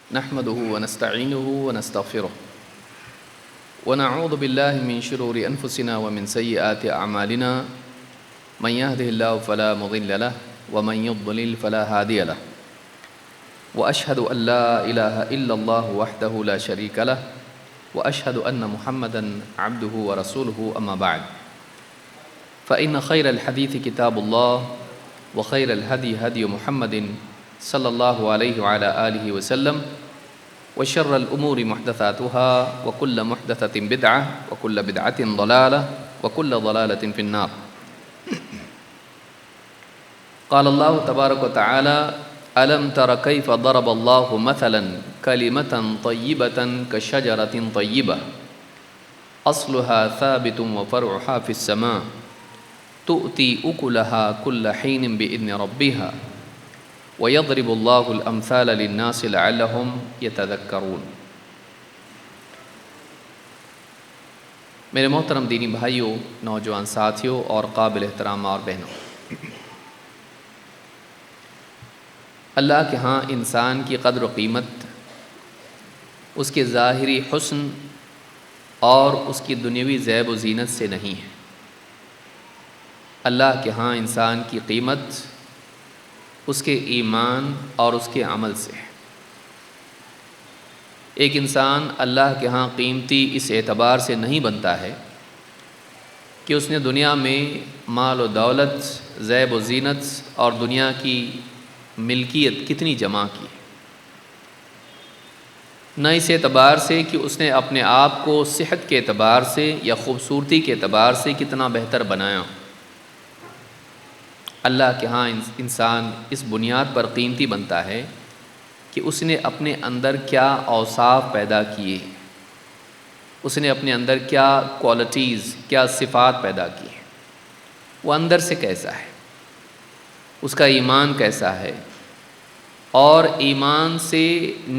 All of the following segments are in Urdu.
نحمده ونستعينه ونستغفره ونعوذ بالله من شرور أنفسنا ومن سيئات أعمالنا من يهده الله فلا مضل له ومن يضلل فلا هادي له وأشهد أن لا إله إلا الله وحده لا شريك له وأشهد أن محمدًا عبده ورسوله أما بعد فإن خير الحديث كتاب الله وخير الهدي هدي محمد صلى الله عليه وعلى آله وسلم وشر الأمور محدثاتها وكل محدثة بدعة وكل بدعة ضلالة وكل ضلالة في النار. قال الله تبارك وتعالى: ألم تر كيف ضرب الله مثلا كلمة طيبة كشجرة طيبة أصلها ثابت وفرعها في السماء تؤتي أكلها كل حين بإذن ربها وَيَضْرِبُ اللَّهُ الْأَمْثَالَ لِلنَّاسِ لَعَلَّهُمْ يَتَذَكَّرُونَ. میرے محترم دینی بھائیوں، نوجوان ساتھیوں اور قابل احترام اور بہنوں، اللہ کے ہاں انسان کی قدر و قیمت اس کے ظاہری حسن اور اس کی دنیوی زیب و زینت سے نہیں ہے. اللہ کے ہاں انسان کی قیمت اس کے ایمان اور اس کے عمل سے ہے. ایک انسان اللہ کے ہاں قیمتی اس اعتبار سے نہیں بنتا ہے کہ اس نے دنیا میں مال و دولت، زیب و زینت اور دنیا کی ملکیت کتنی جمع کی، نہ اس اعتبار سے کہ اس نے اپنے آپ کو صحت کے اعتبار سے یا خوبصورتی کے اعتبار سے کتنا بہتر بنایا. اللہ کے ہاں انسان اس بنیاد پر قیمتی بنتا ہے کہ اس نے اپنے اندر کیا اوصاف پیدا کیے، اس نے اپنے اندر کیا کوالٹیز، کیا صفات پیدا کی، وہ اندر سے کیسا ہے، اس کا ایمان کیسا ہے، اور ایمان سے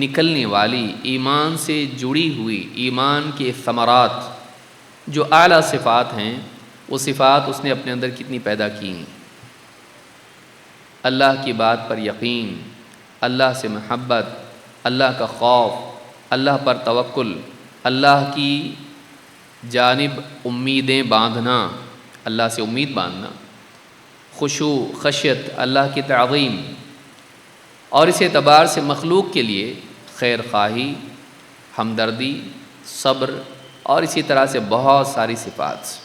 نکلنے والی، ایمان سے جڑی ہوئی ایمان کے ثمرات جو اعلیٰ صفات ہیں، وہ صفات اس نے اپنے اندر کتنی پیدا کی ہیں. اللہ کی بات پر یقین، اللہ سے محبت، اللہ کا خوف، اللہ پر توکل، اللہ کی جانب امیدیں باندھنا، اللہ سے امید باندھنا، خشوع، خشیت، اللہ کی تعظیم، اور اس اعتبار سے مخلوق کے لیے خیر خواہی، ہمدردی، صبر اور اسی طرح سے بہت ساری صفات.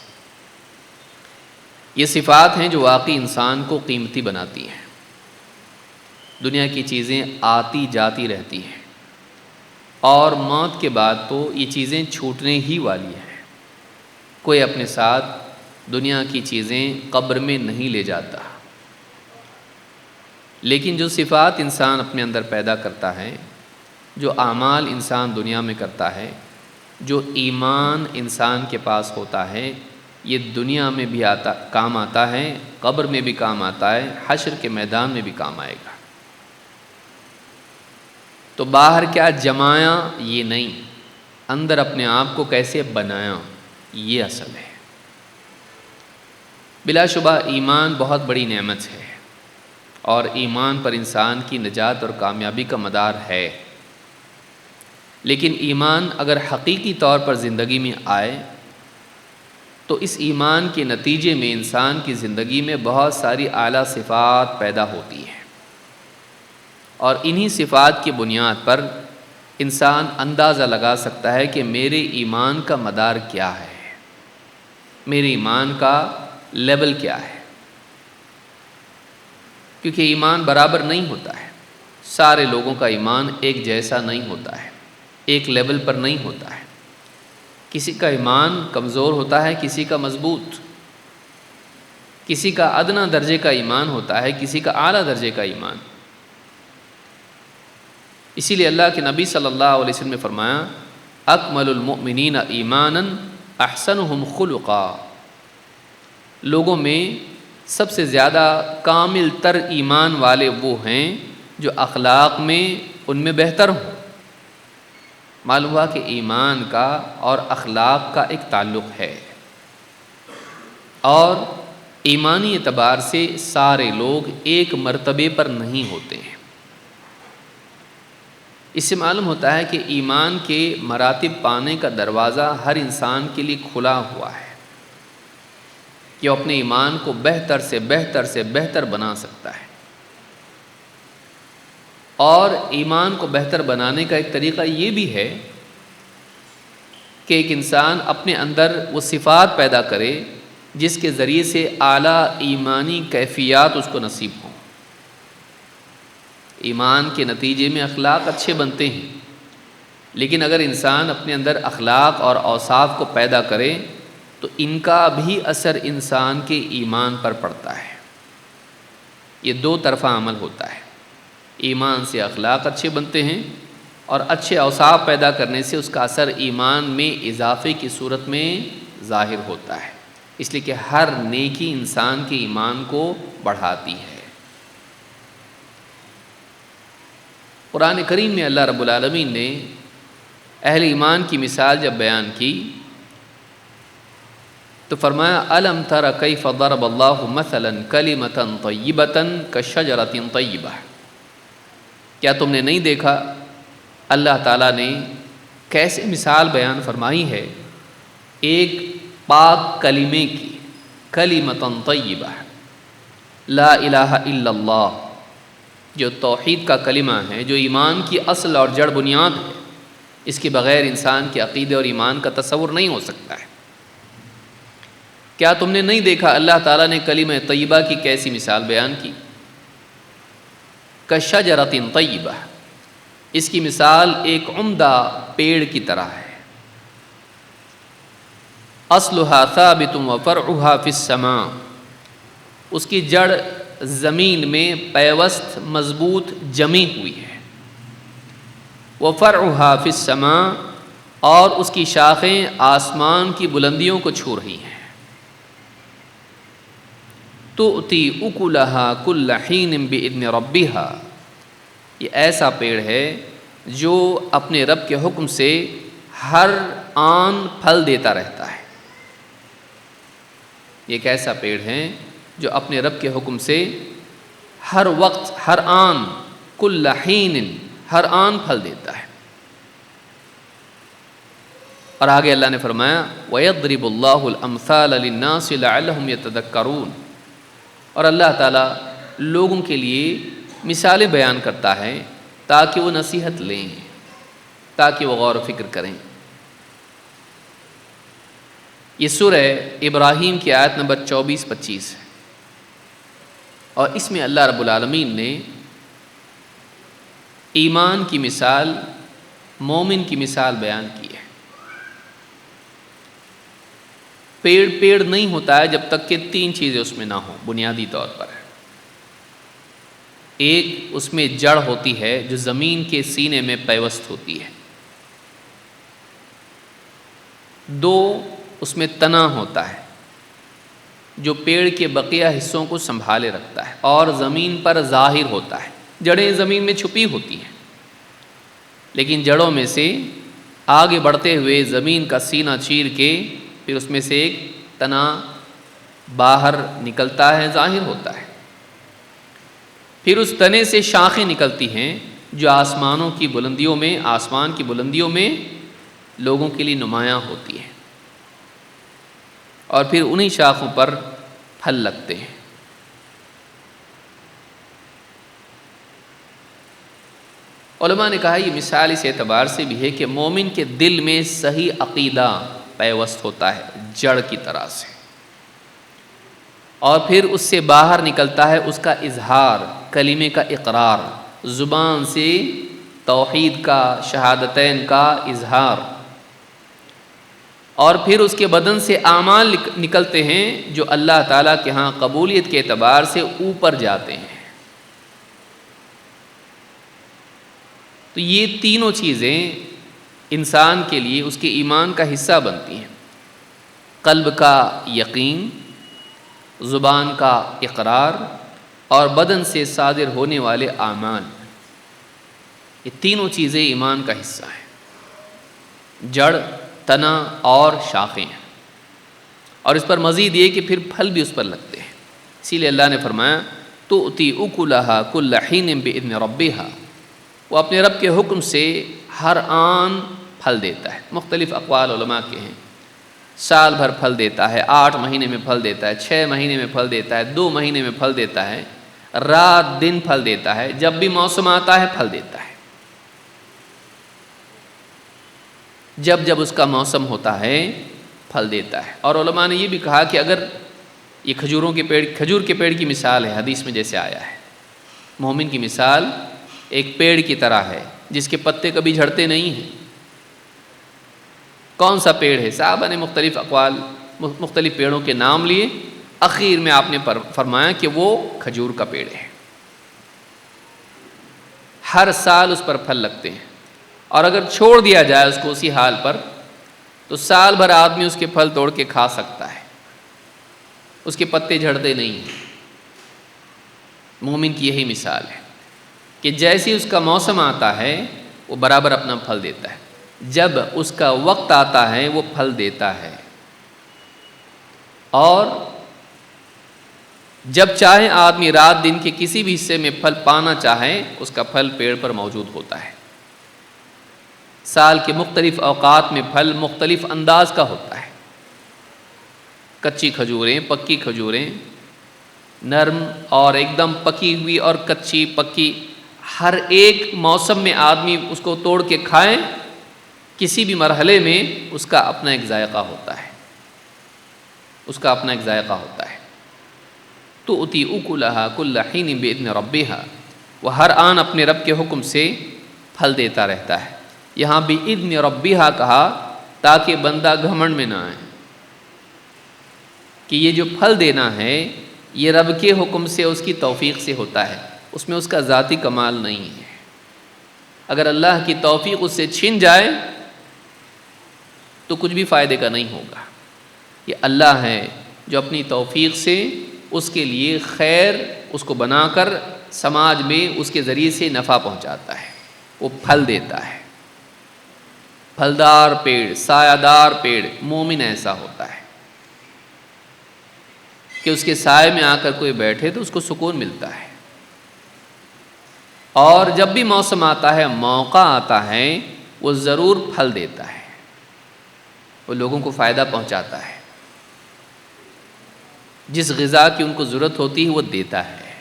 یہ صفات ہیں جو واقعی انسان کو قیمتی بناتی ہیں. دنیا کی چیزیں آتی جاتی رہتی ہیں اور موت کے بعد تو یہ چیزیں چھوٹنے ہی والی ہیں. کوئی اپنے ساتھ دنیا کی چیزیں قبر میں نہیں لے جاتا. لیکن جو صفات انسان اپنے اندر پیدا کرتا ہے، جو اعمال انسان دنیا میں کرتا ہے، جو ایمان انسان کے پاس ہوتا ہے، یہ دنیا میں بھی کام آتا ہے، قبر میں بھی کام آتا ہے، حشر کے میدان میں بھی کام آئے گا. تو باہر کیا جمایا یہ نہیں، اندر اپنے آپ کو کیسے بنایا یہ اصل ہے. بلا شبہ ایمان بہت بڑی نعمت ہے اور ایمان پر انسان کی نجات اور کامیابی کا مدار ہے. لیکن ایمان اگر حقیقی طور پر زندگی میں آئے تو اس ایمان کے نتیجے میں انسان کی زندگی میں بہت ساری اعلیٰ صفات پیدا ہوتی ہیں، اور انہی صفات کی بنیاد پر انسان اندازہ لگا سکتا ہے کہ میرے ایمان کا مدار کیا ہے، میرے ایمان کا لیول کیا ہے. کیونکہ ایمان برابر نہیں ہوتا ہے، سارے لوگوں کا ایمان ایک جیسا نہیں ہوتا ہے، ایک لیول پر نہیں ہوتا ہے. کسی کا ایمان کمزور ہوتا ہے، کسی کا مضبوط، کسی کا ادنا درجے کا ایمان ہوتا ہے، کسی کا اعلیٰ درجے کا ایمان. اسی لیے اللہ کے نبی صلی اللہ علیہ وسلم نے فرمایا: اکمل المؤمنین ایمانا احسنہم خلقا. لوگوں میں سب سے زیادہ کامل تر ایمان والے وہ ہیں جو اخلاق میں ان میں بہتر ہوں. معلوم ہوا کہ ایمان کا اور اخلاق کا ایک تعلق ہے، اور ایمانی اعتبار سے سارے لوگ ایک مرتبے پر نہیں ہوتے ہیں. اس سے معلوم ہوتا ہے کہ ایمان کے مراتب پانے کا دروازہ ہر انسان کے لیے کھلا ہوا ہے کہ وہ اپنے ایمان کو بہتر سے بہتر سے بہتر بنا سکتا ہے۔ اور ایمان کو بہتر بنانے کا ایک طریقہ یہ بھی ہے کہ ایک انسان اپنے اندر وہ صفات پیدا کرے جس کے ذریعے سے اعلیٰ ایمانی کیفیات اس کو نصیب ہوں۔ ایمان کے نتیجے میں اخلاق اچھے بنتے ہیں، لیکن اگر انسان اپنے اندر اخلاق اور اوصاف کو پیدا کرے تو ان کا بھی اثر انسان کے ایمان پر پڑتا ہے۔ یہ دو طرفہ عمل ہوتا ہے، ایمان سے اخلاق اچھے بنتے ہیں اور اچھے اوصاف پیدا کرنے سے اس کا اثر ایمان میں اضافے کی صورت میں ظاہر ہوتا ہے، اس لیے کہ ہر نیکی انسان کے ایمان کو بڑھاتی ہے۔ قرآن کریم میں اللہ رب العالمین نے اہل ایمان کی مثال جب بیان کی تو فرمایا الم تر کیف ضرب اللہ مثلا کلمۃ طیبۃ کشجرۃ طیبہ، کیا تم نے نہیں دیکھا اللہ تعالیٰ نے کیسے مثال بیان فرمائی ہے ایک پاک کلمے کی، کلمۃ طیبہ، لا الہ الا اللہ، جو توحید کا کلمہ ہے، جو ایمان کی اصل اور جڑ بنیاد ہے، اس کے بغیر انسان کے عقیدے اور ایمان کا تصور نہیں ہو سکتا ہے۔ کیا تم نے نہیں دیکھا اللہ تعالیٰ نے کلمہ طیبہ کی کیسی مثال بیان کی؟ کشجرۃ طیبہ، اس کی مثال ایک عمدہ پیڑ کی طرح ہے، اصلها ثابت وفرعها فی السماء، اس کی جڑ زمین میں پیوست مضبوط جمی ہوئی ہے، وفرعها فی السماء، اور اس کی شاخیں آسمان کی بلندیوں کو چھو رہی ہیں، تؤتی اکلہا کل حین باذن ربہا، یہ ایسا پیڑ ہے جو اپنے رب کے حکم سے ہر آن پھل دیتا رہتا ہے۔ یہ ایک ایسا پیڑ ہے جو اپنے رب کے حکم سے ہر وقت، ہر آن، کل حین، ہر آن پھل دیتا ہے۔ اور آگے اللہ نے فرمایا وَيَضْرِبُ اللَّهُ الْأَمْثَالَ لِلنَّاسِ لَعَلَّهُمْ يَتَذَكَّرُونَ، اور اللہ تعالیٰ لوگوں کے لیے مثالیں بیان کرتا ہے تاکہ وہ نصیحت لیں، تاکہ وہ غور و فکر کریں۔ یہ سورہ ابراہیم کی آیت نمبر 24-25 ہے، اور اس میں اللہ رب العالمین نے ایمان کی مثال، مومن کی مثال بیان کی ہے۔ پیڑ نہیں ہوتا ہے جب تک کہ تین چیزیں اس میں نہ ہوں بنیادی طور پر۔ ایک، اس میں جڑ ہوتی ہے جو زمین کے سینے میں پیوست ہوتی ہے۔ دو، اس میں تنا ہوتا ہے جو پیڑ کے بقیہ حصوں کو سنبھالے رکھتا ہے اور زمین پر ظاہر ہوتا ہے۔ جڑیں زمین میں چھپی ہوتی ہیں، لیکن جڑوں میں سے آگے بڑھتے ہوئے زمین کا سینہ چیر کے پھر اس میں سے ایک تنا باہر نکلتا ہے، ظاہر ہوتا ہے۔ پھر اس تنے سے شاخیں نکلتی ہیں جو آسمان کی بلندیوں میں لوگوں کے لیے نمایاں ہوتی ہیں، اور پھر انہی شاخوں پر پھل لگتے ہیں۔ علماء نے کہا یہ مثال اس اعتبار سے بھی ہے کہ مومن کے دل میں صحیح عقیدہ پیوست ہوتا ہے جڑ کی طرح سے، اور پھر اس سے باہر نکلتا ہے اس کا اظہار، کلمے کا اقرار، زبان سے توحید کا، شہادتین کا اظہار، اور پھر اس کے بدن سے اعمال نکلتے ہیں جو اللہ تعالیٰ کے ہاں قبولیت کے اعتبار سے اوپر جاتے ہیں۔ تو یہ تینوں چیزیں انسان کے لیے اس کے ایمان کا حصہ بنتی ہیں، قلب کا یقین، زبان کا اقرار، اور بدن سے صادر ہونے والے اعمال۔ یہ تینوں چیزیں ایمان کا حصہ ہیں، جڑ، تنا اور شاخیں، اور اس پر مزید یہ کہ پھر پھل بھی اس پر لگتے ہیں۔ اسی لیے اللہ نے فرمایا تؤتی اکلہا کل حین باذن ربہا وہ اپنے رب کے حکم سے ہر آن پھل دیتا ہے۔ مختلف اقوال علماء کے ہیں، سال بھر پھل دیتا ہے، 8 مہینے میں پھل دیتا ہے، 6 مہینے میں پھل دیتا ہے، 2 مہینے میں پھل دیتا ہے، رات دن پھل دیتا ہے، جب بھی موسم آتا ہے پھل دیتا ہے، جب جب اس کا موسم ہوتا ہے پھل دیتا ہے۔ اور علماء نے یہ بھی کہا کہ اگر یہ کھجور کے پیڑ کی مثال ہے، حدیث میں جیسے آیا ہے، مومن کی مثال ایک پیڑ کی طرح ہے جس کے پتے کبھی جھڑتے نہیں ہیں۔ کون سا پیڑ ہے؟ صحابہ نے مختلف پیڑوں کے نام لیے، اخیر میں آپ نے فرمایا کہ وہ کھجور کا پیڑ ہے، ہر سال اس پر پھل لگتے ہیں، اور اگر چھوڑ دیا جائے اس کو اسی حال پر تو سال بھر آدمی اس کے پھل توڑ کے کھا سکتا ہے، اس کے پتے جھڑتے نہیں ہیں۔ مومن کی یہی مثال ہے کہ جیسے اس کا موسم آتا ہے وہ برابر اپنا پھل دیتا ہے، جب اس کا وقت آتا ہے وہ پھل دیتا ہے، اور جب چاہے آدمی رات دن کے کسی بھی حصے میں پھل پانا چاہے اس کا پھل پیڑ پر موجود ہوتا ہے۔ سال کے مختلف اوقات میں پھل مختلف انداز کا ہوتا ہے، کچی کھجوریں، پکی کھجوریں، نرم اور ایک دم پکی ہوئی اور کچی پکی، ہر ایک موسم میں آدمی اس کو توڑ کے کھائے، کسی بھی مرحلے میں اس کا اپنا ایک ذائقہ ہوتا ہے، اس کا اپنا ایک ذائقہ ہوتا ہے۔ تؤتی اکلھا کل حین باذن ربھا، وہ ہر آن اپنے رب کے حکم سے پھل دیتا رہتا ہے۔ یہاں بھی باذن ربھا کہا تاکہ بندہ گھمنڈ میں نہ آئے کہ یہ جو پھل دینا ہے یہ رب کے حکم سے، اس کی توفیق سے ہوتا ہے، اس میں اس کا ذاتی کمال نہیں ہے۔ اگر اللہ کی توفیق اس سے چھن جائے تو کچھ بھی فائدے کا نہیں ہوگا۔ یہ اللہ ہے جو اپنی توفیق سے اس کے لیے خیر اس کو بنا کر سماج میں اس کے ذریعے سے نفع پہنچاتا ہے، وہ پھل دیتا ہے۔ پھلدار پیڑ، سایہ دار پیڑ، مومن ایسا ہوتا ہے کہ اس کے سائے میں آ کر کوئی بیٹھے تو اس کو سکون ملتا ہے، اور جب بھی موسم آتا ہے، موقع آتا ہے، وہ ضرور پھل دیتا ہے، وہ لوگوں کو فائدہ پہنچاتا ہے، جس غذا کی ان کو ضرورت ہوتی ہے وہ دیتا ہے۔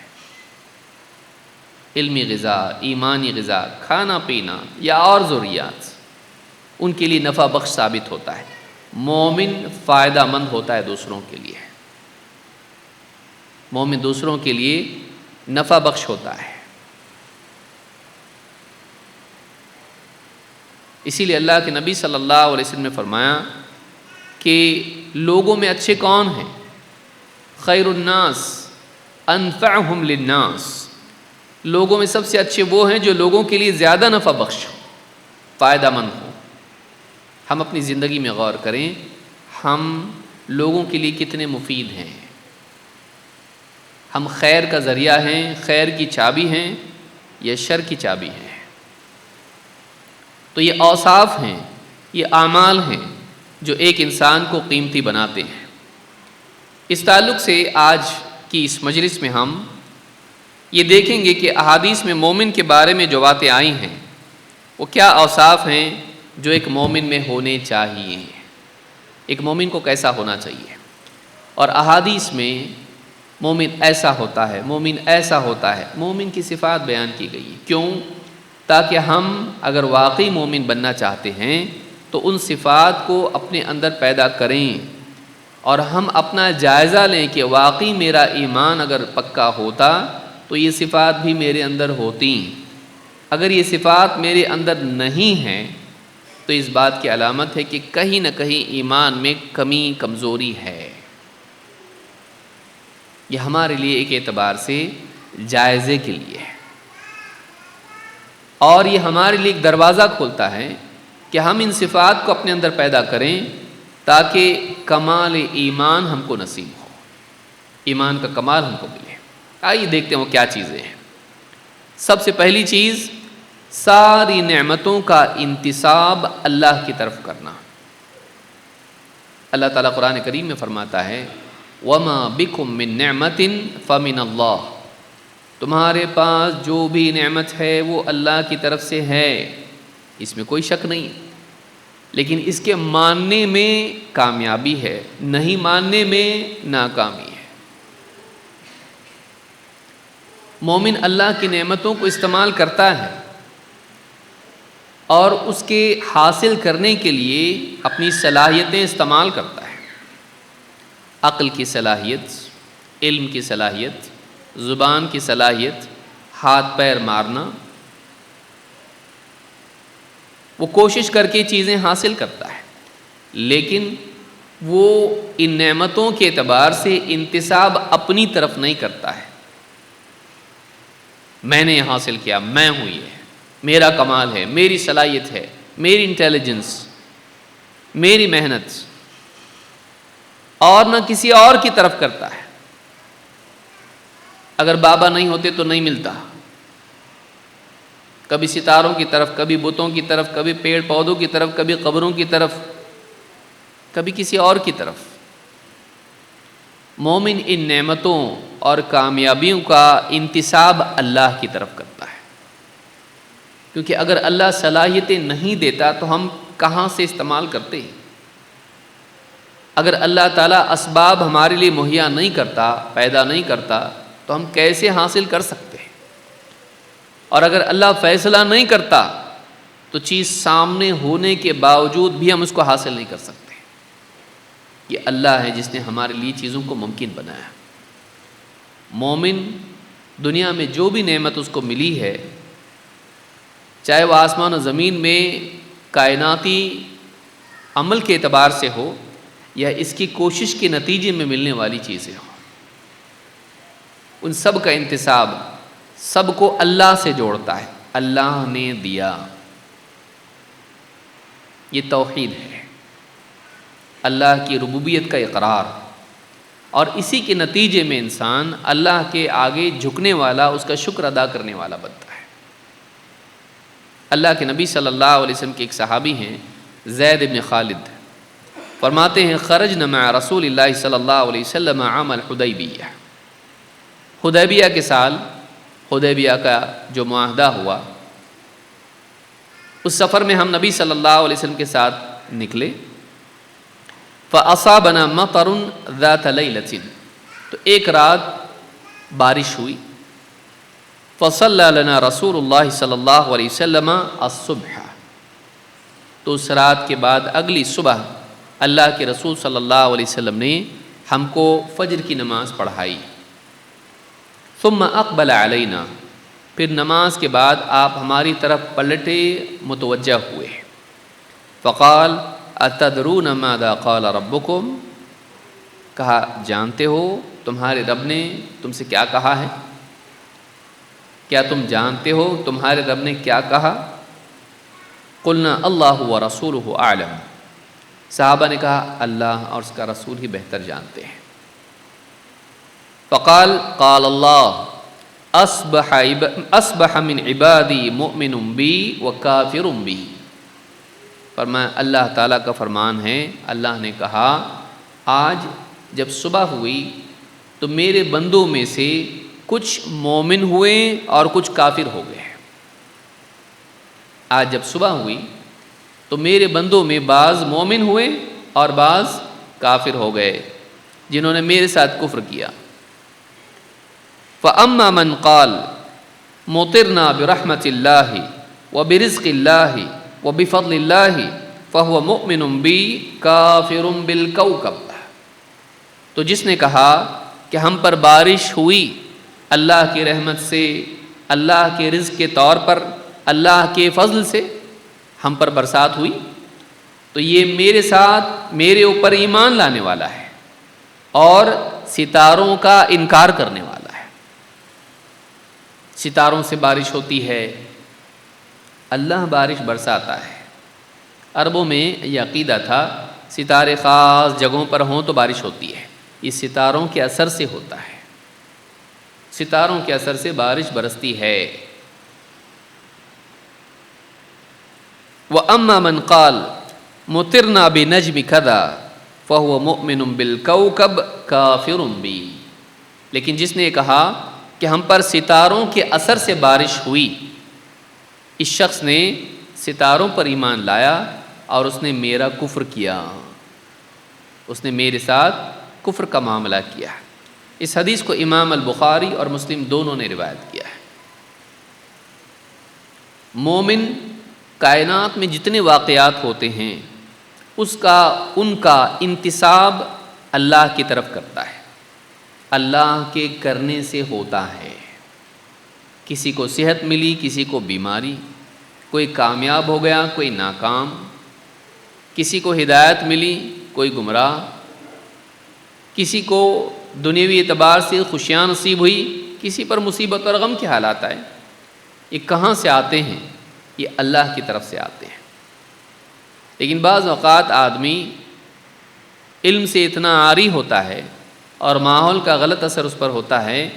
علمی غذا، ایمانی غذا، کھانا پینا یا اور ضروریات ان کے لیے نفع بخش ثابت ہوتا ہے۔ مومن فائدہ مند ہوتا ہے دوسروں کے لیے، مومن دوسروں کے لیے نفع بخش ہوتا ہے۔ اسی لیے اللہ کے نبی صلی اللہ علیہ وسلم نے فرمایا کہ لوگوں میں اچھے کون ہیں؟ خیر الناس انفعہم للناس، لوگوں میں سب سے اچھے وہ ہیں جو لوگوں کے لیے زیادہ نفع بخش ہو، فائدہ مند ہو۔ ہم اپنی زندگی میں غور کریں، ہم لوگوں کے لیے کتنے مفید ہیں، ہم خیر کا ذریعہ ہیں، خیر کی چابی ہیں یا شر کی چابی ہیں؟ تو یہ اوصاف ہیں، یہ اعمال ہیں جو ایک انسان کو قیمتی بناتے ہیں۔ اس تعلق سے آج کی اس مجلس میں ہم یہ دیکھیں گے کہ احادیث میں مومن کے بارے میں جو باتیں آئی ہیں وہ کیا اوصاف ہیں جو ایک مومن میں ہونے چاہیے، ایک مومن کو کیسا ہونا چاہیے۔ اور احادیث میں مومن ایسا ہوتا ہے، مومن ایسا ہوتا ہے، مومن کی صفات بیان کی گئی ہے۔ کیوں؟ تاکہ ہم اگر واقعی مومن بننا چاہتے ہیں تو ان صفات کو اپنے اندر پیدا کریں، اور ہم اپنا جائزہ لیں کہ واقعی میرا ایمان اگر پکا ہوتا تو یہ صفات بھی میرے اندر ہوتی، اگر یہ صفات میرے اندر نہیں ہیں تو اس بات کی علامت ہے کہ کہیں نہ کہیں ایمان میں کمی کمزوری ہے۔ یہ ہمارے لیے ایک اعتبار سے جائزے کے لیے ہے، اور یہ ہمارے لیے ایک دروازہ کھولتا ہے کہ ہم ان صفات کو اپنے اندر پیدا کریں تاکہ کمال ایمان ہم کو نصیب ہو، ایمان کا کمال ہم کو ملے۔ آئیے دیکھتے ہیں وہ کیا چیزیں ہیں۔ سب سے پہلی چیز، ساری نعمتوں کا انتساب اللہ کی طرف کرنا۔ اللہ تعالیٰ قرآن کریم میں فرماتا ہے وَمَا بِكُم مِّن نِّعْمَةٍ فَمِنَ اللَّهِ، تمہارے پاس جو بھی نعمت ہے وہ اللہ کی طرف سے ہے، اس میں کوئی شک نہیں، لیکن اس کے ماننے میں کامیابی ہے، نہیں ماننے میں ناکامی ہے۔ مومن اللہ کی نعمتوں کو استعمال کرتا ہے اور اس کے حاصل کرنے کے لیے اپنی صلاحیتیں استعمال کرتا ہے، عقل کی صلاحیت، علم کی صلاحیت، زبان کی صلاحیت، ہاتھ پیر مارنا، وہ کوشش کر کے چیزیں حاصل کرتا ہے، لیکن وہ ان نعمتوں کے اعتبار سے انتساب اپنی طرف نہیں کرتا ہے، میں نے یہ حاصل کیا، میں ہوں، یہ میرا کمال ہے، میری صلاحیت ہے، میری انٹیلیجنس، میری محنت، اور نہ کسی اور کی طرف کرتا ہے۔ اگر بابا نہیں ہوتے تو نہیں ملتا، کبھی ستاروں کی طرف، کبھی بتوں کی طرف، کبھی پیڑ پودوں کی طرف، کبھی قبروں کی طرف، کبھی کسی اور کی طرف۔ مومن ان نعمتوں اور کامیابیوں کا انتساب اللہ کی طرف کرتا ہے، کیونکہ اگر اللہ صلاحیتیں نہیں دیتا تو ہم کہاں سے استعمال کرتے ہیں؟ اگر اللہ تعالیٰ اسباب ہمارے لیے مہیا نہیں کرتا، پیدا نہیں کرتا، تو ہم کیسے حاصل کر سکتے ہیں؟ اور اگر اللہ فیصلہ نہیں کرتا تو چیز سامنے ہونے کے باوجود بھی ہم اس کو حاصل نہیں کر سکتے۔ یہ اللہ ہے جس نے ہمارے لیے چیزوں کو ممکن بنایا۔ مومن دنیا میں جو بھی نعمت اس کو ملی ہے، چاہے وہ آسمان و زمین میں کائناتی عمل کے اعتبار سے ہو یا اس کی کوشش کے نتیجے میں ملنے والی چیزیں ہوں، ان سب کا انتساب سب کو اللہ سے جوڑتا ہے، اللہ نے دیا۔ یہ توحید ہے، اللہ کی ربوبیت کا اقرار، اور اسی کے نتیجے میں انسان اللہ کے آگے جھکنے والا، اس کا شکر ادا کرنے والا بنتا ہے۔ اللہ کے نبی صلی اللہ علیہ وسلم کے ایک صحابی ہیں زید بن خالد، فرماتے ہیں خرجنا مع رسول اللہ صلی اللہ علیہ وسلم عام الحدیبیہ، حدیبیہ کے سال، حدیبیہ کا جو معاہدہ ہوا، اس سفر میں ہم نبی صلی اللہ علیہ وسلم کے ساتھ نکلے۔ فَأَصَابَنَا مَطَرٌ ذَاتَ لَيْلَةٍ، تو ایک رات بارش ہوئی۔ فَصَلَّى لَنَا رَسُولُ اللَّهِ صلی اللہ علیہ وسلم الصبح، تو اس رات کے بعد اگلی صبح اللہ کے رسول صلی اللہ علیہ وسلم نے ہم کو فجر کی نماز پڑھائی۔ ثم اقبل علینا، پھر نماز کے بعد آپ ہماری طرف پلٹے، متوجہ ہوئے۔ فقال اتدرون ماذا قال ربکم، کہا جانتے ہو تمہارے رب نے تم سے کیا کہا ہے؟ کیا تم جانتے ہو تمہارے رب نے کیا کہا؟ قلنا اللہ ورسولہ اعلم، صحابہ نے کہا اللہ اور اس کا رسول ہی بہتر جانتے ہیں۔ فقال قال اللہ اصبح من عبادی مؤمن بی وکافر بی، فرمایا اللہ تعالیٰ کا فرمان ہے، اللہ نے کہا آج جب صبح ہوئی تو میرے بندوں میں سے کچھ مومن ہوئے اور کچھ کافر ہو گئے۔ آج جب صبح ہوئی تو میرے بندوں میں بعض مومن ہوئے اور بعض کافر ہو گئے، جنہوں نے میرے ساتھ کفر کیا۔ فَأَمَّا مَنْ قَالَ مُطِرْنَا بِرَحْمَةِ اللَّهِ وَبِرِزْقِ اللَّهِ وَبِفَضْلِ اللَّهِ فَهُوَ مُؤْمِنٌ بِي كَافِرٌ بِالْكَوْكَبِ، تو جس نے کہا کہ ہم پر بارش ہوئی اللہ کی رحمت سے، اللہ کے رزق کے طور پر، اللہ کے فضل سے ہم پر برسات ہوئی، تو یہ میرے ساتھ، میرے اوپر ایمان لانے والا ہے اور ستاروں کا انکار کرنے والا ہے۔ ستاروں سے بارش ہوتی ہے، اللہ بارش برساتا ہے۔ عربوں میں یہ عقیدہ تھا ستارے خاص جگہوں پر ہوں تو بارش ہوتی ہے، یہ ستاروں کے اثر سے ہوتا ہے، ستاروں کے اثر سے بارش برستی ہے۔ وَأَمَّا مَنْ قَالَ مُطِرْنَا بِنَجْمِ كَذَا فَهُوَ مُؤْمِنٌ بِالْكَوْكَبِ كَافِرٌ بِي، لیکن جس نے کہا کہ ہم پر ستاروں کے اثر سے بارش ہوئی، اس شخص نے ستاروں پر ایمان لایا اور اس نے میرا کفر کیا، اس نے میرے ساتھ کفر کا معاملہ کیا۔ اس حدیث کو امام البخاری اور مسلم دونوں نے روایت کیا ہے۔ مومن کائنات میں جتنے واقعات ہوتے ہیں ان کا انتساب اللہ کی طرف کرتا ہے، اللہ کے کرنے سے ہوتا ہے۔ کسی کو صحت ملی، کسی کو بیماری، کوئی کامیاب ہو گیا، کوئی ناکام، کسی کو ہدایت ملی، کوئی گمراہ، کسی کو دنیوی اعتبار سے خوشیاں نصیب ہوئی، کسی پر مصیبت اور غم کے حالات آئے۔ یہ کہاں سے آتے ہیں؟ یہ اللہ کی طرف سے آتے ہیں۔ لیکن بعض اوقات آدمی علم سے اتنا عاری ہوتا ہے اور ماحول کا غلط اثر اس پر ہوتا ہے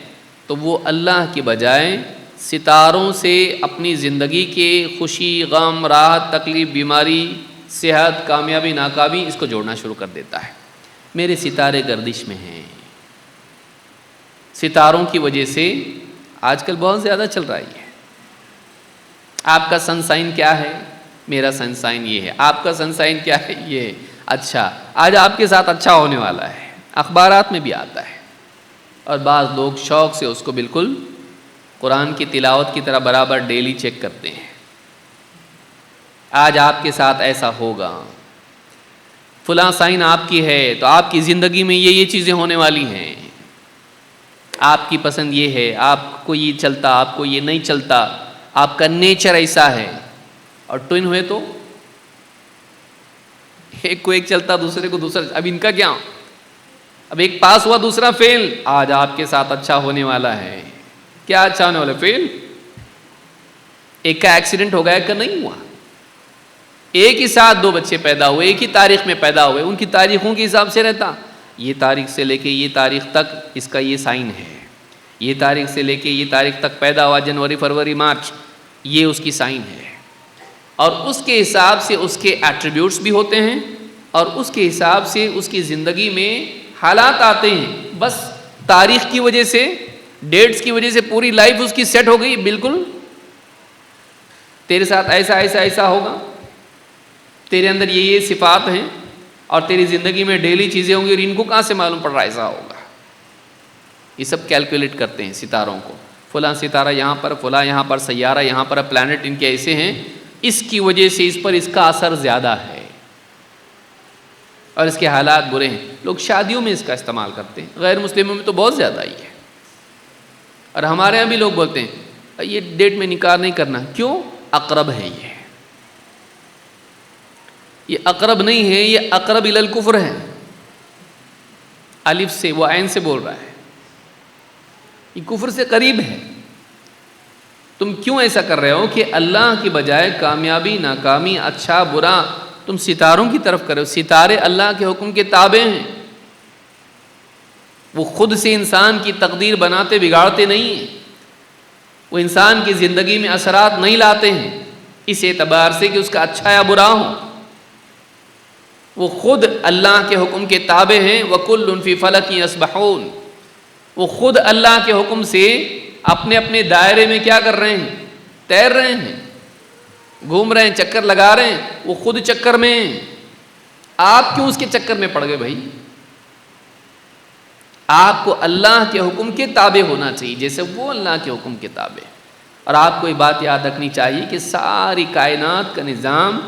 تو وہ اللہ کی بجائے ستاروں سے اپنی زندگی کے خوشی، غم، راحت، تکلیف، بیماری، صحت، کامیابی، ناکامی اس کو جوڑنا شروع کر دیتا ہے۔ میرے ستارے گردش میں ہیں۔ ستاروں کی وجہ سے آج کل بہت زیادہ چل رہا ہے۔ آپ کا سن سائن کیا ہے؟ میرا سن سائن یہ ہے۔ آپ کا سن سائن کیا ہے؟ یہ ہے۔ اچھا، آج آپ کے ساتھ اچھا ہونے والا ہے، اخبارات میں بھی آتا ہے، اور بعض لوگ شوق سے اس کو بالکل قرآن کی تلاوت کی طرح برابر ڈیلی چیک کرتے ہیں۔ آج آپ کے ساتھ ایسا ہوگا، فلاں سائن آپ کی ہے تو آپ کی زندگی میں یہ چیزیں ہونے والی ہیں، آپ کی پسند یہ ہے، آپ کو یہ چلتا، آپ کو یہ نہیں چلتا، آپ کا نیچر ایسا ہے۔ اور ٹوین ہوئے تو ایک کو ایک چلتا، دوسرے کو دوسرا۔ اب ان کا کیا؟ اب ایک پاس ہوا، دوسرا فیل۔ آج آپ کے ساتھ اچھا ہونے والا ہے۔ کیا اچھا ہونے والا؟ فیل۔ ایک کا ایکسیڈنٹ ہو گیا، ایک کا نہیں ہوا۔ ایک ہی ساتھ دو بچے پیدا ہوئے، ایک ہی تاریخ میں پیدا ہوئے، ان کی تاریخوں کے حساب سے رہتا، یہ تاریخ سے لے کے یہ تاریخ تک اس کا یہ سائن ہے، یہ تاریخ سے لے کے یہ تاریخ تک پیدا ہوا، جنوری، فروری، مارچ، یہ اس کی سائن ہے۔ اور اس کے حساب سے اس کے ایٹریبیوٹس بھی ہوتے ہیں، اور اس کے حساب سے اس کی زندگی میں حالات آتے ہیں۔ بس تاریخ کی وجہ سے، ڈیٹس کی وجہ سے پوری لائف اس کی سیٹ ہو گئی، بالکل تیرے ساتھ ایسا ایسا ایسا ہوگا، تیرے اندر یہ صفات ہیں، اور تیری زندگی میں ڈیلی چیزیں ہوں گی، اور ان کو کہاں سے معلوم پڑ رہا ہے ایسا ہوگا؟ یہ سب کیلکولیٹ کرتے ہیں ستاروں کو، فلاں ستارہ یہاں پر، فلاں یہاں پر، سیارہ یہاں پر، پلانٹ ان کے ایسے ہیں، اس کی وجہ سے اس پر اس کا اثر زیادہ ہے، اور اس کے حالات برے ہیں۔ لوگ شادیوں میں اس کا استعمال کرتے ہیں، غیر مسلموں میں تو بہت زیادہ ہی ہے۔ اور ہمارے یہاں بھی لوگ بولتے ہیں یہ ڈیٹ میں نکاح نہیں کرنا، کیوں؟ اقرب ہے یہ اقرب نہیں ہے، یہ اقرب الی الکفر ہے، الف سے، وہ عین سے بول رہا ہے، یہ کفر سے قریب ہے۔ تم کیوں ایسا کر رہے ہو کہ اللہ کی بجائے کامیابی، ناکامی، اچھا، برا تم ستاروں کی طرف کرو؟ ستارے اللہ کے حکم کے تابع ہیں، وہ خود سے انسان کی تقدیر بناتے بگاڑتے نہیں ہیں، وہ انسان کی زندگی میں اثرات نہیں لاتے ہیں اس اعتبار سے کہ اس کا اچھا یا برا ہو، وہ خود اللہ کے حکم کے تابع ہیں۔ وَكُلٌّ فِي فَلَكٍ يَسْبَحُونَ، وہ خود اللہ کے حکم سے اپنے اپنے دائرے میں کیا کر رہے ہیں؟ تیر رہے ہیں، گھوم رہے ہیں، چکر لگا رہے ہیں، وہ خود چکر میں ہیں۔ آپ کیوں اس کے چکر میں پڑ گئے بھائی؟ آپ کو اللہ کے حکم کے تابع ہونا چاہیے جیسے وہ اللہ کے حکم کے تابع۔ اور آپ کو یہ بات یاد رکھنی چاہیے کہ ساری کائنات کا نظام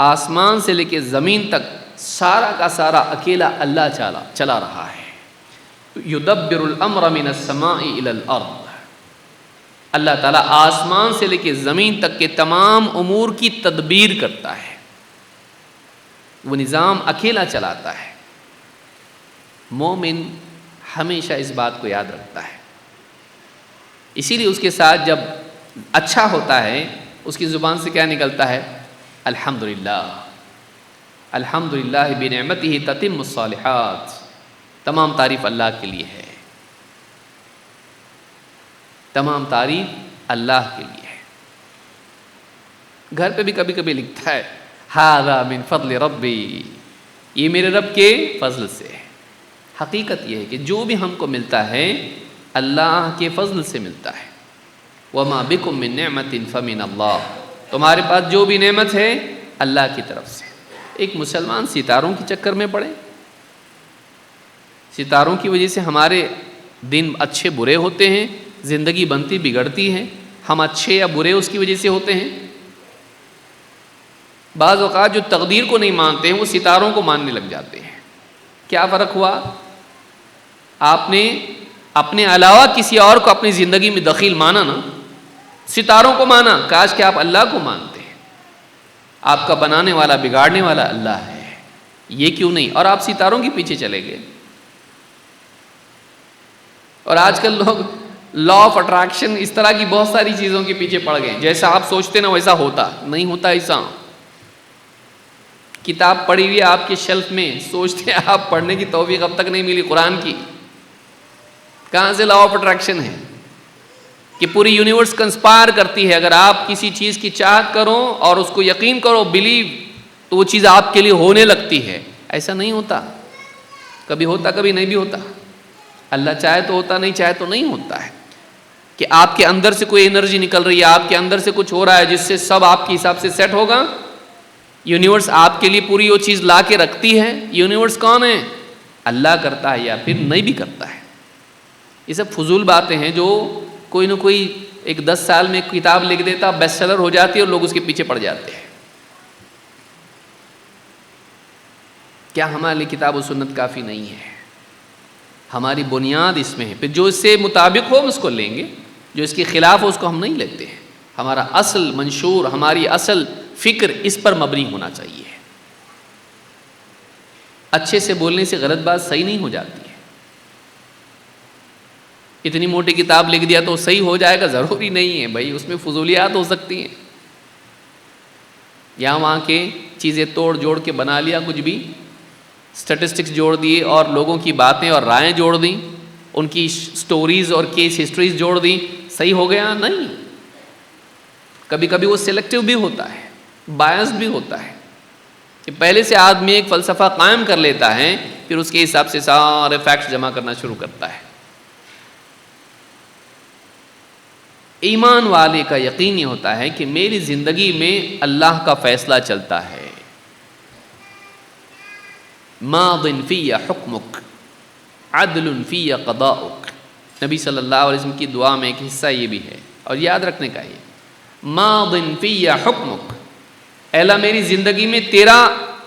آسمان سے لے کے زمین تک سارا کا سارا اکیلا اللہ چلا رہا ہے۔ یدبر الامر من السماء الى الارض، اللہ تعالیٰ آسمان سے لے کے زمین تک کے تمام امور کی تدبیر کرتا ہے، وہ نظام اکیلا چلاتا ہے۔ مومن ہمیشہ اس بات کو یاد رکھتا ہے، اسی لیے اس کے ساتھ جب اچھا ہوتا ہے اس کی زبان سے کیا نکلتا ہے؟ الحمدللہ، الحمدللہ بنعمتہ تتم الصالحات، تمام تعریف اللہ کے لیے ہے، تمام تعریف اللہ کے لیے ہے۔ گھر پہ بھی کبھی کبھی لکھتا ہے ھذا من فضل ربی، یہ میرے رب کے فضل سے ہے۔ حقیقت یہ ہے کہ جو بھی ہم کو ملتا ہے اللہ کے فضل سے ملتا ہے۔ وَمَا بِكُم مِّن نِّعْمَةٍ فَمِنَ اللَّهِ، تمہارے پاس جو بھی نعمت ہے اللہ کی طرف سے۔ ایک مسلمان ستاروں کے چکر میں پڑے، ستاروں کی وجہ سے ہمارے دن اچھے برے ہوتے ہیں، زندگی بنتی بگڑتی ہے، ہم اچھے یا برے اس کی وجہ سے ہوتے ہیں۔ بعض اوقات جو تقدیر کو نہیں مانتے ہیں وہ ستاروں کو ماننے لگ جاتے ہیں۔ کیا فرق ہوا؟ آپ نے اپنے علاوہ کسی اور کو اپنی زندگی میں دخیل مانا نا، ستاروں کو مانا۔ کاش کہ آپ اللہ کو مانتے ہیں، آپ کا بنانے والا بگاڑنے والا اللہ ہے، یہ کیوں نہیں؟ اور آپ ستاروں کے پیچھے چلے گئے۔ اور آج کل لوگ لا آف اٹریکشن اس طرح کی بہت ساری چیزوں کے پیچھے پڑ گئے، جیسا آپ سوچتے نا ویسا ہوتا نہیں ہوتا۔ ایسا کتاب پڑھی ہوئی آپ کے شیلف میں، سوچتے آپ پڑھنے کی توفیق اب تک نہیں ملی قرآن کی۔ کہاں سے لا آف اٹریکشن ہے کہ پوری یونیورس کنسپائر کرتی ہے؟ اگر آپ کسی چیز کی چاہت کرو اور اس کو یقین کرو، بلیو، تو وہ چیز آپ کے لیے ہونے لگتی ہے۔ ایسا نہیں ہوتا، کبھی ہوتا کبھی نہیں بھی ہوتا۔ اللہ چاہے تو ہوتا، نہیں چاہے تو نہیں ہوتا ہے۔ کہ آپ کے اندر سے کوئی انرجی نکل رہی ہے، آپ کے اندر سے کچھ ہو رہا ہے جس سے سب آپ کے حساب سے سیٹ ہوگا۔ یونیورس آپ کے لیے پوری وہ چیز لا کے رکھتی ہے۔ یونیورس کون ہے؟ اللہ کرتا ہے یا پھر نہیں بھی کرتا ہے۔ یہ سب فضول باتیں ہیں جو کوئی نہ کوئی ایک 10 سال میں ایک کتاب لکھ دیتا، بیسٹ سیلر ہو جاتی ہے اور لوگ اس کے پیچھے پڑ جاتے ہیں۔ کیا ہمارے لیے کتاب و سنت کافی نہیں ہے؟ ہماری بنیاد اس میں ہے، پھر جو اس سے مطابق ہو ہم اس کو لیں گے، جو اس کے خلاف ہو اس کو ہم نہیں لیتے ہیں۔ ہمارا اصل منشور، ہماری اصل فکر اس پر مبنی ہونا چاہیے۔ اچھے سے بولنے سے غلط بات صحیح نہیں ہو جاتی ہے۔ اتنی موٹی کتاب لکھ دیا تو صحیح ہو جائے گا ضروری نہیں ہے بھائی، اس میں فضولیات ہو سکتی ہیں۔ یہاں وہاں کے چیزیں توڑ جوڑ کے بنا لیا، کچھ بھی سٹیٹسٹکس جوڑ دیے اور لوگوں کی باتیں اور رائیں جوڑ دیں، ان کی سٹوریز اور کیس ہسٹریز جوڑ دیں، صحیح ہو گیا؟ نہیں۔ کبھی کبھی وہ سلیکٹیو بھی ہوتا ہے، بائس بھی ہوتا ہے، کہ پہلے سے آدمی ایک فلسفہ قائم کر لیتا ہے، پھر اس کے حساب سے سارے فیکٹس جمع کرنا شروع کرتا ہے۔ ایمان والے کا یقین یہ ہوتا ہے کہ میری زندگی میں اللہ کا فیصلہ چلتا ہے۔ ماض فی حکمک عدل فی قضاؤک، نبی صلی اللہ علیہ وسلم کی دعا میں ایک حصہ یہ بھی ہے، اور یاد رکھنے کا یہ، ماض فی حکمک، اے اللہ میری زندگی میں تیرا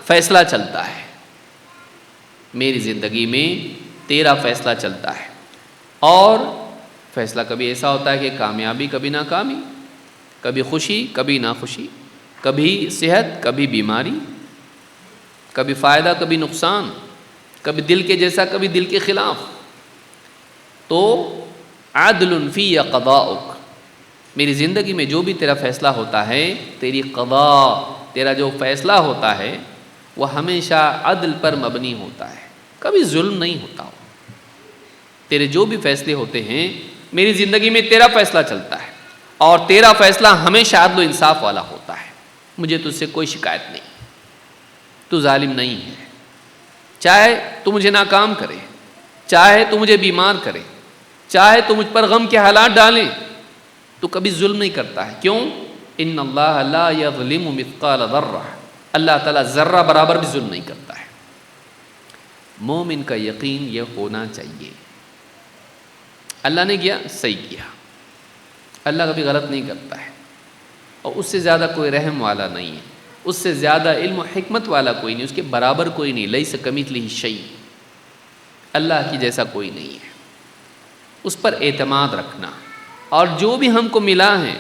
فیصلہ چلتا ہے، میری زندگی میں تیرا فیصلہ چلتا ہے۔ اور فیصلہ کبھی ایسا ہوتا ہے کہ کامیابی کبھی ناکامی، کبھی خوشی کبھی ناخوشی، کبھی صحت کبھی بیماری، کبھی فائدہ کبھی نقصان، کبھی دل کے جیسا کبھی دل کے خلاف۔ تو عدل فی قضاؤک، میری زندگی میں جو بھی تیرا فیصلہ ہوتا ہے، تیری قضا، تیرا جو فیصلہ ہوتا ہے وہ ہمیشہ عدل پر مبنی ہوتا ہے، کبھی ظلم نہیں ہوتا۔ تیرے جو بھی فیصلے ہوتے ہیں میری زندگی میں تیرا فیصلہ چلتا ہے، اور تیرا فیصلہ ہمیشہ عدل و انصاف والا ہوتا ہے۔ مجھے تجھ سے کوئی شکایت نہیں، تو ظالم نہیں ہے۔ چاہے تو مجھے ناکام کرے، چاہے تو مجھے بیمار کرے، چاہے تو مجھ پر غم کے حالات ڈالیں، تو کبھی ظلم نہیں کرتا ہے۔ کیوں؟ ان اللہ لا یظلم مثقال ذرہ، اللہ تعالیٰ ذرہ برابر بھی ظلم نہیں کرتا ہے۔ مومن کا یقین یہ ہونا چاہیے، اللہ نے کیا صحیح کیا، اللہ کبھی غلط نہیں کرتا ہے، اور اس سے زیادہ کوئی رحم والا نہیں ہے، اس سے زیادہ علم و حکمت والا کوئی نہیں، اس کے برابر کوئی نہیں۔ لیس کمثلہ شیء، اللہ کی جیسا کوئی نہیں ہے۔ اس پر اعتماد رکھنا، اور جو بھی ہم کو ملا ہے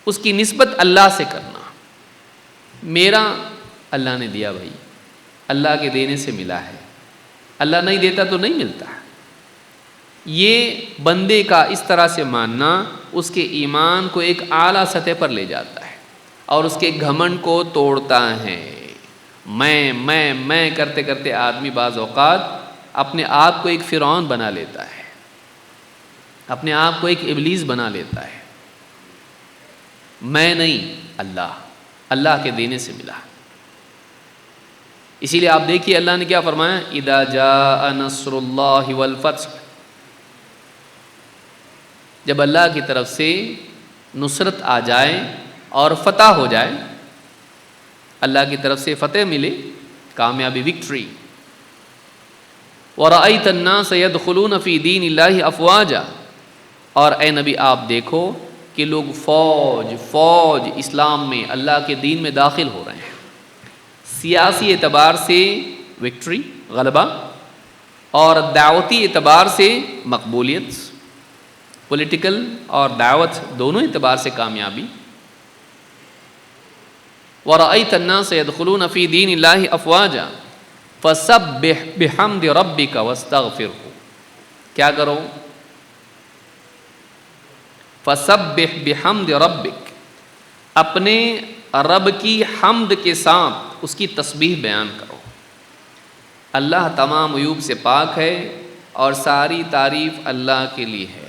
اس کی نسبت اللہ سے کرنا۔ میرا اللہ نے دیا بھائی، اللہ کے دینے سے ملا ہے، اللہ نہیں دیتا تو نہیں ملتا۔ یہ بندے کا اس طرح سے ماننا اس کے ایمان کو ایک اعلیٰ سطح پر لے جاتا ہے، اور اس کے گھمنڈ کو توڑتا ہے۔ میں کرتے کرتے آدمی بعض اوقات اپنے آپ کو ایک فرعون بنا لیتا ہے، اپنے آپ کو ایک ابلیس بنا لیتا ہے۔ میں نہیں، اللہ کے دینے سے ملا۔ اسی لیے آپ دیکھیے اللہ نے کیا فرمایا، اذا جاء نصر اللہ والفتح، جب اللہ کی طرف سے نصرت آ جائے اور فتح ہو جائے، اللہ کی طرف سے فتح ملے، کامیابی، وکٹری۔ وَرَأَيْتَ النَّاسَ يَدْخُلُونَ فِي دِينِ اللَّهِ أَفْوَاجًا، اور اے نبی آپ دیکھو کہ لوگ فوج اسلام میں، اللہ کے دین میں داخل ہو رہے ہیں۔ سیاسی اعتبار سے وکٹری، غلبہ، اور دعوتی اعتبار سے مقبولیت، پولیٹیکل اور دعوت دونوں اعتبار سے کامیابی۔ وَرَأَيْتَ النَّاسَ يَدْخُلُونَ فِي دِينِ اللَّهِ أَفْوَاجًا فَسَبِّحْ بِحَمْدِ رَبِّكَ وَاسْتَغْفِرْهُ، کیا کرو؟ فَسَبِّحْ بِحَمْدِ رَبِّكَ، اپنے رب کی حمد کے ساتھ اس کی تسبیح بیان کرو۔ اللہ تمام عیوب سے پاک ہے اور ساری تعریف اللہ کے لیے ہے۔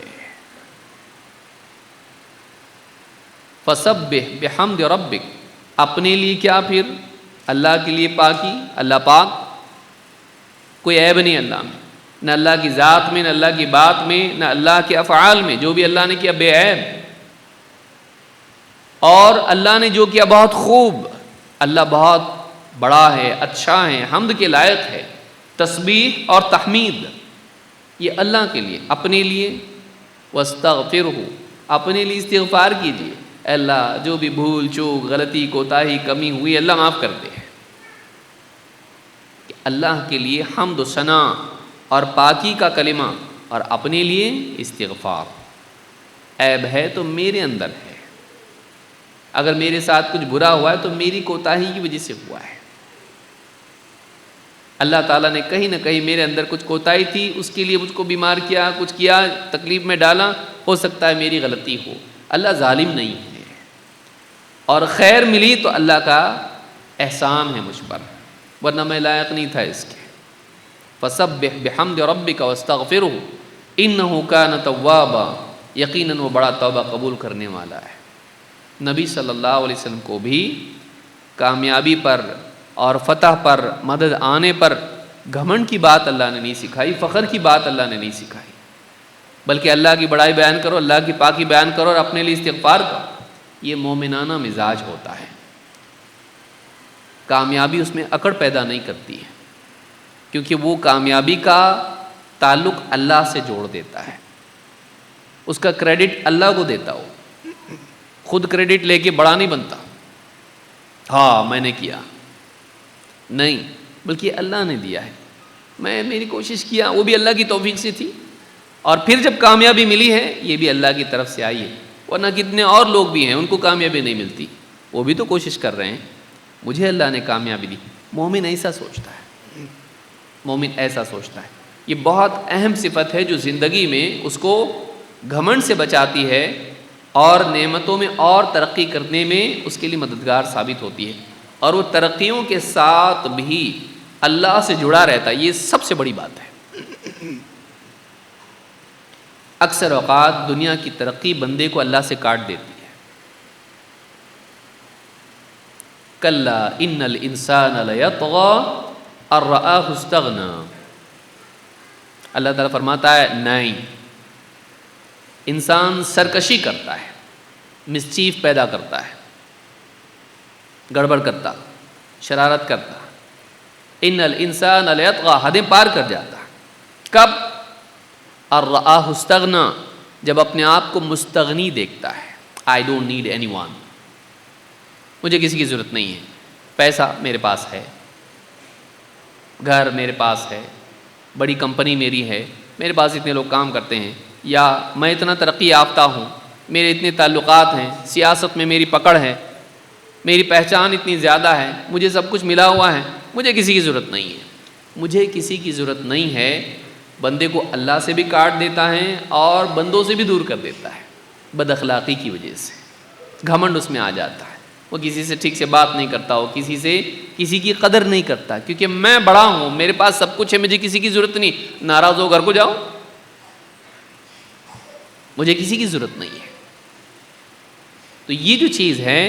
فَسَبِّحْ بِحَمْدِ رَبِّكَ، اپنے لیے کیا پھر؟ اللہ کے لیے پاکی، اللہ پاک، کوئی عیب نہیں اللہ میں، نہ اللہ کی ذات میں، نہ اللہ کی بات میں، نہ اللہ کے افعال میں، جو بھی اللہ نے کیا بے عیب، اور اللہ نے جو کیا بہت خوب۔ اللہ بہت بڑا ہے، اچھا ہے، حمد کے لائق ہے۔ تسبیح اور تحمید یہ اللہ کے لیے، اپنے لیے واستغفرہ، اپنے لیے استغفار کیجیے، اے اللہ جو بھی بھول چوک، غلطی، کوتاہی، کمی ہوئی اللہ معاف کر دے۔ کہ اللہ کے لیے حمد و ثنا اور پاکی کا کلمہ، اور اپنے لیے استغفار۔ عیب ہے تو میرے اندر ہے، اگر میرے ساتھ کچھ برا ہوا ہے تو میری کوتاہی کی وجہ سے ہوا ہے۔ اللہ تعالیٰ نے کہیں نہ کہیں میرے اندر کچھ کوتاہی تھی، اس کے لیے مجھ کو بیمار کیا، کچھ کیا، تکلیف میں ڈالا، ہو سکتا ہے میری غلطی ہو۔ اللہ ظالم نہیں ہے، اور خیر ملی تو اللہ کا احسان ہے مجھ پر، ورنہ میں لائق نہیں تھا اس کے۔ فَسَبِّحْ بِحَمْدِ رَبِّكَ وَاسْتَغْفِرْهُ إِنَّهُ كَانَ تَوَّابًا، یقیناً وہ بڑا توبہ قبول کرنے والا ہے۔ نبی صلی اللہ علیہ وسلم کو بھی کامیابی پر اور فتح پر، مدد آنے پر گھمنڈ کی بات اللہ نے نہیں سکھائی، فخر کی بات اللہ نے نہیں سکھائی، بلکہ اللہ کی بڑائی بیان کرو، اللہ کی پاکی بیان کرو، اور اپنے لیے استغفار کرو۔ یہ مومنانہ مزاج ہوتا ہے۔ کامیابی اس میں اکڑ پیدا نہیں کرتی ہے، کیونکہ وہ کامیابی کا تعلق اللہ سے جوڑ دیتا ہے، اس کا کریڈٹ اللہ کو دیتا ہو، خود کریڈٹ لے کے بڑا نہیں بنتا، ہاں میں نے کیا، نہیں، بلکہ اللہ نے دیا ہے، میں میری کوشش کیا، وہ بھی اللہ کی توفیق سے تھی، اور پھر جب کامیابی ملی ہے یہ بھی اللہ کی طرف سے آئی ہے، ورنہ کتنے اور لوگ بھی ہیں ان کو کامیابی نہیں ملتی، وہ بھی تو کوشش کر رہے ہیں، مجھے اللہ نے کامیابی دی۔ مومن ایسا سوچتا ہے، مومن ایسا سوچتا ہے۔ یہ بہت اہم صفت ہے جو زندگی میں اس کو گھمنڈ سے بچاتی ہے، اور نعمتوں میں اور ترقی کرنے میں اس کے لیے مددگار ثابت ہوتی ہے، اور وہ ترقیوں کے ساتھ بھی اللہ سے جڑا رہتا ہے۔ یہ سب سے بڑی بات ہے۔ اکثر اوقات دنیا کی ترقی بندے کو اللہ سے کاٹ دیتی ہے۔ کلا ان الانسان لیطغی ان رآہ استغنی، اللہ تعالیٰ فرماتا ہے نہیں، انسان سرکشی کرتا ہے، مسچیف پیدا کرتا ہے، گڑبڑ کرتا، شرارت کرتا، ان الانسان لیطغی، حدیں پار کر جاتا۔ کب؟ ان رآہ استغنی، جب اپنے آپ کو مستغنی دیکھتا ہے۔ I don't need any one, مجھے کسی کی ضرورت نہیں ہے، پیسہ میرے پاس ہے، گھر میرے پاس ہے، بڑی کمپنی میری ہے، میرے پاس اتنے لوگ کام کرتے ہیں، یا میں اتنا ترقی یافتہ ہوں، میرے اتنے تعلقات ہیں، سیاست میں میری پکڑ ہے، میری پہچان اتنی زیادہ ہے، مجھے سب کچھ ملا ہوا ہے، مجھے کسی کی ضرورت نہیں ہے۔ مجھے کسی کی ضرورت نہیں ہے بندے کو اللہ سے بھی کاٹ دیتا ہے اور بندوں سے بھی دور کر دیتا ہے، بد اخلاقی کی وجہ سے۔ گھمنڈ اس میں آ جاتا ہے، وہ کسی سے ٹھیک سے بات نہیں کرتا، وہ کسی کی قدر نہیں کرتا، کیونکہ میں بڑا ہوں، میرے پاس سب کچھ ہے، مجھے کسی کی ضرورت نہیں، ناراض ہو گھر کو جاؤ، مجھے کسی کی ضرورت نہیں ہے۔ تو یہ جو چیز ہے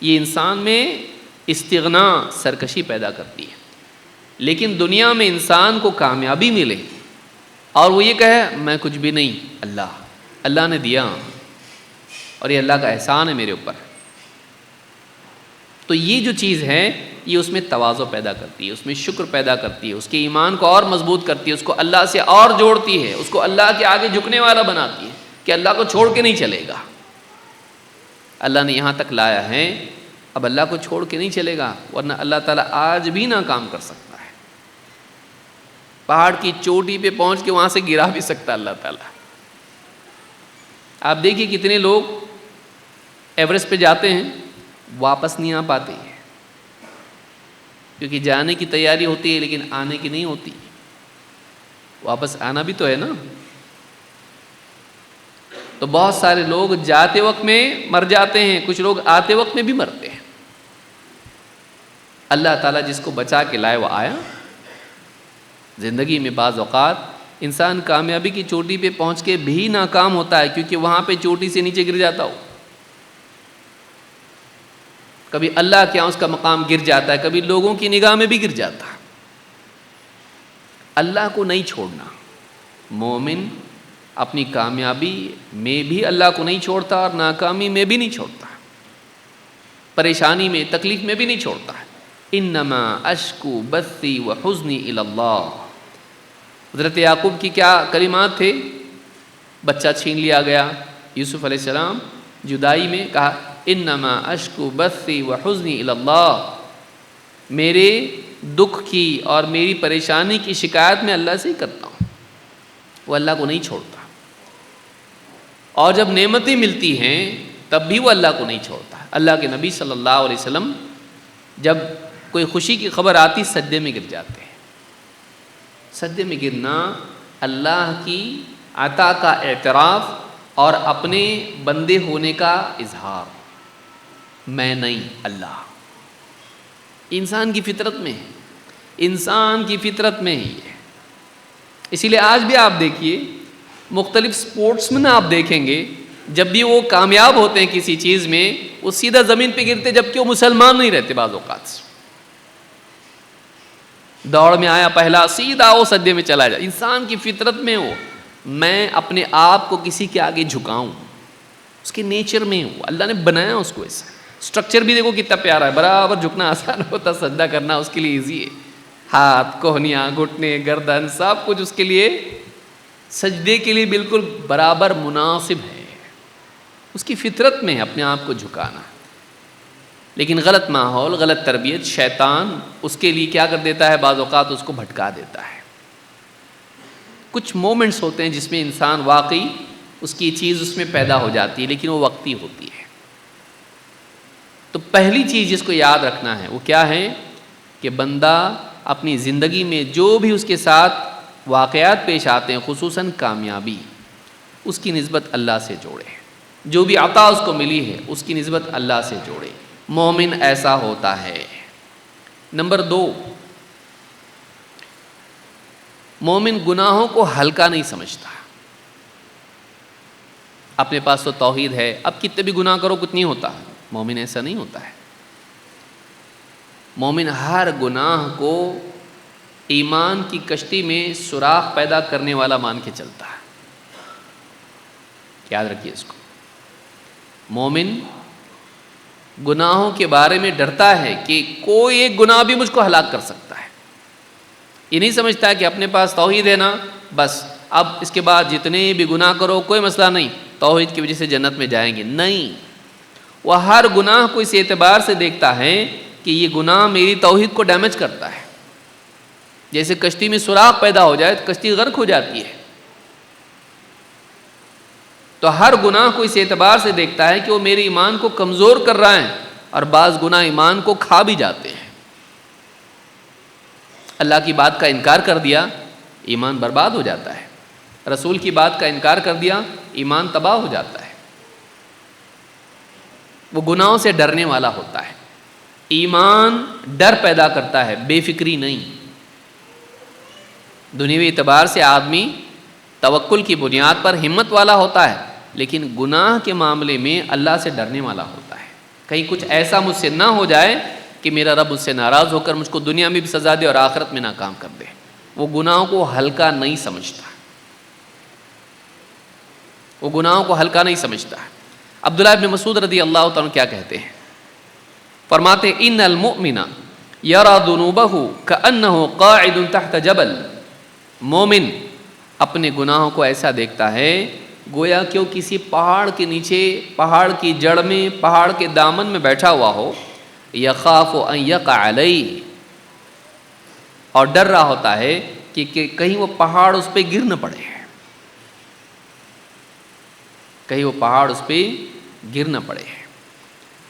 یہ انسان میں استغنا، سرکشی پیدا کرتی ہے۔ لیکن دنیا میں انسان کو کامیابی ملے اور وہ یہ کہے میں کچھ بھی نہیں، اللہ اللہ نے دیا اور یہ اللہ کا احسان ہے میرے اوپر. تو یہ جو چیز ہے یہ اس میں تواضع پیدا کرتی ہے، اس میں شکر پیدا کرتی ہے، اس کے ایمان کو اور مضبوط کرتی ہے، اس کو اللہ سے اور جوڑتی ہے، اس کو اللہ کے آگے جھکنے والا بناتی ہے کہ اللہ کو چھوڑ کے نہیں چلے گا. اللہ نے یہاں تک لایا ہے، اب اللہ کو چھوڑ کے نہیں چلے گا، ورنہ اللہ تعالیٰ آج بھی ناکام کر سکتا ہے. پہاڑ کی چوٹی پہ پہنچ کے وہاں سے گرا بھی سکتا اللہ تعالیٰ. آپ دیکھیے کتنے لوگ ایوریسٹ پہ جاتے ہیں واپس نہیں آ پاتے ہیں، کیونکہ جانے کی تیاری ہوتی ہے لیکن آنے کی نہیں ہوتی. واپس آنا بھی تو ہے نا. تو بہت سارے لوگ جاتے وقت میں مر جاتے ہیں، کچھ لوگ آتے وقت میں بھی مرتے ہیں. اللہ تعالیٰ جس کو بچا کے لائے وہ آیا. زندگی میں بعض اوقات انسان کامیابی کی چوٹی پہ پہنچ کے بھی ناکام ہوتا ہے، کیونکہ وہاں پہ چوٹی سے نیچے گر جاتا ہو. کبھی اللہ کے یہاں اس کا مقام گر جاتا ہے، کبھی لوگوں کی نگاہ میں بھی گر جاتا ہے. اللہ کو نہیں چھوڑنا. مومن اپنی کامیابی میں بھی اللہ کو نہیں چھوڑتا اور ناکامی میں بھی نہیں چھوڑتا، پریشانی میں تکلیف میں بھی نہیں چھوڑتا. انما اشکو بثی وحزنی الی اللہ. حضرت یعقوب کی کیا کلمات تھے؟ بچہ چھین لیا گیا، یوسف علیہ السلام جدائی میں کہا انما اشکو بثی وحزنی الی اللہ. میرے دکھ کی اور میری پریشانی کی شکایت میں اللہ سے ہی کرتا ہوں. وہ اللہ کو نہیں چھوڑتا. اور جب نعمتیں ملتی ہیں تب بھی وہ اللہ کو نہیں چھوڑتا. اللہ کے نبی صلی اللہ علیہ وسلم جب کوئی خوشی کی خبر آتی سجدے میں گر جاتے ہیں. سجدے میں گرنا اللہ کی عطا کا اعتراف اور اپنے بندے ہونے کا اظہار. میں نہیں، اللہ. انسان کی فطرت میں ہے، انسان کی فطرت میں ہی ہے. اسی لیے آج بھی آپ دیکھیے مختلف سپورٹس میں آپ دیکھیں گے جب بھی وہ کامیاب ہوتے ہیں کسی چیز میں وہ سیدھا زمین پہ گرتے، جبکہ وہ مسلمان نہیں رہتے. بعض اوقات دوڑ میں آیا پہلا، سیدھا وہ سجدے میں چلا جائے. انسان کی فطرت میں وہ میں اپنے آپ کو کسی کے آگے جھکاؤں، اس کے نیچر میں ہوں. اللہ نے بنایا اس کو ایسا. اسٹرکچر بھی دیکھو کتنا پیارا ہے، برابر جھکنا آسان ہوتا، سجدہ کرنا اس کے لیے ایزی ہے. ہاتھ، کوہنیاں، گھٹنے، گردن سب کچھ اس کے لیے سجدے کے لیے بالکل برابر مناسب ہے. اس کی فطرت میں ہے اپنے آپ کو جھکانا. لیکن غلط ماحول، غلط تربیت، شیطان اس کے لیے کیا کر دیتا ہے؟ بعض اوقات اس کو بھٹکا دیتا ہے. کچھ مومنٹس ہوتے ہیں جس میں انسان واقعی اس کی چیز اس میں پیدا ہو جاتی ہے، لیکن وہ وقتی ہوتی ہے. تو پہلی چیز جس کو یاد رکھنا ہے وہ کیا ہے کہ بندہ اپنی زندگی میں جو بھی اس کے ساتھ واقعات پیش آتے ہیں، خصوصاً کامیابی، اس کی نسبت اللہ سے جوڑے. جو بھی عطا اس کو ملی ہے اس کی نسبت اللہ سے جوڑے. مومن ایسا ہوتا ہے. نمبر 2، مومن گناہوں کو ہلکا نہیں سمجھتا. اپنے پاس تو توحید ہے، اب کتنے بھی گناہ کرو کچھ نہیں ہوتا. مومن ایسا نہیں ہوتا ہے. مومن ہر گناہ کو ایمان کی کشتی میں سوراخ پیدا کرنے والا مان کے چلتا ہے. یاد رکھیے اس کو. مومن گناہوں کے بارے میں ڈرتا ہے کہ کوئی ایک گناہ بھی مجھ کو ہلاک کر سکتا ہے. یہ نہیں سمجھتا کہ اپنے پاس توحید ہے نا بس اب اس کے بعد جتنے بھی گناہ کرو کوئی مسئلہ نہیں، توحید کی وجہ سے جنت میں جائیں گے. نہیں، وہ ہر گناہ کو اس اعتبار سے دیکھتا ہے کہ یہ گناہ میری توحید کو ڈیمیج کرتا ہے. جیسے کشتی میں سوراخ پیدا ہو جائے تو کشتی غرق ہو جاتی ہے. تو ہر گناہ کو اس اعتبار سے دیکھتا ہے کہ وہ میرے ایمان کو کمزور کر رہا ہے، اور بعض گناہ ایمان کو کھا بھی جاتے ہیں. اللہ کی بات کا انکار کر دیا ایمان برباد ہو جاتا ہے. رسول کی بات کا انکار کر دیا ایمان تباہ ہو جاتا ہے. وہ گناہوں سے ڈرنے والا ہوتا ہے. ایمان ڈر پیدا کرتا ہے، بے فکری نہیں. دنیوی اعتبار سے آدمی توکل کی بنیاد پر ہمت والا ہوتا ہے، لیکن گناہ کے معاملے میں اللہ سے ڈرنے والا ہوتا ہے. کہیں کچھ ایسا مجھ سے نہ ہو جائے کہ میرا رب مجھ سے ناراض ہو کر مجھ کو دنیا میں بھی سزا دے اور آخرت میں ناکام کر دے. وہ گناہوں کو ہلکا نہیں سمجھتا. وہ گناہوں کو ہلکا نہیں سمجھتا ہے۔ عبداللہ ابن مسعود رضی اللہ تعالیٰ عنہ کیا کہتے ہیں؟ فرماتے ہیں ان المؤمن یری ذنوبہ کأنہ قاعد تحت جبل، مومن اپنے گناہوں کو ایسا دیکھتا ہے گویا کہ وہ کسی پہاڑ کے نیچے، پہاڑ کی جڑ میں، پہاڑ کے دامن میں بیٹھا ہوا ہو، یخاف ان یقع علیہ، اور ڈر رہا ہوتا ہے کہ کہیں وہ پہاڑ اس پہ گر نہ پڑے، کہیں وہ پہاڑ اس پہ گر نہ پڑے۔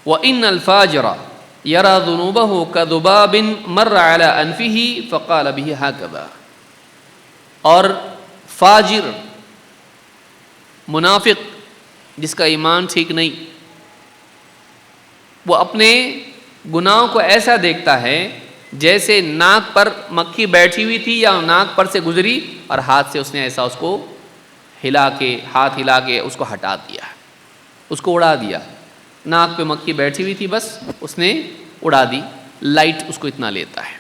وَإِنَّ الْفَاجِرَ يَرَى ذُنُوبَهُ كَذُبَابٍ مَرَّ عَلَى أَنفِهِ فَقَالَ بِهِ هَكَذَا، اور فاجر، منافق جس کا ایمان ٹھیک نہیں، وہ اپنے گناہوں کو ایسا دیکھتا ہے جیسے ناک پر مکھی بیٹھی ہوئی تھی یا ناک پر سے گزری اور ہاتھ سے اس نے ایسا اس کو ہلا کے، ہاتھ ہلا کے اس کو ہٹا دیا، اس کو اڑا دیا۔ ناک پہ مکھی بیٹھی ہوئی تھی، بس اس نے اڑا دی، لائٹ اس کو اتنا لیتا ہے۔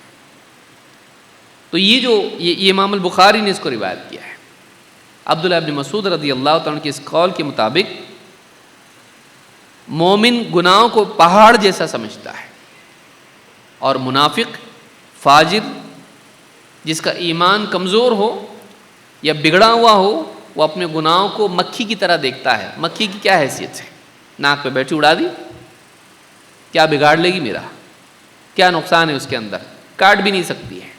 تو یہ امام البخاری نے اس کو روایت کیا ہے۔ عبداللہ ابن مسعود رضی اللہ تعالیٰ عنہ کے اس قول کے مطابق مومن گناہوں کو پہاڑ جیسا سمجھتا ہے، اور منافق، فاجر جس کا ایمان کمزور ہو یا بگڑا ہوا ہو، وہ اپنے گناہوں کو مکھی کی طرح دیکھتا ہے۔ مکھی کی کیا حیثیت ہے؟ ناک پہ بیٹھی، اڑا دی، کیا بگاڑ لے گی میرا؟ کیا نقصان ہے اس کے اندر؟ کاٹ بھی نہیں سکتی ہے۔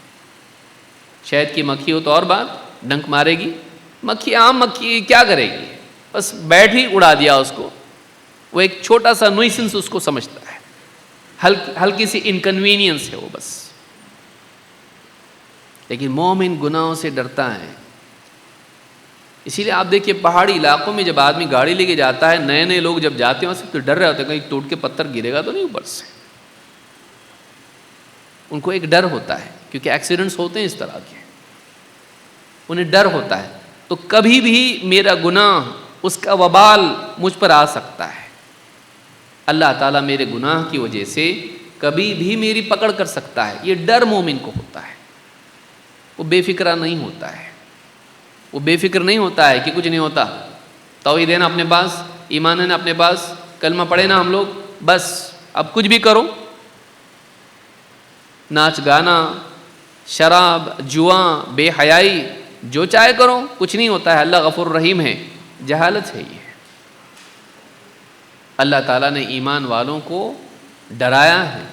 شہد کی مکھی ہو تو اور بات، ڈنک مارے گی، مکھی عام مکھی کیا کرے گی؟ بس بیٹھی، اڑا دیا اس کو۔ وہ ایک چھوٹا سا نوئسنس اس کو سمجھتا ہے، ہلکی سی انکنوینئنس ہے وہ بس۔ لیکن مومن گناہوں سے ڈرتا ہے۔ اسی لیے آپ دیکھیے پہاڑی علاقوں میں جب آدمی گاڑی لے کے جاتا ہے، نئے نئے لوگ جب جاتے ہیں تو ڈر رہے ہوتے ہیں کہیں ٹوٹ کے پتھر گرے گا تو نہیں اوپر سے۔ ان کو ایک ڈر ہوتا ہے، کیونکہ ایکسیڈنٹس ہوتے ہیں اس طرح کے، انہیں ڈر ہوتا ہے۔ تو کبھی بھی میرا گناہ، اس کا وبال مجھ پر آ سکتا ہے۔ اللہ تعالیٰ میرے گناہ کی وجہ سے کبھی بھی میری پکڑ کر سکتا ہے، یہ ڈر مومن کو ہوتا ہے۔ وہ بے فکرہ نہیں ہوتا ہے، وہ بے فکر نہیں ہوتا ہے کہ کچھ نہیں ہوتا، توحید ہے نا اپنے پاس، ایمان ہے نا اپنے پاس، کلمہ پڑھے نا ہم لوگ، بس اب کچھ بھی کرو، ناچ گانا، شراب، جوا، بے حیائی، جو چاہے کرو، کچھ نہیں ہوتا ہے، اللہ غفور رحیم ہے۔ جہالت ہے یہ۔ اللہ تعالیٰ نے ایمان والوں کو ڈرایا ہے۔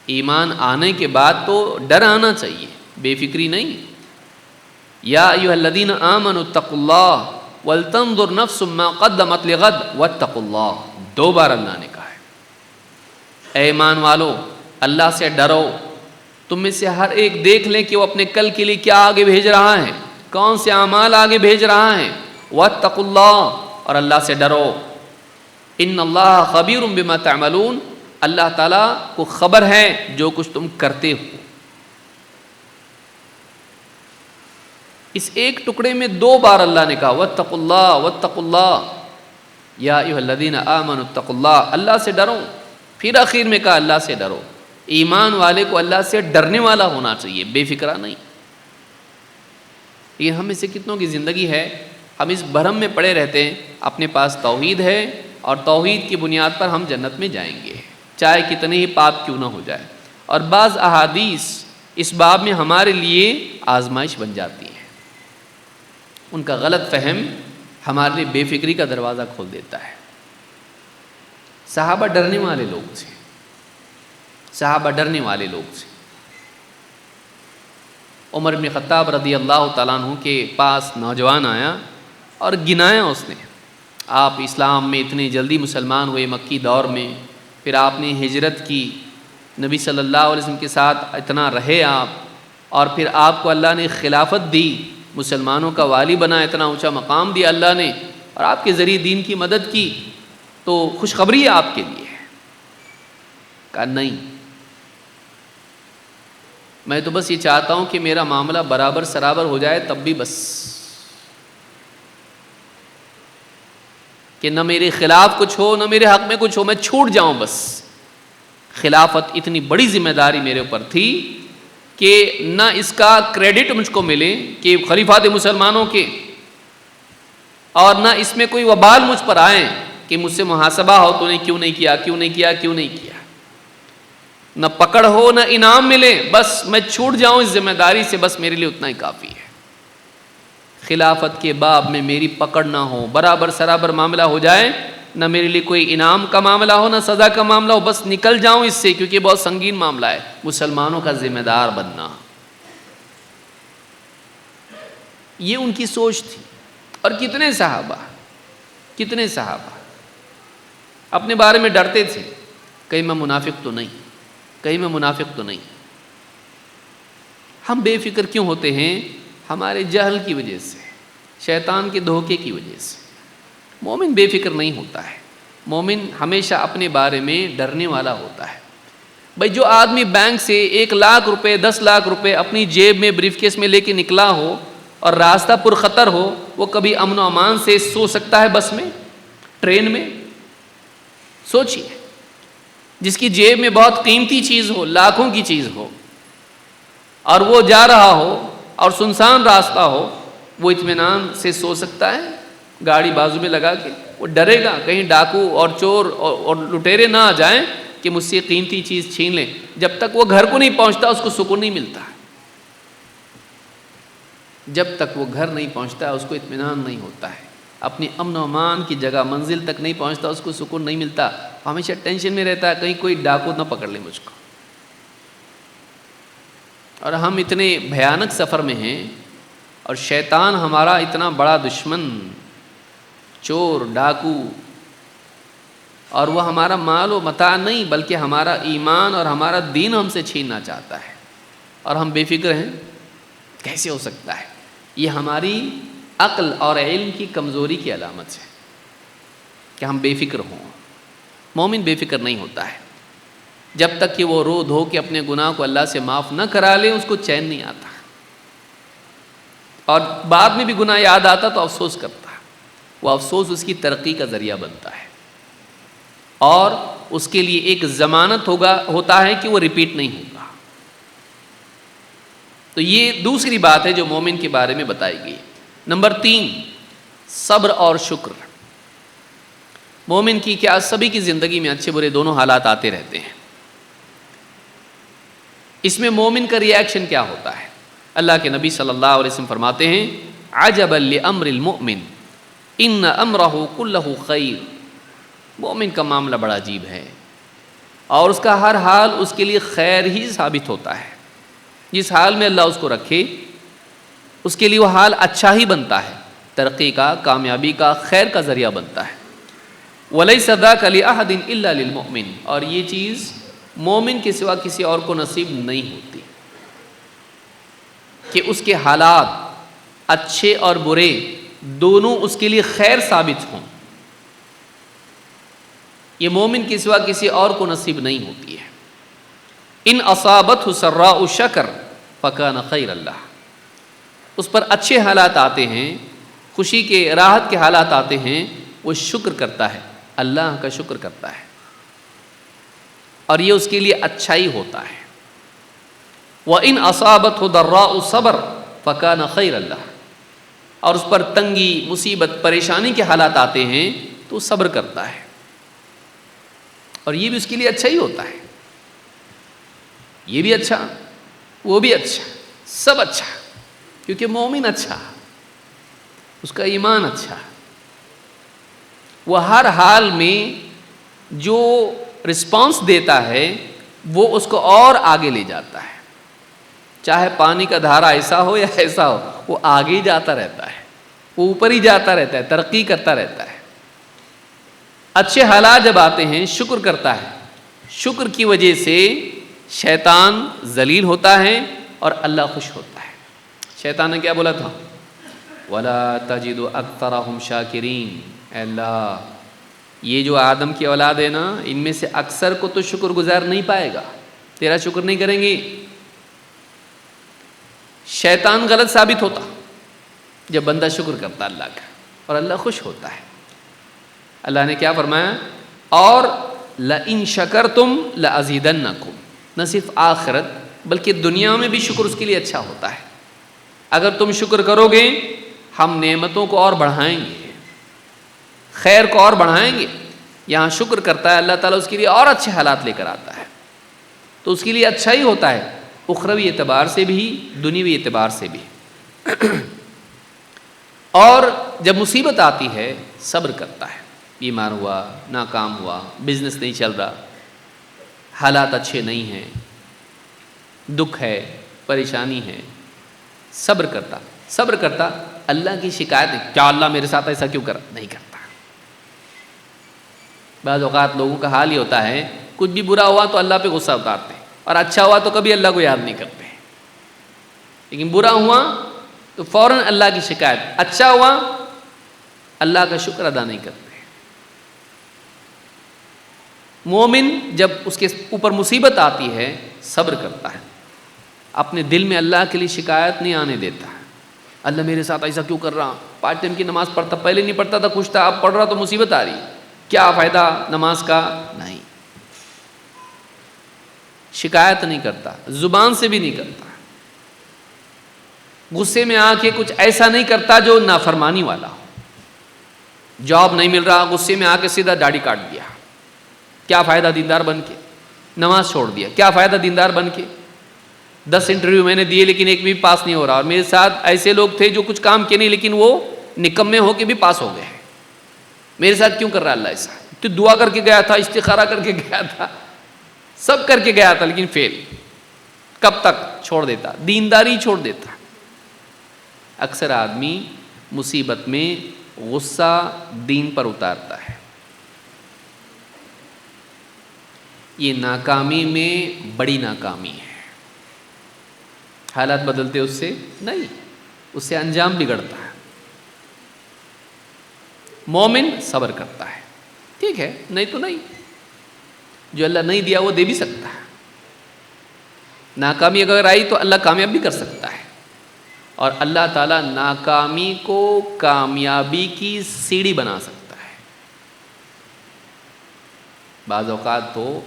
ایمان آنے کے بعد تو ڈر آنا چاہیے، بے فکری نہیں۔ یا ایھا الذین آمنوا اتقوا اللہ ولتنظر نفس ما قدمت لغد واتقوا اللہ، 2 بار اللہ نے کہا ہے۔ اے ایمان والو، اللہ سے ڈرو۔ تم میں سے ہر ایک دیکھ لیں کہ وہ اپنے کل کے لیے کیا آگے بھیج رہا ہے، کون سے اعمال آگے بھیج رہا ہے۔ واتقوا اللہ، اور اللہ سے ڈرو۔ ان اللہ خبیر بما تعملون، اللہ تعالیٰ کو خبر ہے جو کچھ تم کرتے ہو۔ اس ایک ٹکڑے میں 2 بار اللہ نے کہا واتقوا اللہ واتقوا اللہ، یا ایھا الذین آمنوا اتقوا اللہ، اللہ سے ڈرو۔ پھر آخر میں کہا اللہ سے ڈرو۔ ایمان والے کو اللہ سے ڈرنے والا ہونا چاہیے، بے فکرہ نہیں۔ یہ ہم میں سے کتنوں کی زندگی ہے، ہم اس بھرم میں پڑے رہتے ہیں اپنے پاس توحید ہے اور توحید کی بنیاد پر ہم جنت میں جائیں گے، چاہے کتنے ہی پاپ کیوں نہ ہو جائے۔ اور بعض احادیث اس باب میں ہمارے لیے آزمائش بن جاتی ہیں، ان کا غلط فہم ہمارے لیے بے فکری کا دروازہ کھول دیتا ہے۔ صحابہ ڈرنے والے لوگ تھے، صحابہ ڈرنے والے لوگ تھے۔ عمر بن خطاب رضی اللہ تعالیٰ عنہ کے پاس نوجوان آیا اور گنایا اس نے، آپ اسلام میں اتنی جلدی مسلمان ہوئے مکی دور میں، پھر آپ نے ہجرت کی، نبی صلی اللہ علیہ وسلم کے ساتھ اتنا رہے آپ، اور پھر آپ کو اللہ نے خلافت دی، مسلمانوں کا والی بنا، اتنا اونچا مقام دیا اللہ نے، اور آپ کے ذریعے دین کی مدد کی، تو خوشخبری ہے آپ کے لیے۔ کہا نہیں، میں تو بس یہ چاہتا ہوں کہ میرا معاملہ برابر سرابر ہو جائے، تب بھی بس، کہ نہ میرے خلاف کچھ ہو نہ میرے حق میں کچھ ہو، میں چھوٹ جاؤں بس۔ خلافت اتنی بڑی ذمہ داری میرے اوپر تھی کہ نہ اس کا کریڈٹ مجھ کو ملے کہ خلیفہ تھے مسلمانوں کے، اور نہ اس میں کوئی وبال مجھ پر آئیں کہ مجھ سے محاسبہ ہو تو نے کیوں نہیں کیا، کیوں نہیں کیا، کیوں نہیں کیا، نہ پکڑ ہو نہ انعام ملے، بس میں چھوٹ جاؤں اس ذمہ داری سے، بس میرے لیے اتنا ہی کافی ہے۔ خلافت کے باب میں میری پکڑ نہ ہو، برابر سرابر معاملہ ہو جائے، نہ میرے لیے کوئی انعام کا معاملہ ہو نہ سزا کا معاملہ ہو، بس نکل جاؤں اس سے، کیونکہ بہت سنگین معاملہ ہے مسلمانوں کا ذمہ دار بننا۔ یہ ان کی سوچ تھی۔ اور کتنے صحابہ اپنے بارے میں ڈرتے تھے، کہیں میں منافق تو نہیں۔ ہم بے فکر کیوں ہوتے ہیں؟ ہمارے جہل کی وجہ سے، شیطان کے دھوکے کی وجہ سے۔ مومن بے فکر نہیں ہوتا ہے، مومن ہمیشہ اپنے بارے میں ڈرنے والا ہوتا ہے۔ بھائی جو آدمی بینک سے 1,00,000 روپے 10 لاکھ روپے اپنی جیب میں بریف کیس میں لے کے نکلا ہو اور راستہ پرخطر ہو، وہ کبھی امن و امان سے سو سکتا ہے بس میں، ٹرین میں؟ سوچیے، جس کی جیب میں بہت قیمتی چیز ہو، لاکھوں کی چیز ہو، اور وہ جا رہا ہو اور سنسان راستہ ہو، وہ اطمینان سے سو سکتا ہے گاڑی بازو میں لگا کے؟ وہ ڈرے گا کہیں ڈاکو اور چور اور لٹیرے نہ آ جائیں کہ مجھ سے قیمتی چیز چھین لیں۔ جب تک وہ گھر کو نہیں پہنچتا اس کو سکون نہیں ملتا، جب تک وہ گھر نہیں پہنچتا اس کو اطمینان نہیں ہوتا ہے، اپنی امن و امان کی جگہ منزل تک نہیں پہنچتا اس کو سکون نہیں ملتا، ہمیشہ ٹینشن میں رہتا ہے کہیں کوئی ڈاکو نہ پکڑ لے مجھ کو۔ اور ہم اتنے بھیانک سفر میں ہیں، اور شیطان ہمارا اتنا بڑا دشمن، چور ڈاکو، اور وہ ہمارا مال و متاع نہیں بلکہ ہمارا ایمان اور ہمارا دین ہم سے چھیننا چاہتا ہے، اور ہم بے فکر ہیں؟ کیسے ہو سکتا ہے؟ یہ ہماری عقل اور علم کی کمزوری کی علامت ہے کہ ہم بے فکر ہوں۔ مومن بے فکر نہیں ہوتا ہے، جب تک کہ وہ رو دھو کے اپنے گناہ کو اللہ سے معاف نہ کرا لے اس کو چین نہیں آتا، اور بعد میں بھی گناہ یاد آتا تو افسوس کرتا ہے۔ وہ افسوس اس کی ترقی کا ذریعہ بنتا ہے، اور اس کے لیے ایک ضمانت ہوتا ہے کہ وہ ریپیٹ نہیں ہوگا۔ تو یہ دوسری بات ہے جو مومن کے بارے میں بتائی گئی۔ نمبر 3، صبر اور شکر۔ مومن کی کیا سبھی کی زندگی میں اچھے برے دونوں حالات آتے رہتے ہیں، اس میں مومن کا ری ایکشن کیا ہوتا ہے؟ اللہ کے نبی صلی اللہ علیہ وسلم فرماتے ہیں، عجبا لامر المؤمن ان امرہ کلہ خیر۔ مومن کا معاملہ بڑا عجیب ہے، اور اس کا ہر حال اس کے لیے خیر ہی ثابت ہوتا ہے۔ جس حال میں اللہ اس کو رکھے اس کے لیے وہ حال اچھا ہی بنتا ہے، ترقی کا، کامیابی کا، خیر کا ذریعہ بنتا ہے۔ وَلَيْسَ ذَاكَ لِأَحَدٍ إِلَّا لِلْمُؤْمِنِ، اور یہ چیز مومن کے سوا کسی اور کو نصیب نہیں ہوتی کہ اس کے حالات اچھے اور برے دونوں اس کے لیے خیر ثابت ہوں۔ یہ مومن کے سوا کسی اور کو نصیب نہیں ہوتی ہے۔ ان اصابتہ سراء شکر فکان خیر اللہ، اس پر اچھے حالات آتے ہیں، خوشی کے راحت کے حالات آتے ہیں، وہ شکر کرتا ہے، اللہ کا شکر کرتا ہے، اور یہ اس کے لیے اچھا ہی ہوتا ہے۔ وَإِنْ أَصَابَتْهُ ضَرَّاءُ صَبَرَ فَكَانَ خَيْرَ اللَّهِ، اور اس پر تنگی، مصیبت، پریشانی کے حالات آتے ہیں تو صبر کرتا ہے، اور یہ بھی اس کے لیے اچھا ہی ہوتا ہے۔ یہ بھی اچھا، وہ بھی اچھا، سب اچھا، کیونکہ مومن اچھا، اس کا ایمان اچھا، وہ ہر حال میں جو رسپانس دیتا ہے وہ اس کو اور آگے لے جاتا ہے، چاہے پانی کا دھارا ایسا ہو یا ایسا ہو، وہ آگے ہی جاتا رہتا ہے، وہ اوپر ہی جاتا رہتا ہے، ترقی کرتا رہتا ہے۔ اچھے حالات جب آتے ہیں شکر کرتا ہے، شکر کی وجہ سے شیطان ذلیل ہوتا ہے اور اللہ خوش ہوتا ہے۔ شیطان نے کیا بولا تھا؟ وَلَا تَجِدُ أَكْثَرَهُمْ شَاكِرِينَ، اے اللہ یہ جو آدم کی اولاد ہے نا، ان میں سے اکثر کو تو شکر گزار نہیں پائے گا، تیرا شکر نہیں کریں گے۔ شیطان غلط ثابت ہوتا جب بندہ شکر کرتا اللہ کا، اور اللہ خوش ہوتا ہے۔ اللہ نے کیا فرمایا؟ اور لَإِن شَكَرْتُمْ لَأَزِيدَنَّكُمْ، نہ صرف آخرت بلکہ دنیا میں بھی شکر اس کے لیے اچھا ہوتا ہے۔ اگر تم شکر کرو گے ہم نعمتوں کو اور بڑھائیں گے، خیر کو اور بڑھائیں گے. یہاں شکر کرتا ہے اللہ تعالیٰ اس کے لیے اور اچھے حالات لے کر آتا ہے, تو اس کے لیے اچھا ہی ہوتا ہے, اخروی اعتبار سے بھی دنیوی اعتبار سے بھی. اور جب مصیبت آتی ہے صبر کرتا ہے, بیمار ہوا, ناکام ہوا, بزنس نہیں چل رہا, حالات اچھے نہیں ہیں, دکھ ہے, پریشانی ہے, صبر کرتا اللہ کی شکایت نہیں, کیا اللہ میرے ساتھ ایسا کیوں کرا, نہیں کرتا. بعض اوقات لوگوں کا حال یہ ہوتا ہے, کچھ بھی برا ہوا تو اللہ پہ غصہ اتارتے ہیں, اور اچھا ہوا تو کبھی اللہ کو یاد نہیں کرتے. لیکن برا ہوا تو فوراً اللہ کی شکایت, اچھا ہوا اللہ کا شکر ادا نہیں کرتے. مومن جب اس کے اوپر مصیبت آتی ہے صبر کرتا ہے, اپنے دل میں اللہ کے لیے شکایت نہیں آنے دیتا ہے, اللہ میرے ساتھ ایسا کیوں کر رہا, 5 ٹائم کی نماز پڑھتا, پہلے نہیں پڑھتا تھا خوش تھا, اب پڑھ رہا تو مصیبت آ رہی, کیا فائدہ نماز کا, نہیں. شکایت نہیں کرتا, زبان سے بھی نہیں کرتا. غصے میں آ کے کچھ ایسا نہیں کرتا جو نافرمانی والا ہو. جاب نہیں مل رہا, غصے میں آ کے سیدھا داڑھی کاٹ دیا, کیا فائدہ دیندار بن کے, نماز چھوڑ دیا, کیا فائدہ دیندار بن کے. 10 انٹرویو میں نے دیے لیکن ایک بھی پاس نہیں ہو رہا, اور میرے ساتھ ایسے لوگ تھے جو کچھ کام کیے نہیں لیکن وہ نکمے ہو کے بھی پاس ہو گئے. میرے ساتھ کیوں کر رہا اللہ ایسا, تو دعا کر کے گیا تھا, استخارہ کر کے گیا تھا, سب کر کے گیا تھا لیکن فیل. کب تک چھوڑ دیتا, دینداری چھوڑ دیتا. اکثر آدمی مصیبت میں غصہ دین پر اتارتا ہے. یہ ناکامی میں بڑی ناکامی ہے. حالات بدلتے اس سے نہیں, اس سے انجام بگڑتا ہے. مومن صبر کرتا ہے, ٹھیک ہے, نہیں تو نہیں, جو اللہ نہیں دیا وہ دے بھی سکتا ہے. ناکامی اگر آئی تو اللہ کامیاب بھی کر سکتا ہے, اور اللہ تعالیٰ ناکامی کو کامیابی کی سیڑھی بنا سکتا ہے. بعض اوقات تو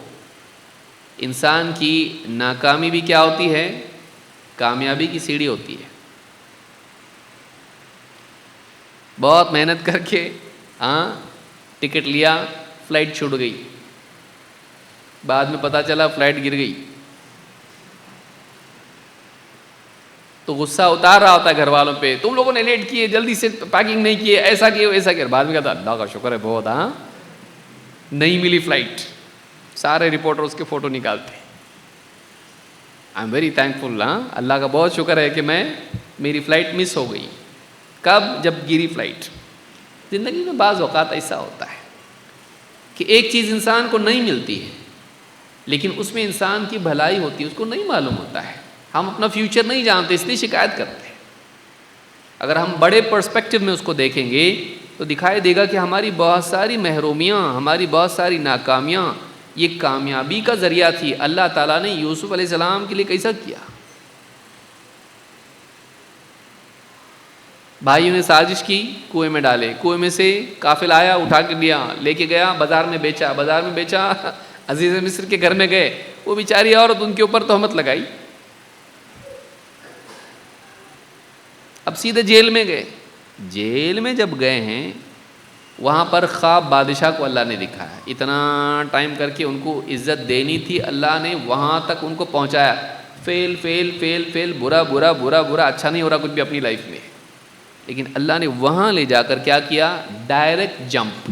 انسان کی ناکامی بھی کیا ہوتی ہے, کامیابی کی سیڑھی ہوتی ہے. بہت محنت کر کے ٹکٹ لیا, فلائٹ چھوٹ گئی, بعد میں پتہ چلا فلائٹ گر گئی, تو غصہ اتار رہا ہوتا ہے گھر والوں پہ, تم لوگوں نے لیٹ کیے, جلدی سے پیکنگ نہیں کیے, ایسا کیے ایسا کیا. بعد میں کہتا اللہ کا شکر ہے بہت, نہیں ملی فلائٹ. سارے رپورٹر اس کے فوٹو نکالتے, آئی ایم ویری تھینک فل, اللہ کا بہت شکر ہے کہ میری فلائٹ مس ہو گئی. کب, جب گری فلائٹ. زندگی میں بعض اوقات ایسا ہوتا ہے کہ ایک چیز انسان کو نہیں ملتی ہے لیکن اس میں انسان کی بھلائی ہوتی ہے, اس کو نہیں معلوم ہوتا ہے. ہم اپنا فیوچر نہیں جانتے اس لیے شکایت کرتے ہیں. اگر ہم بڑے پرسپیکٹو میں اس کو دیکھیں گے تو دکھائی دے گا کہ ہماری بہت ساری محرومیاں, ہماری بہت ساری ناکامیاں یہ کامیابی کا ذریعہ تھی. اللہ تعالیٰ نے یوسف علیہ السلام کے لیے کیسا کیا. بھائیوں نے سازش کی, کنویں میں ڈالے, کنویں میں سے قافل آیا, اٹھا کے لیا, لے کے گیا, بازار میں بیچا, عزیز مصر کے گھر میں گئے, وہ بیچاری عورت ان کے اوپر تہمت لگائی, اب سیدھے جیل میں گئے. جیل میں جب گئے ہیں وہاں پر خواب بادشاہ کو اللہ نے دکھایا, اتنا ٹائم کر کے ان کو عزت دینی تھی, اللہ نے وہاں تک ان کو پہنچایا. فیل فیل فیل فیل, برا برا برا برا, اچھا نہیں ہو رہا کچھ بھی اپنی لائف میں, لیکن اللہ نے وہاں لے جا کر کیا کیا, ڈائریکٹ جمپ.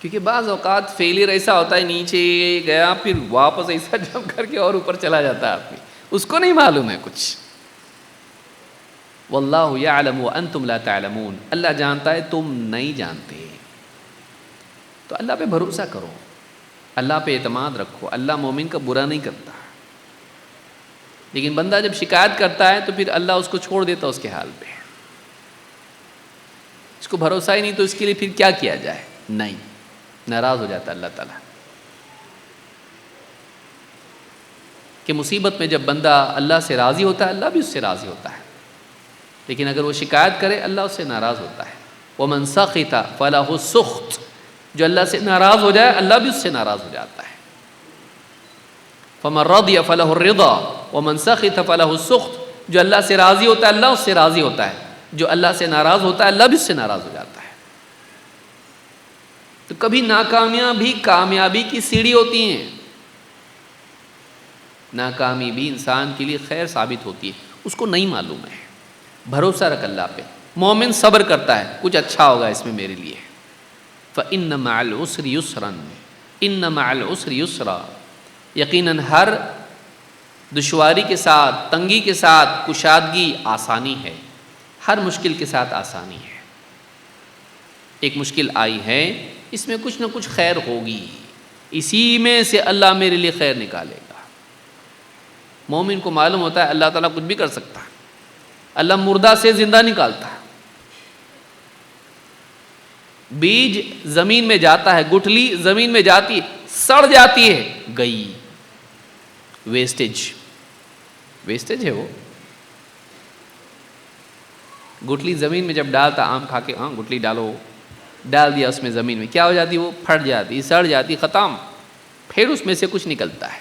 کیونکہ بعض اوقات فیلئر ایسا ہوتا ہے, نیچے گیا پھر واپس ایسا جمپ کر کے اور اوپر چلا جاتا ہے آدمی, اس کو نہیں معلوم ہے کچھ. واللہ یعلم وانتم لا تعلمون, اللہ جانتا ہے تم نہیں جانتے. تو اللہ پہ بھروسہ کرو, اللہ پہ اعتماد رکھو. اللہ مومن کا برا نہیں کرتا, لیکن بندہ جب شکایت کرتا ہے تو پھر اللہ اس کو چھوڑ دیتا اس کے حال پہ. اس کو بھروسہ ہی نہیں تو اس کے لیے پھر کیا کیا جائے, نہیں, ناراض ہو جاتا اللہ تعالیٰ. کہ مصیبت میں جب بندہ اللہ سے راضی ہوتا ہے اللہ بھی اس سے راضی ہوتا ہے, لیکن اگر وہ شکایت کرے اللہ اس سے ناراض ہوتا ہے. وَمَنْ سَخِطَ فَلَهُ السُّخْطُ, جو اللہ سے ناراض ہو جائے اللہ بھی اس سے ناراض ہو جاتا ہے. فَمَنْ رَضِيَ فَلَهُ الرِّضَى وَمَنْ سَخِطَ فَلَهُ السُّخْطُ, جو اللہ سے راضی ہوتا ہے اللہ اس سے راضی ہوتا ہے. جو اللہ سے ناراض ہوتا ہے اللہ بھی اس سے ناراض ہو جاتا ہے. تو کبھی ناکامیاں بھی کامیابی کی سیڑھی ہوتی ہیں. ناکامی بھی انسان کے لیے خیر ثابت ہوتی ہے، اس کو نہیں معلوم ہے. بھروسہ رکھ اللہ پہ. مومن صبر کرتا ہے، کچھ اچھا ہوگا اس میں میرے لیے. فَإِنَّ مَعَ الْعُسْرِ يُسْرًا، إِنَّ مَعَ الْعُسْرِ يُسْرًا، یقیناً ہر دشواری کے ساتھ، تنگی کے ساتھ کشادگی آسانی ہے. ہر مشکل کے ساتھ آسانی ہے. ایک مشکل آئی ہے، اس میں کچھ نہ کچھ خیر ہوگی، اسی میں سے اللہ میرے لیے خیر نکالے گا. مومن کو معلوم ہوتا ہے اللہ تعالیٰ کچھ بھی کر سکتا ہے. اللہ مردہ سے زندہ نکالتا ہے. بیج زمین میں جاتا ہے، گٹھلی زمین میں جاتی ہے، سڑ جاتی ہے، گئی. ویسٹیج ہے وہ. گٹھلی زمین میں جب ڈالتا، آم کھا کے گٹھلی ڈال دیا اس میں زمین میں، کیا ہو جاتی؟ وہ پھٹ جاتی، سڑ جاتی، ختم. پھر اس میں سے کچھ نکلتا ہے،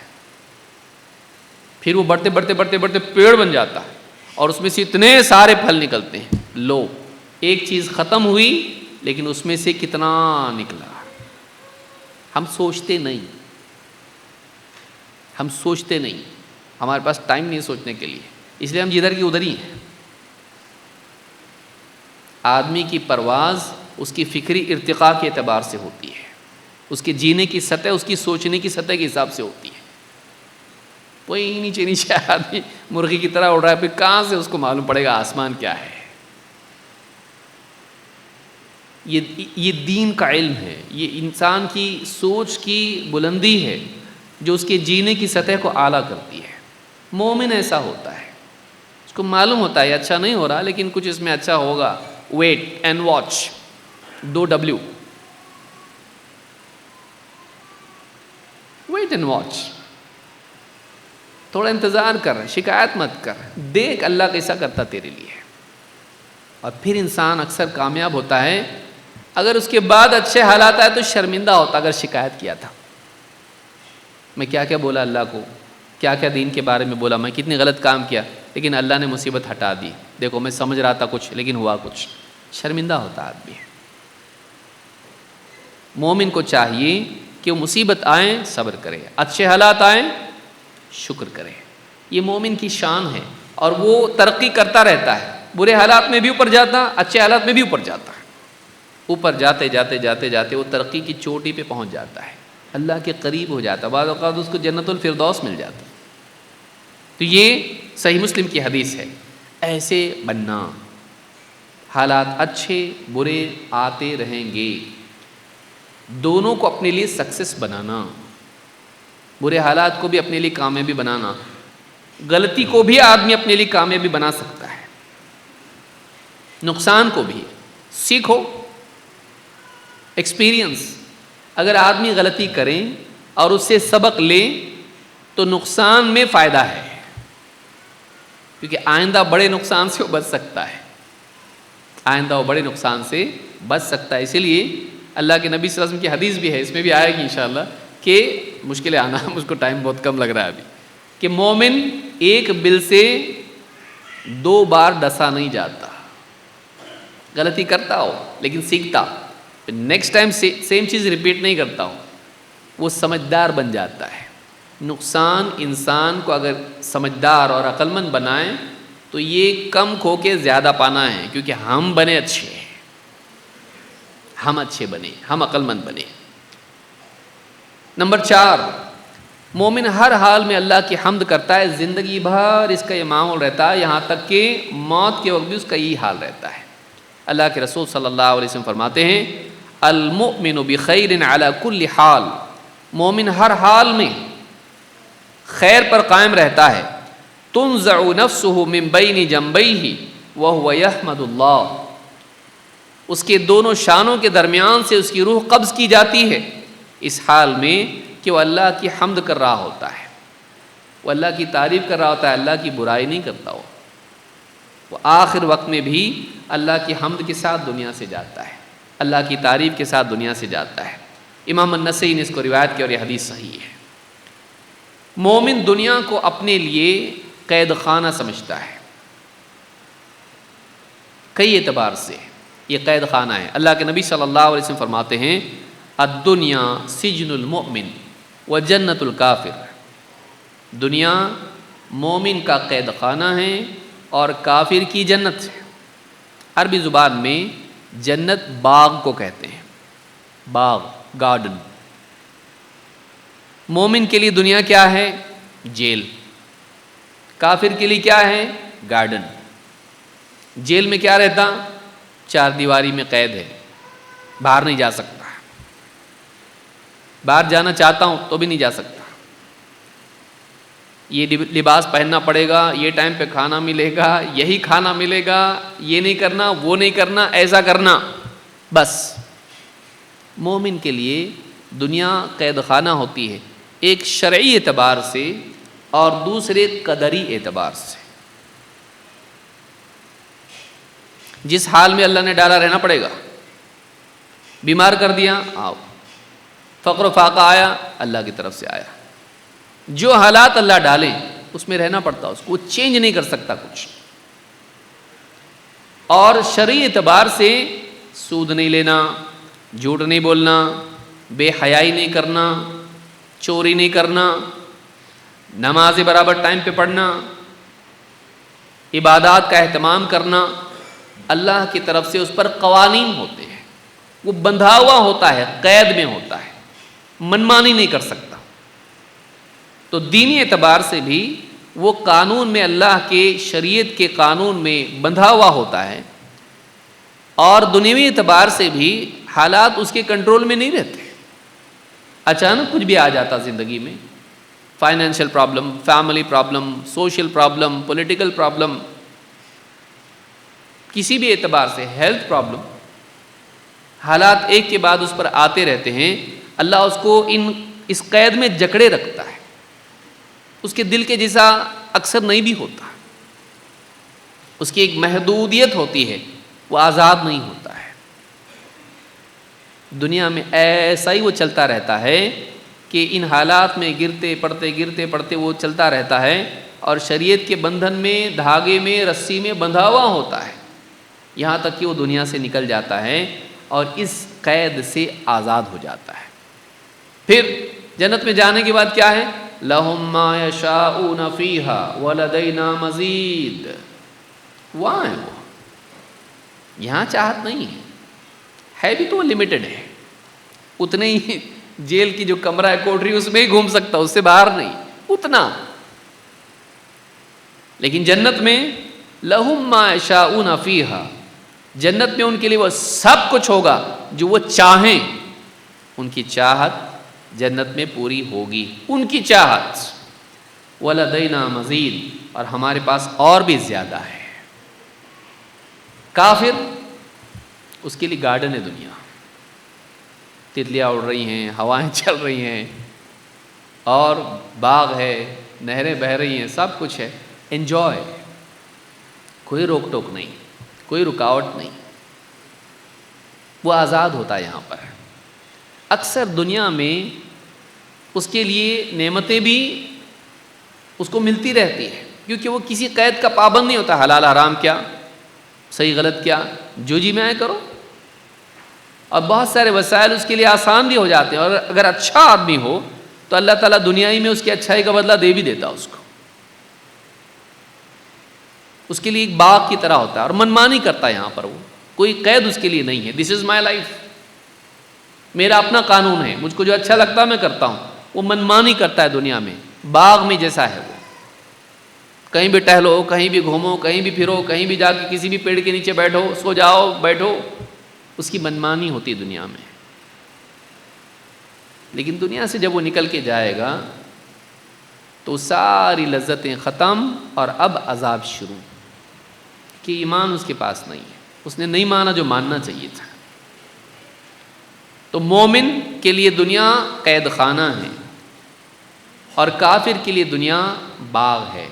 پھر وہ بڑھتے بڑھتے بڑھتے بڑھتے پیڑ بن جاتا ہے، اور اس میں سے اتنے سارے پھل نکلتے ہیں. لو، ایک چیز ختم ہوئی لیکن اس میں سے کتنا نکلا. ہم سوچتے نہیں، ہمارے پاس ٹائم نہیں سوچنے کے لیے، اس لیے ہم جدھر کی ادھر ہی ہیں. آدمی کی پرواز اس کی فکری ارتقاء کے اعتبار سے ہوتی ہے، اس کے جینے کی سطح، اس کی سوچنے کی سطح کے حساب سے ہوتی ہے. وہی نیچے آدمی مرغی کی طرح اڑ رہا ہے، پھر کہاں سے اس کو معلوم پڑے گا آسمان کیا ہے. یہ دین کا علم ہے، یہ انسان کی سوچ کی بلندی ہے جو اس کے جینے کی سطح کو اعلیٰ کرتی ہے. مومن ایسا ہوتا ہے، اس کو معلوم ہوتا ہے یہ اچھا نہیں ہو رہا لیکن کچھ اس میں اچھا ہوگا. Wait and watch, 2W، wait and watch. تھوڑا انتظار کر، شکایت مت کر، دیکھ اللہ کیسا کرتا تیرے لیے. اور پھر انسان اکثر کامیاب ہوتا ہے. اگر اس کے بعد اچھے حالات آئے تو شرمندہ ہوتا اگر شکایت کیا تھا. میں کیا کیا بولا اللہ کو، کیا کیا دین کے بارے میں بولا، میں کتنی غلط کام کیا، لیکن اللہ نے مصیبت ہٹا دی. دیکھو میں سمجھ رہا تھا کچھ لیکن ہوا کچھ. شرمندہ ہوتا آدمی. مومن کو چاہیے کہ وہ مصیبت آئیں صبر کرے، اچھے حالات آئیں شکر کرے. یہ مومن کی شان ہے، اور وہ ترقی کرتا رہتا ہے. برے حالات میں بھی اوپر جاتا، اچھے حالات میں بھی اوپر جاتا ہے. اوپر جاتے جاتے جاتے جاتے وہ ترقی کی چوٹی پہ پہنچ جاتا ہے، اللہ کے قریب ہو جاتا ہے. بعض اوقات اس کو جنت الفردوس مل جاتا. تو یہ صحیح مسلم کی حدیث ہے. ایسے بننا، حالات اچھے برے آتے رہیں گے، دونوں کو اپنے لیے سکسیس بنانا. برے حالات کو بھی اپنے لیے کامیابی بنانا. غلطی کو بھی آدمی اپنے لیے کامیابی بنا سکتا ہے، نقصان کو بھی. سیکھو، ایکسپیرینس. اگر آدمی غلطی کریں اور اس سے سبق لیں تو نقصان میں فائدہ ہے، کیونکہ آئندہ بڑے نقصان سے وہ بچ سکتا ہے. آئندہ وہ بڑے نقصان سے بچ سکتا ہے. اسی لیے اللہ کے نبی صلی اللہ علیہ وسلم کی حدیث بھی ہے، اس میں بھی آئے گی انشاءاللہ، کہ مشکل آنا، مجھ کو ٹائم بہت کم لگ رہا ہے ابھی، کہ مومن ایک بل سے 2 بار ڈسا نہیں جاتا. غلطی کرتا ہو لیکن سیکھتا، نیکسٹ ٹائم سیم چیز ریپیٹ نہیں کرتا ہو، وہ سمجھدار بن جاتا ہے. نقصان انسان کو اگر سمجھدار اور عقل مند بنائیں تو یہ کم کھو کے زیادہ پانا ہے، کیونکہ ہم بنے اچھے، ہم اچھے بنے، ہم عقل مند بنے. نمبر 4، مومن ہر حال میں اللہ کی حمد کرتا ہے. زندگی بھر اس کا یہ معمول رہتا ہے، یہاں تک کہ موت کے وقت بھی اس کا یہی حال رہتا ہے. اللہ کے رسول صلی اللہ علیہ وسلم فرماتے ہیں، المؤمن بخیر علی کل حال، مومن ہر حال میں خیر پر قائم رہتا ہے. تنزع نفسه من بین جنبیہ وهو یحمد اللہ، اس کے دونوں شانوں کے درمیان سے اس کی روح قبض کی جاتی ہے اس حال میں کہ وہ اللہ کی حمد کر رہا ہوتا ہے، وہ اللہ کی تعریف کر رہا ہوتا ہے، اللہ کی برائی نہیں کرتا. وہ آخر وقت میں بھی اللہ کی حمد کے ساتھ دنیا سے جاتا ہے، اللہ کی تعریف کے ساتھ دنیا سے جاتا ہے. امام النسائی نے اس کو روایت کی اور یہ حدیث صحیح ہے. مومن دنیا کو اپنے لیے قید خانہ سمجھتا ہے. کئی اعتبار سے یہ قید خانہ ہے۔ اللہ کے نبی صلی اللہ علیہ وسلم فرماتے ہیں الدنیا سجن المؤمن و جنت الکافر، دنیا مومن کا قید خانہ ہے اور کافر کی جنت ہے۔ عربی زبان میں جنت باغ کو کہتے ہیں، باغ، گارڈن۔ مومن کے لیے دنیا کیا ہے؟ جیل۔ کافر کے لیے کیا ہے؟ گارڈن۔ جیل میں کیا رہتا؟ چار دیواری میں قید ہے، باہر نہیں جا سکتا، باہر جانا چاہتا ہوں تو بھی نہیں جا سکتا، یہ لباس پہننا پڑے گا، یہ ٹائم پہ کھانا ملے گا، یہی کھانا ملے گا، یہ نہیں کرنا، وہ نہیں کرنا، ایسا کرنا، بس۔ مومن کے لیے دنیا قید خانہ ہوتی ہے، ایک شرعی اعتبار سے اور دوسرے قدری اعتبار سے۔ جس حال میں اللہ نے ڈالا رہنا پڑے گا، بیمار کر دیا، آؤ، فقر و فاقہ آیا، اللہ کی طرف سے آیا، جو حالات اللہ ڈالے اس میں رہنا پڑتا، اس کو چینج نہیں کر سکتا کچھ۔ اور شرعی اعتبار سے سود نہیں لینا، جھوٹ نہیں بولنا، بے حیائی نہیں کرنا، چوری نہیں کرنا، نماز برابر ٹائم پہ پڑھنا، عبادات کا اہتمام کرنا، اللہ کی طرف سے اس پر قوانین ہوتے ہیں، وہ بندھا ہوا ہوتا ہے، قید میں ہوتا ہے، منمانی نہیں کر سکتا۔ تو دینی اعتبار سے بھی وہ قانون میں، اللہ کے شریعت کے قانون میں بندھا ہوا ہوتا ہے، اور دنیوی اعتبار سے بھی حالات اس کے کنٹرول میں نہیں رہتے۔ اچانک کچھ بھی آ جاتا زندگی میں، financial problem, family problem, social problem, political problem, کسی بھی اعتبار سے ہیلتھ پرابلم، حالات ایک کے بعد اس پر آتے رہتے ہیں۔ اللہ اس کو اس قید میں جکڑے رکھتا ہے، اس کے دل کے جیسا اکثر نہیں بھی ہوتا، اس کی ایک محدودیت ہوتی ہے، وہ آزاد نہیں ہوتا ہے۔ دنیا میں ایسا ہی وہ چلتا رہتا ہے کہ ان حالات میں گرتے پڑتے وہ چلتا رہتا ہے، اور شریعت کے بندھن میں، دھاگے میں، رسی میں بندھا ہوا ہوتا ہے، یہاں تک کہ وہ دنیا سے نکل جاتا ہے اور اس قید سے آزاد ہو جاتا ہے۔ پھر جنت میں جانے کے بعد کیا ہے؟ لَهُم مَّا يَشَاءُونَ فِيهَا وَلَدَيْنَا مَزِيدٌ، وہاں ہے وہ، یہاں چاہت نہیں ہے بھی تو وہ لمیٹڈ ہے، اتنے ہی جیل کی جو کمرہ ہے، کوٹری، اس میں ہی گھوم سکتا، اس سے باہر نہیں، اتنا۔ لیکن جنت میں لَهُم مَّا يَشَاءُونَ فِيهَا، جنت میں ان کے لیے وہ سب کچھ ہوگا جو وہ چاہیں، ان کی چاہت جنت میں پوری ہوگی، ان کی چاہت۔ وَلَدَيْنَا مَزِيدٌ، اور ہمارے پاس اور بھی زیادہ ہے۔ کافر، اس کے لیے گارڈن ہے دنیا، تتلیاں اڑ رہی ہیں، ہوائیں چل رہی ہیں، اور باغ ہے، نہریں بہہ رہی ہیں، سب کچھ ہے، انجوائے، کوئی روک ٹوک نہیں، کوئی رکاوٹ نہیں، وہ آزاد ہوتا ہے یہاں پر۔ اکثر دنیا میں اس کے لیے نعمتیں بھی اس کو ملتی رہتی ہے، کیونکہ وہ کسی قید کا پابند نہیں ہوتا، حلال حرام کیا، صحیح غلط کیا، جو جی میں آئے کرو، اور بہت سارے وسائل اس کے لیے آسان بھی ہو جاتے ہیں، اور اگر اچھا آدمی ہو تو اللہ تعالیٰ دنیائی میں اس کی اچھائی کا بدلہ دے بھی دیتا اس کو، اس کے لیے ایک باغ کی طرح ہوتا ہے، اور منمانی کرتا ہے یہاں پر، وہ کوئی قید اس کے لیے نہیں ہے۔ دس از مائی لائف، میرا اپنا قانون ہے، مجھ کو جو اچھا لگتا ہے میں کرتا ہوں، وہ منمانی کرتا ہے دنیا میں، باغ میں جیسا ہے وہ، کہیں بھی ٹہلو، کہیں بھی گھومو، کہیں بھی پھرو، کہیں بھی جا کے کسی بھی پیڑ کے نیچے بیٹھو، سو جاؤ، بیٹھو، اس کی منمانی ہوتی ہے دنیا میں۔ لیکن دنیا سے جب وہ نکل کے جائے گا تو ساری لذتیں ختم، اور اب عذاب شروع، کہ ایمان اس کے پاس نہیں ہے، اس نے نہیں مانا جو ماننا چاہیے تھا۔ تو مومن کے لیے دنیا قید خانہ ہے، اور کافر کے لیے دنیا باغ ہے۔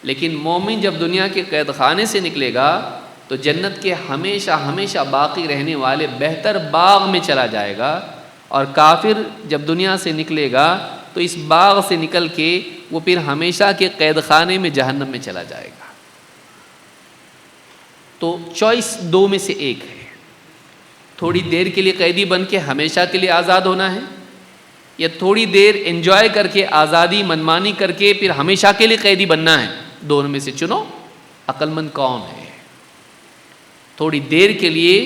لیکن مومن جب دنیا کے قید خانے سے نکلے گا تو جنت کے ہمیشہ ہمیشہ باقی رہنے والے بہتر باغ میں چلا جائے گا، اور کافر جب دنیا سے نکلے گا تو اس باغ سے نکل کے وہ پھر ہمیشہ کے قید خانے میں، جہنم میں چلا جائے گا۔ تو چوائس دو میں سے ایک ہے، تھوڑی دیر کے لیے قیدی بن کے ہمیشہ کے لیے آزاد ہونا ہے، یا تھوڑی دیر انجوائے کر کے آزادی منمانی کر کے پھر ہمیشہ کے لیے قیدی بننا ہے۔ دونوں میں سے چنو، عقل مند کون ہے؟ تھوڑی دیر کے لیے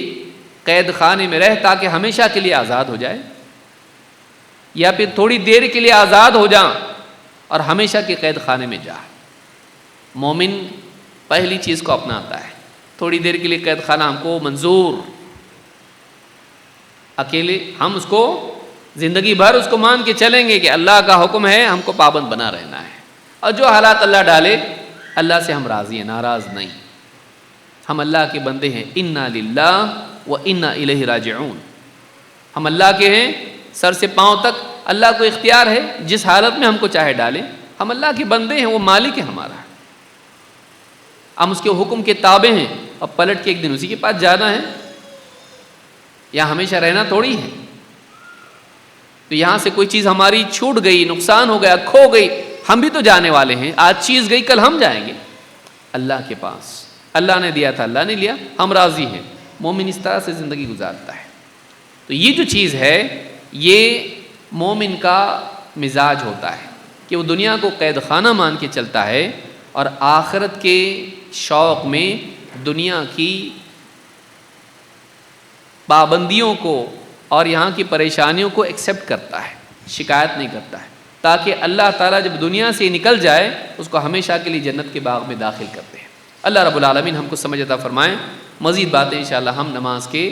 قید خانے میں رہ تاکہ ہمیشہ کے لیے آزاد ہو جائے، یا پھر تھوڑی دیر کے لیے آزاد ہو جا اور ہمیشہ کے قید خانے میں جا۔ مومن پہلی چیز کو اپناتا ہے، تھوڑی دیر کے لیے قید خانہ ہم کو منظور، اکیلے ہم اس کو زندگی بھر اس کو مان کے چلیں گے کہ اللہ کا حکم ہے، ہم کو پابند بنا رہنا ہے، اور جو حالات اللہ ڈالے اللہ سے ہم راضی ہیں، ناراض نہیں۔ ہم اللہ کے بندے ہیں، انا للہ و انا الیہ راجعون، ہم اللہ کے ہیں سر سے پاؤں تک، اللہ کو اختیار ہے جس حالت میں ہم کو چاہے ڈالے، ہم اللہ کے بندے ہیں، وہ مالک ہے ہمارا، ہم اس کے حکم کے تابع ہیں، اور پلٹ کے ایک دن اسی کے پاس جانا ہے، یا ہمیشہ رہنا تھوڑی ہے۔ تو یہاں سے کوئی چیز ہماری چھوٹ گئی، نقصان ہو گیا، کھو گئی، ہم بھی تو جانے والے ہیں، آج چیز گئی کل ہم جائیں گے اللہ کے پاس، اللہ نے دیا تھا اللہ نے لیا، ہم راضی ہیں۔ مومن اس طرح سے زندگی گزارتا ہے۔ تو یہ جو چیز ہے یہ مومن کا مزاج ہوتا ہے کہ وہ دنیا کو قید خانہ مان کے چلتا ہے، اور آخرت کے شوق میں دنیا کی پابندیوں کو اور یہاں کی پریشانیوں کو ایکسیپٹ کرتا ہے، شکایت نہیں کرتا ہے، تاکہ اللہ تعالیٰ جب دنیا سے نکل جائے اس کو ہمیشہ کے لیے جنت کے باغ میں داخل کرتے ہیں۔ اللہ رب العالمین ہم کو سمجھ عطا فرمائیں۔ مزید باتیں انشاءاللہ ہم نماز کے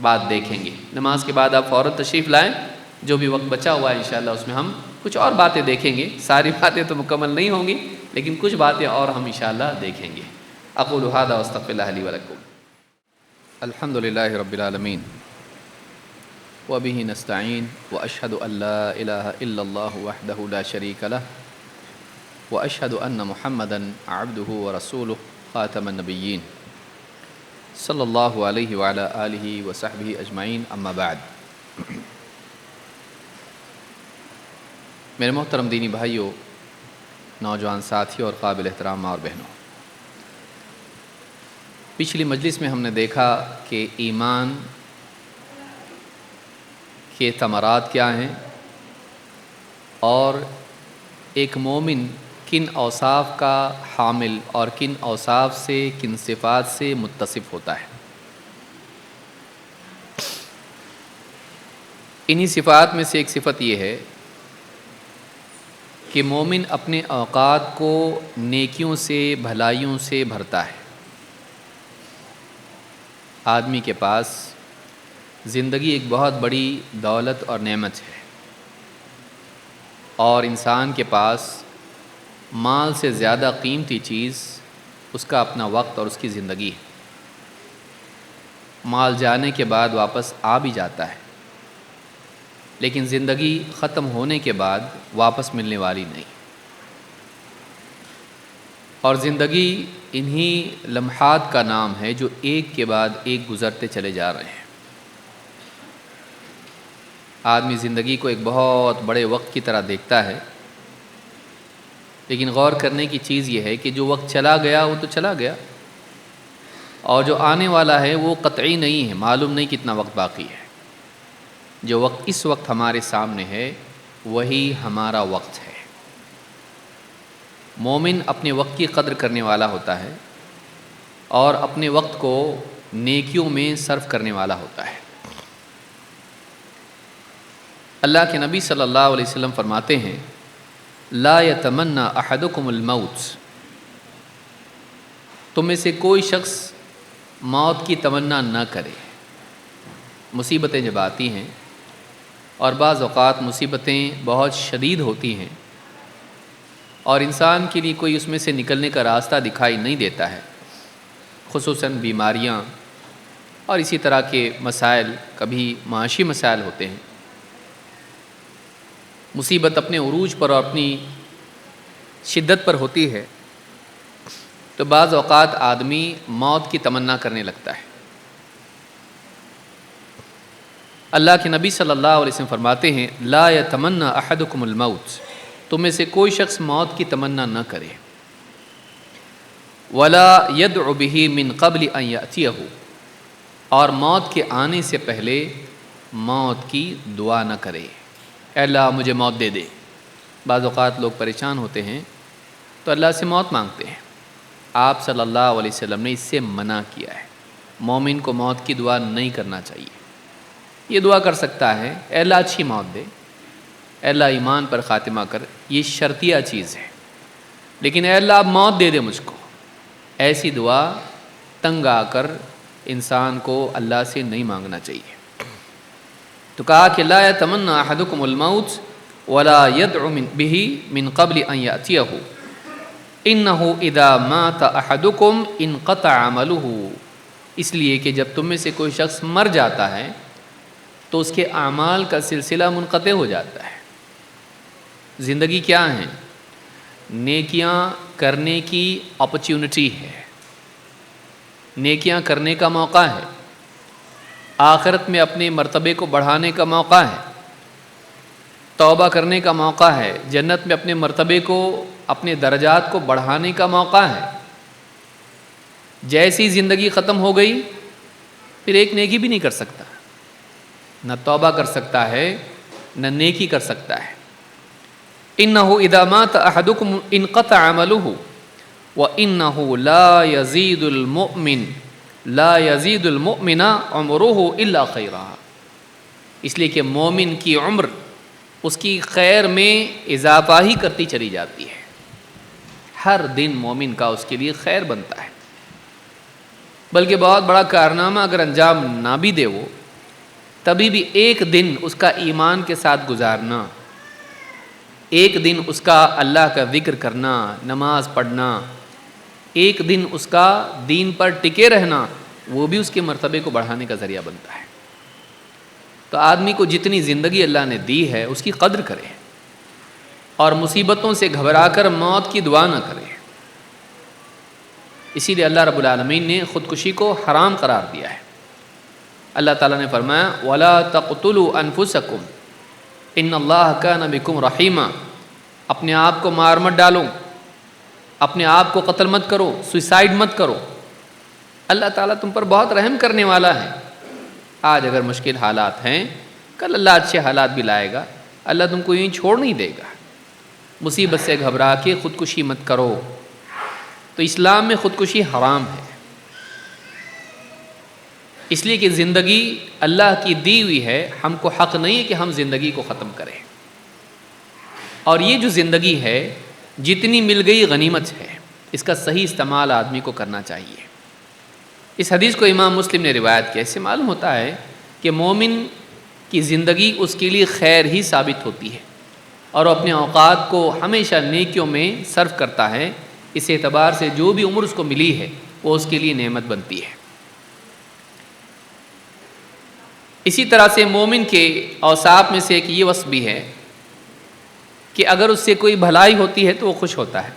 بعد دیکھیں گے۔ نماز کے بعد آپ فوراً تشریف لائیں، جو بھی وقت بچا ہوا ہے انشاءاللہ اس میں ہم کچھ اور باتیں دیکھیں گے، ساری باتیں تو مکمل نہیں ہوں گی لیکن کچھ باتیں اور ہم انشاءاللہ دیکھیں گے۔ اقول ھذا واستغفر اللہ لی ولکم۔ الحمد للہ رب العالمین وبہ نستعین واشہد ان لا الہ الا اللہ وحدہ لا شریک لہ واشہد ان محمدا عبدہ ورسولہ خاتم النبیین صلی اللہ علیہ وعلی آلہ وصحبہ اجمعین، اما بعد۔ میرے محترم دینی بھائیوں، نوجوان ساتھیوں اور قابل احترام ماں اور بہنوں، پچھلی مجلس میں ہم نے دیکھا کہ ایمان کے ثمرات کیا ہیں، اور ایک مومن کن اوصاف کا حامل اور کن اوصاف سے، کن صفات سے متصف ہوتا ہے۔ انہی صفات میں سے ایک صفت یہ ہے کہ مومن اپنے اوقات کو نیکیوں سے، بھلائیوں سے بھرتا ہے۔ آدمی کے پاس زندگی ایک بہت بڑی دولت اور نعمت ہے، اور انسان کے پاس مال سے زیادہ قیمتی چیز اس کا اپنا وقت اور اس کی زندگی ہے۔ مال جانے کے بعد واپس آ بھی جاتا ہے، لیکن زندگی ختم ہونے کے بعد واپس ملنے والی نہیں، اور زندگی انہی لمحات کا نام ہے جو ایک کے بعد ایک گزرتے چلے جا رہے ہیں۔ آدمی زندگی کو ایک بہت بڑے وقت کی طرح دیکھتا ہے، لیکن غور کرنے کی چیز یہ ہے کہ جو وقت چلا گیا وہ تو چلا گیا، اور جو آنے والا ہے وہ قطعی نہیں ہے، معلوم نہیں کتنا وقت باقی ہے۔ جو وقت اس وقت ہمارے سامنے ہے وہی ہمارا وقت ہے۔ مومن اپنے وقت کی قدر کرنے والا ہوتا ہے، اور اپنے وقت کو نیکیوں میں صرف کرنے والا ہوتا ہے۔ اللہ کے نبی صلی اللہ علیہ وسلم فرماتے ہیں، لا یتمنی احدکم الموت، تم میں سے کوئی شخص موت کی تمنا نہ کرے۔ مصیبتیں جب آتی ہیں، اور بعض اوقات مصیبتیں بہت شدید ہوتی ہیں اور انسان کے لیے کوئی اس میں سے نکلنے کا راستہ دکھائی نہیں دیتا ہے، خصوصاً بیماریاں اور اسی طرح کے مسائل، کبھی معاشی مسائل ہوتے ہیں، مصیبت اپنے عروج پر اور اپنی شدت پر ہوتی ہے، تو بعض اوقات آدمی موت کی تمنا کرنے لگتا ہے۔ اللہ کے نبی صلی اللہ علیہ وسلم فرماتے ہیں، لا یتمنی احدکم الموت، تم میں سے کوئی شخص موت کی تمنا نہ کرے۔ ولا يدع به من قبل ان يأتيه، اور موت کے آنے سے پہلے موت کی دعا نہ کرے، اے اللہ مجھے موت دے دے۔ بعض اوقات لوگ پریشان ہوتے ہیں تو اللہ سے موت مانگتے ہیں۔ آپ صلی اللہ علیہ وسلم نے اس سے منع کیا ہے، مومن کو موت کی دعا نہیں کرنا چاہیے۔ یہ دعا کر سکتا ہے اے اللہ اچھی موت دے، اے اللہ ایمان پر خاتمہ کر، یہ شرطیہ چیز ہے، لیکن اے اللہ اب موت دے دے مجھ کو، ایسی دعا تنگ آ کر انسان کو اللہ سے نہیں مانگنا چاہیے۔ تو کہا کہ لا یتمنی احدکم الموت ولا يدع به من قبل ان یأتیہ انہ اذا مات احدکم انقطع عملہ، اس لیے کہ جب تم میں سے کوئی شخص مر جاتا ہے تو اس کے اعمال کا سلسلہ منقطع ہو جاتا ہے۔ زندگی کیا ہے؟ نیکیاں کرنے کی اپرچونٹی ہے، نیکیاں کرنے کا موقع ہے، آخرت میں اپنے مرتبے کو بڑھانے کا موقع ہے، توبہ کرنے کا موقع ہے، جنت میں اپنے مرتبے کو، اپنے درجات کو بڑھانے کا موقع ہے۔ جیسی زندگی ختم ہو گئی پھر ایک نیکی بھی نہیں کر سکتا، نہ توبہ کر سکتا ہے نہ نیکی کر سکتا ہے۔ انہ اذا مات احدکم انقطع عملہ وانہ لا یزید المؤمن عمرہ الا خیرا، اس لیے کہ مومن کی عمر اس کی خیر میں اضافہ ہی کرتی چلی جاتی ہے، ہر دن مومن کا اس کے لیے خیر بنتا ہے، بلکہ بہت بڑا کارنامہ اگر انجام نہ بھی دے وہ، تبھی بھی ایک دن اس کا ایمان کے ساتھ گزارنا، ایک دن اس کا اللہ کا ذکر کرنا، نماز پڑھنا، ایک دن اس کا دین پر ٹکے رہنا، وہ بھی اس کے مرتبے کو بڑھانے کا ذریعہ بنتا ہے۔ تو آدمی کو جتنی زندگی اللہ نے دی ہے اس کی قدر کرے اور مصیبتوں سے گھبرا کر موت کی دعا نہ کرے۔ اسی لیے اللہ رب العالمین نے خودکشی کو حرام قرار دیا ہے۔ اللہ تعالیٰ نے فرمایا وَلَا تَقْتُلُوا أَنفُسَكُمْ إِنَّ اللَّهَ كَانَ بِكُمْ رَحِيمًا، اپنے آپ کو مار مت ڈالو، اپنے آپ کو قتل مت کرو، سوئسائڈ مت کرو، اللہ تعالیٰ تم پر بہت رحم کرنے والا ہے۔ آج اگر مشکل حالات ہیں، کل اللہ اچھے حالات بھی لائے گا، اللہ تم کو یوں چھوڑ نہیں دے گا۔ مصیبت سے گھبرا کے خودکشی مت کرو۔ تو اسلام میں خودکشی حرام ہے، اس لیے کہ زندگی اللہ کی دی ہوئی ہے، ہم کو حق نہیں ہے کہ ہم زندگی کو ختم کریں، اور یہ جو زندگی ہے جتنی مل گئی غنیمت ہے، اس کا صحیح استعمال آدمی کو کرنا چاہیے۔ اس حدیث کو امام مسلم نے روایت کیا، اس سے معلوم ہوتا ہے کہ مومن کی زندگی اس کے لیے خیر ہی ثابت ہوتی ہے اور وہ اپنے اوقات کو ہمیشہ نیکیوں میں صرف کرتا ہے، اس اعتبار سے جو بھی عمر اس کو ملی ہے وہ اس کے لیے نعمت بنتی ہے۔ اسی طرح سے مومن کے اوصاف میں سے ایک یہ وصف بھی ہے کہ اگر اس سے کوئی بھلائی ہوتی ہے تو وہ خوش ہوتا ہے،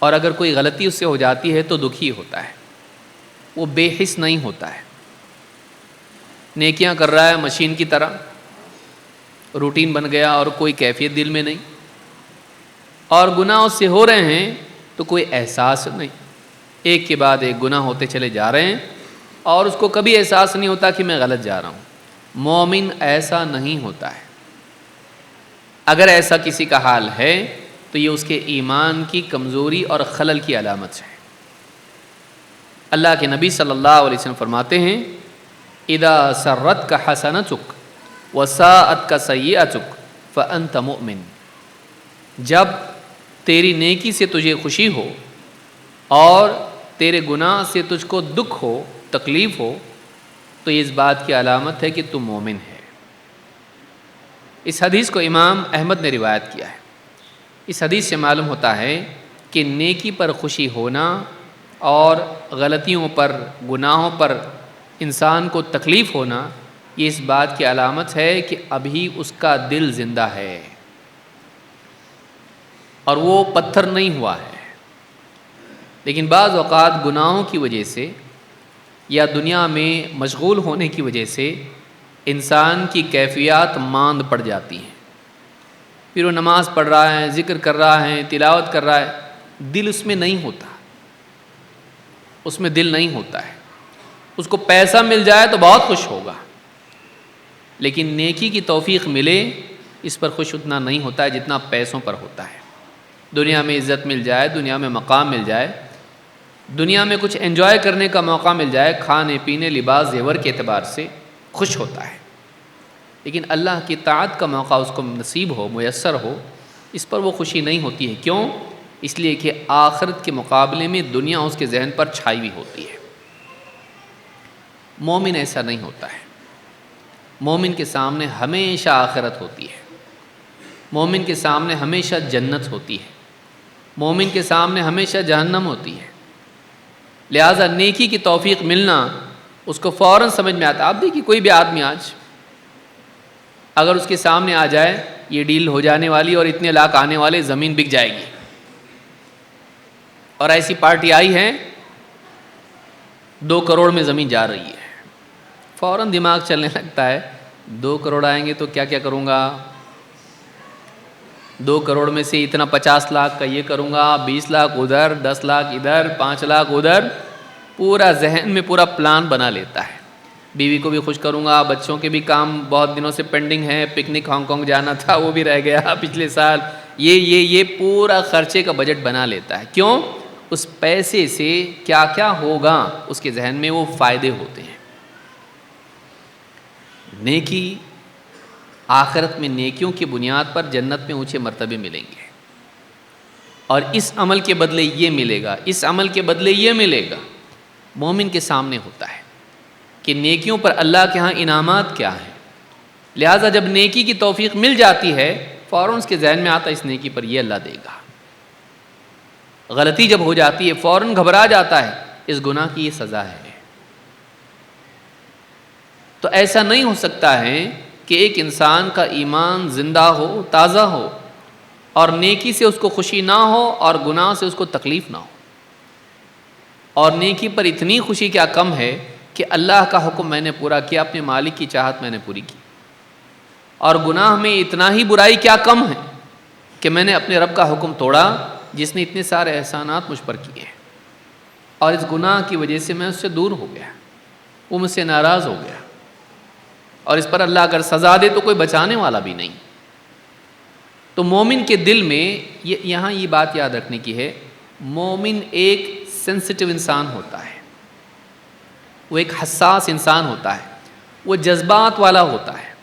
اور اگر کوئی غلطی اس سے ہو جاتی ہے تو دکھی ہوتا ہے، وہ بے حس نہیں ہوتا ہے۔ نیکیاں کر رہا ہے مشین کی طرح، روٹین بن گیا اور کوئی کیفیت دل میں نہیں، اور گناہ اس سے ہو رہے ہیں تو کوئی احساس نہیں، ایک کے بعد ایک گناہ ہوتے چلے جا رہے ہیں اور اس کو کبھی احساس نہیں ہوتا کہ میں غلط جا رہا ہوں۔ مومن ایسا نہیں ہوتا ہے۔ اگر ایسا کسی کا حال ہے تو یہ اس کے ایمان کی کمزوری اور خلل کی علامت ہے۔ اللہ کے نبی صلی اللہ علیہ وسلم فرماتے ہیں اذا سرتک حسنتک وساءتک سیئتک فانت مؤمن، جب تیری نیکی سے تجھے خوشی ہو اور تیرے گناہ سے تجھ کو دکھ ہو، تکلیف ہو، تو یہ اس بات کی علامت ہے کہ تم مومن ہے۔ اس حدیث کو امام احمد نے روایت کیا ہے۔ اس حدیث سے معلوم ہوتا ہے کہ نیکی پر خوشی ہونا اور غلطیوں پر، گناہوں پر انسان کو تکلیف ہونا، یہ اس بات کی علامت ہے کہ ابھی اس کا دل زندہ ہے اور وہ پتھر نہیں ہوا ہے۔ لیکن بعض اوقات گناہوں کی وجہ سے یا دنیا میں مشغول ہونے کی وجہ سے انسان کی کیفیات ماند پڑ جاتی ہیں، پھر وہ نماز پڑھ رہا ہے، ذکر کر رہا ہے، تلاوت کر رہا ہے، دل اس میں نہیں ہوتا، اس میں دل نہیں ہوتا ہے. اس کو پیسہ مل جائے تو بہت خوش ہوگا، لیکن نیکی کی توفیق ملے اس پر خوش اتنا نہیں ہوتا ہے جتنا پیسوں پر ہوتا ہے. دنیا میں عزت مل جائے، دنیا میں مقام مل جائے، دنیا میں کچھ انجوائے کرنے کا موقع مل جائے، کھانے پینے لباس زیور کے اعتبار سے خوش ہوتا ہے. لیکن اللہ کی طاعت کا موقع اس کو نصیب ہو، میسر ہو، اس پر وہ خوشی نہیں ہوتی ہے. کیوں؟ اس لیے کہ آخرت کے مقابلے میں دنیا اس کے ذہن پر چھائی ہوئی ہوتی ہے. مومن ایسا نہیں ہوتا ہے. مومن کے سامنے ہمیشہ آخرت ہوتی ہے، مومن کے سامنے ہمیشہ جنت ہوتی ہے، مومن کے سامنے ہمیشہ جہنم ہوتی ہے. لہٰذا نیکی کی توفیق ملنا اس کو فوراً سمجھ میں آتا. آپ دیکھیے کوئی بھی آدمی آج اگر اس کے سامنے آ جائے یہ ڈیل ہو جانے والی اور اتنے لاکھ آنے والے، زمین بک جائے گی، اور ایسی پارٹی آئی ہے 2 کروڑ میں زمین جا رہی ہے، فوراً دماغ چلنے لگتا ہے 2 کروڑ آئیں گے تو کیا کیا کروں گا، 2 کروڑ میں سے اتنا 50 لاکھ کا یہ کروں گا، 20 لاکھ ادھر، 10 لاکھ ادھر، 5 لاکھ ادھر. پورا ذہن میں پورا پلان بنا لیتا ہے. بیوی کو بھی خوش کروں گا، بچوں کے بھی کام بہت دنوں سے پینڈنگ ہے، پکنک ہانگ کانگ جانا تھا وہ بھی رہ گیا پچھلے سال، یہ پورا خرچے کا بجٹ بنا لیتا ہے. کیوں؟ اس پیسے سے کیا کیا ہوگا اس کے ذہن میں وہ فائدے ہوتے ہیں. نیکی، آخرت میں نیکیوں کی بنیاد پر جنت میں اونچے مرتبے ملیں گے، اور اس عمل کے بدلے یہ ملے گا، اس عمل کے بدلے یہ ملے گا. مومن کے سامنے ہوتا ہے کہ نیکیوں پر اللہ کے ہاں انعامات کیا ہیں. لہٰذا جب نیکی کی توفیق مل جاتی ہے فوراً اس کے ذہن میں آتا ہے اس نیکی پر یہ اللہ دے گا. غلطی جب ہو جاتی ہے فوراً گھبرا جاتا ہے اس گناہ کی یہ سزا ہے. تو ایسا نہیں ہو سکتا ہے کہ ایک انسان کا ایمان زندہ ہو، تازہ ہو، اور نیکی سے اس کو خوشی نہ ہو اور گناہ سے اس کو تکلیف نہ ہو. اور نیکی پر اتنی خوشی کیا کم ہے کہ اللہ کا حکم میں نے پورا کیا، اپنے مالک کی چاہت میں نے پوری کی. اور گناہ میں اتنا ہی برائی کیا کم ہے کہ میں نے اپنے رب کا حکم توڑا جس نے اتنے سارے احسانات مجھ پر کیے ہیں، اور اس گناہ کی وجہ سے میں اس سے دور ہو گیا، وہ مجھ سے ناراض ہو گیا. اور اس پر اللہ اگر سزا دے تو کوئی بچانے والا بھی نہیں. تو مومن کے دل میں یہاں یہ بات یاد رکھنے کی ہے، مومن ایک سینسٹیو انسان ہوتا ہے، وہ ایک حساس انسان ہوتا ہے، وہ جذبات والا ہوتا ہے.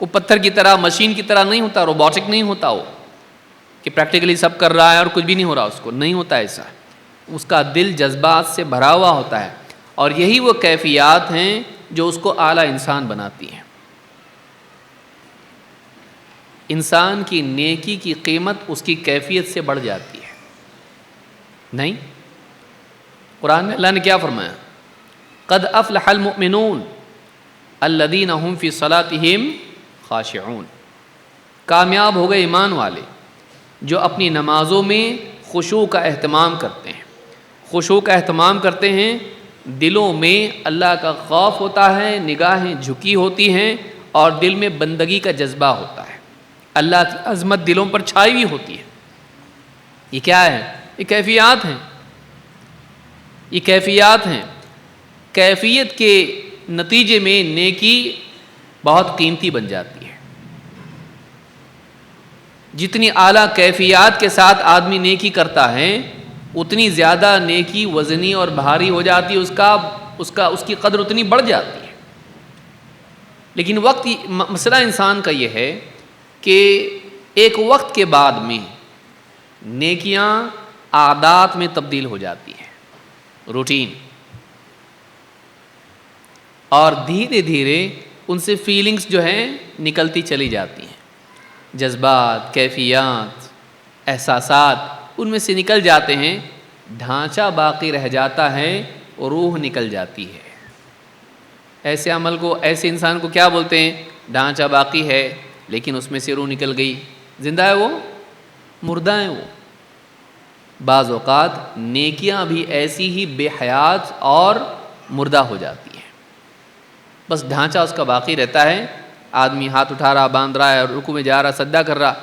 وہ پتھر کی طرح، مشین کی طرح نہیں ہوتا، روبوٹک نہیں ہوتا وہ کہ پریکٹیکلی سب کر رہا ہے اور کچھ بھی نہیں ہو رہا، اس کو نہیں ہوتا ایسا. اس کا دل جذبات سے بھرا ہوا ہوتا ہے، اور یہی وہ کیفیات ہیں جو اس کو اعلیٰ انسان بناتی ہیں. انسان کی نیکی کی قیمت اس کی کیفیت سے بڑھ جاتی ہے. نہیں، قرآن میں اللہ نے کیا فرمایا؟ قد افلح المؤمنون الذین هم فی صلاتهم خاشعون. کامیاب ہو گئے ایمان والے جو اپنی نمازوں میں خشوع کا اہتمام کرتے ہیں. خشوع کا اہتمام کرتے ہیں، دلوں میں اللہ کا خوف ہوتا ہے، نگاہیں جھکی ہوتی ہیں، اور دل میں بندگی کا جذبہ ہوتا ہے، اللہ کی عظمت دلوں پر چھائی ہوئی ہوتی ہے. یہ کیا ہے؟ یہ کیفیات ہیں، یہ کیفیات ہیں. کیفیت کے نتیجے میں نیکی بہت قیمتی بن جاتی ہے. جتنی اعلیٰ کیفیات کے ساتھ آدمی نیکی کرتا ہے اتنی زیادہ نیکی وزنی اور بھاری ہو جاتی ہے، اس کی قدر اتنی بڑھ جاتی ہے. لیکن مسئلہ انسان کا یہ ہے کہ ایک وقت کے بعد میں نیکیاں عادات میں تبدیل ہو جاتی ہیں، روٹین، اور دھیرے دھیرے ان سے فیلنگز جو ہیں نکلتی چلی جاتی ہیں. جذبات، کیفیات، احساسات ان میں سے نکل جاتے ہیں، ڈھانچہ باقی رہ جاتا ہے اور روح نکل جاتی ہے. ایسے عمل کو، ایسے انسان کو کیا بولتے ہیں؟ ڈھانچہ باقی ہے لیکن اس میں سے روح نکل گئی. زندہ ہے وہ؟ مردہ ہے وہ. بعض اوقات نیکیاں بھی ایسی ہی بے حیات اور مردہ ہو جاتی ہیں، بس ڈھانچہ اس کا باقی رہتا ہے. آدمی ہاتھ اٹھا رہا، باندھ رہا ہے، رکوع میں جا رہا، سجدہ کر رہا،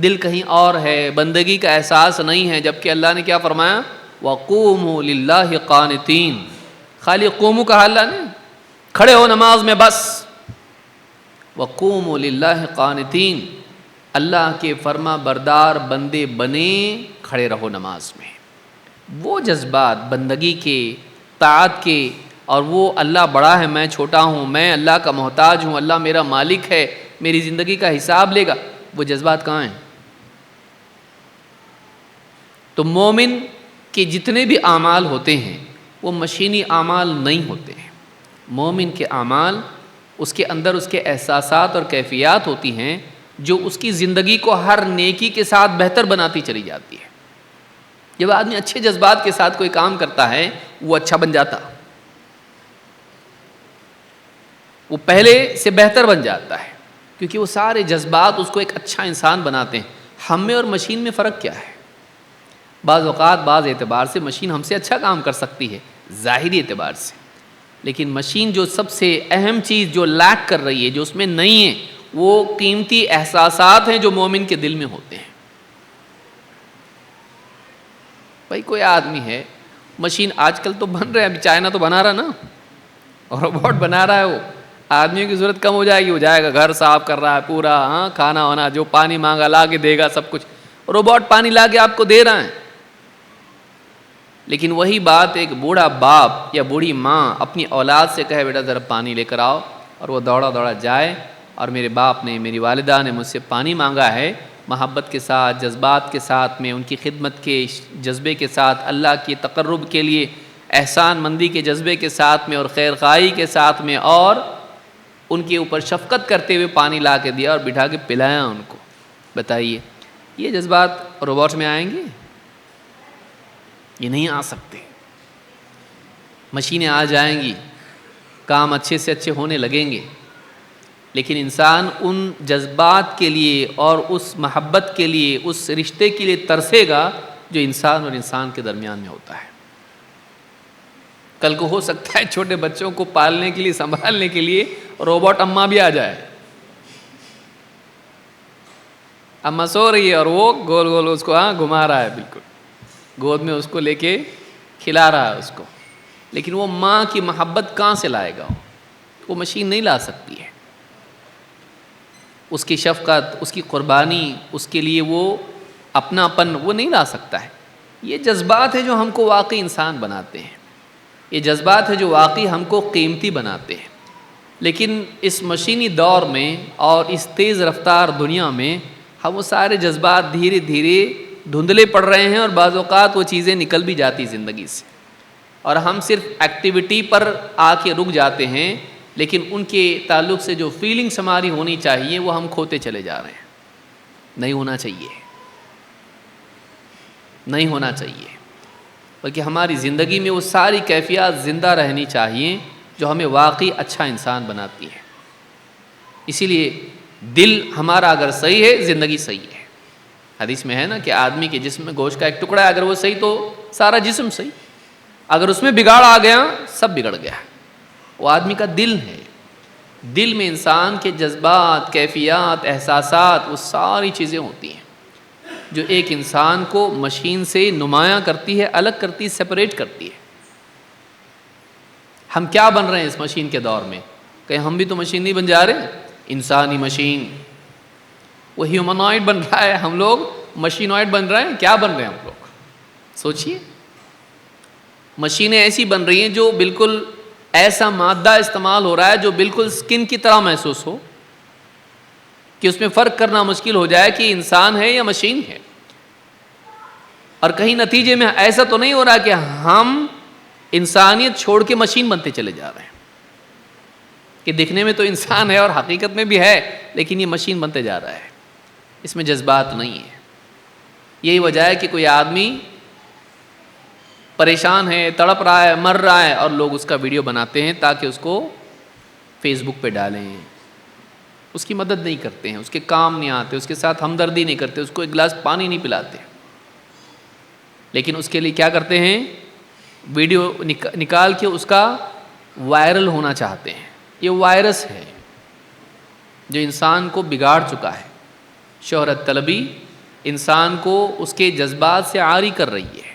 دل کہیں اور ہے، بندگی کا احساس نہیں ہے. جبکہ اللہ نے کیا فرمایا؟ وَقُومُوا لِلَّهِ قَانِتِينَ، خالی قومو کا حال نہیں، کھڑے ہو نماز میں بس. وَقُومُوا لِلَّهِ قَانِتِينَ، اللہ کے فرما بردار بندے بنے، کھڑے رہو نماز میں. وہ جذبات بندگی کے، طاعت کے، اور وہ اللہ بڑا ہے میں چھوٹا ہوں، میں اللہ کا محتاج ہوں، اللہ میرا مالک ہے، میری زندگی کا حساب لے گا، وہ جذبات کہاں ہیں؟ تو مومن کے جتنے بھی اعمال ہوتے ہیں وہ مشینی اعمال نہیں ہوتے ہیں. مومن کے اعمال، اس کے اندر اس کے احساسات اور کیفیات ہوتی ہیں جو اس کی زندگی کو ہر نیکی کے ساتھ بہتر بناتی چلی جاتی ہے. جب آدمی اچھے جذبات کے ساتھ کوئی کام کرتا ہے وہ اچھا بن جاتا، وہ پہلے سے بہتر بن جاتا ہے، کیونکہ وہ سارے جذبات اس کو ایک اچھا انسان بناتے ہیں. ہم میں اور مشین میں فرق کیا ہے؟ بعض اوقات بعض اعتبار سے مشین ہم سے اچھا کام کر سکتی ہے ظاہری اعتبار سے، لیکن مشین جو سب سے اہم چیز جو لیک کر رہی ہے، جو اس میں نہیں ہے، وہ قیمتی احساسات ہیں جو مومن کے دل میں ہوتے ہیں. بھائی کوئی آدمی ہے، مشین آج کل تو بن رہے ہیں، ابھی چائنا تو بنا رہا نا، اور روبوٹ بنا رہا ہے، وہ آدمیوں کی ضرورت کم ہو جائے گی، ہو جائے گا، گھر صاف کر رہا ہے پورا، ہاں کھانا وانا جو پانی مانگا لا کے دے گا، سب کچھ روبوٹ پانی لا کے آپ کو دے رہا ہے. لیکن وہی بات ایک بوڑھا باپ یا بوڑھی ماں اپنی اولاد سے کہے بیٹا ذرا پانی لے کر آؤ، اور وہ دوڑا دوڑا جائے، اور میرے باپ نے، میری والدہ نے مجھ سے پانی مانگا ہے، محبت کے ساتھ، جذبات کے ساتھ میں، ان کی خدمت کے جذبے کے ساتھ، اللہ کی تقرب کے لیے احسان مندی کے جذبے کے ساتھ میں، اور خیر خواہی کے ساتھ میں، اور ان کے اوپر شفقت کرتے ہوئے پانی لا کے دیا اور بٹھا کے پلایا ان کو. بتائیے یہ جذبات روبوٹ میں آئیں گے؟ یہ نہیں آ سکتے. مشینیں آ جائیں گی، کام اچھے سے اچھے ہونے لگیں گے، لیکن انسان ان جذبات کے لیے اور اس محبت کے لیے، اس رشتے کے لیے ترسے گا جو انسان اور انسان کے درمیان میں ہوتا ہے. کل کو ہو سکتا ہے چھوٹے بچوں کو پالنے کے لیے، سنبھالنے کے لیے روبوٹ اماں بھی آ جائے. اماں سو رہی ہے اور وہ گول گول اس کو گھما رہا ہے، بالکل گود میں اس کو لے کے کھلا رہا ہے اس کو، لیکن وہ ماں کی محبت کہاں سے لائے گا؟ وہ مشین نہیں لا سکتی ہے. اس کی شفقت، اس کی قربانی، اس کے لیے وہ اپناپن وہ نہیں لا سکتا ہے. یہ جذبات ہیں جو ہم کو واقعی انسان بناتے ہیں، یہ جذبات ہیں جو واقعی ہم کو قیمتی بناتے ہیں. لیکن اس مشینی دور میں اور اس تیز رفتار دنیا میں ہم وہ سارے جذبات دھیرے دھیرے دھندلے پڑ رہے ہیں، اور بعض اوقات وہ چیزیں نکل بھی جاتی زندگی سے، اور ہم صرف ایکٹیویٹی پر آ کے رک جاتے ہیں، لیکن ان کے تعلق سے جو فیلنگس ہماری ہونی چاہیے وہ ہم کھوتے چلے جا رہے ہیں. نہیں ہونا چاہیے، نہیں ہونا چاہیے، بلکہ ہماری زندگی میں وہ ساری کیفیات زندہ رہنی چاہیے جو ہمیں واقعی اچھا انسان بناتی ہے. اسی لیے دل ہمارا اگر صحیح ہے، زندگی صحیح ہے. حدیث میں ہے نا کہ آدمی کے جسم میں گوشت کا ایک ٹکڑا ہے، اگر وہ صحیح تو سارا جسم صحیح، اگر اس میں بگاڑ آ گیا سب بگڑ گیا. وہ آدمی کا دل ہے، دل میں انسان کے جذبات، کیفیات، احساسات، وہ ساری چیزیں ہوتی ہیں جو ایک انسان کو مشین سے نمایاں کرتی ہے، الگ کرتی ہے، سپریٹ کرتی ہے. ہم کیا بن رہے ہیں اس مشین کے دور میں؟ کہ ہم بھی تو مشین نہیں بن جا رہے، انسانی مشین. وہ ہیومنوائڈ بن رہا ہے، ہم لوگ مشینوائڈ بن رہے ہیں. کیا بن رہے ہیں ہم لوگ؟ سوچئے. مشینیں ایسی بن رہی ہیں جو بالکل ایسا مادہ استعمال ہو رہا ہے جو بالکل سکن کی طرح محسوس ہو، کہ اس میں فرق کرنا مشکل ہو جائے کہ انسان ہے یا مشین ہے. اور کہیں نتیجے میں ایسا تو نہیں ہو رہا کہ ہم انسانیت چھوڑ کے مشین بنتے چلے جا رہے ہیں، کہ دکھنے میں تو انسان ہے اور حقیقت میں بھی ہے، لیکن یہ مشین بنتے جا رہا ہے، اس میں جذبات نہیں ہے. یہی وجہ ہے کہ کوئی آدمی پریشان ہے، تڑپ رہا ہے، مر رہا ہے، اور لوگ اس کا ویڈیو بناتے ہیں تاکہ اس کو فیس بک پہ ڈالیں. اس کی مدد نہیں کرتے ہیں، اس کے کام نہیں آتے، اس کے ساتھ ہمدردی نہیں کرتے، اس کو ایک گلاس پانی نہیں پلاتے، لیکن اس کے لیے کیا کرتے ہیں؟ ویڈیو نکال کے اس کا وائرل ہونا چاہتے ہیں. یہ وائرس ہے جو انسان کو بگاڑ چکا ہے. شہرت طلبی انسان کو اس کے جذبات سے عاری کر رہی ہے.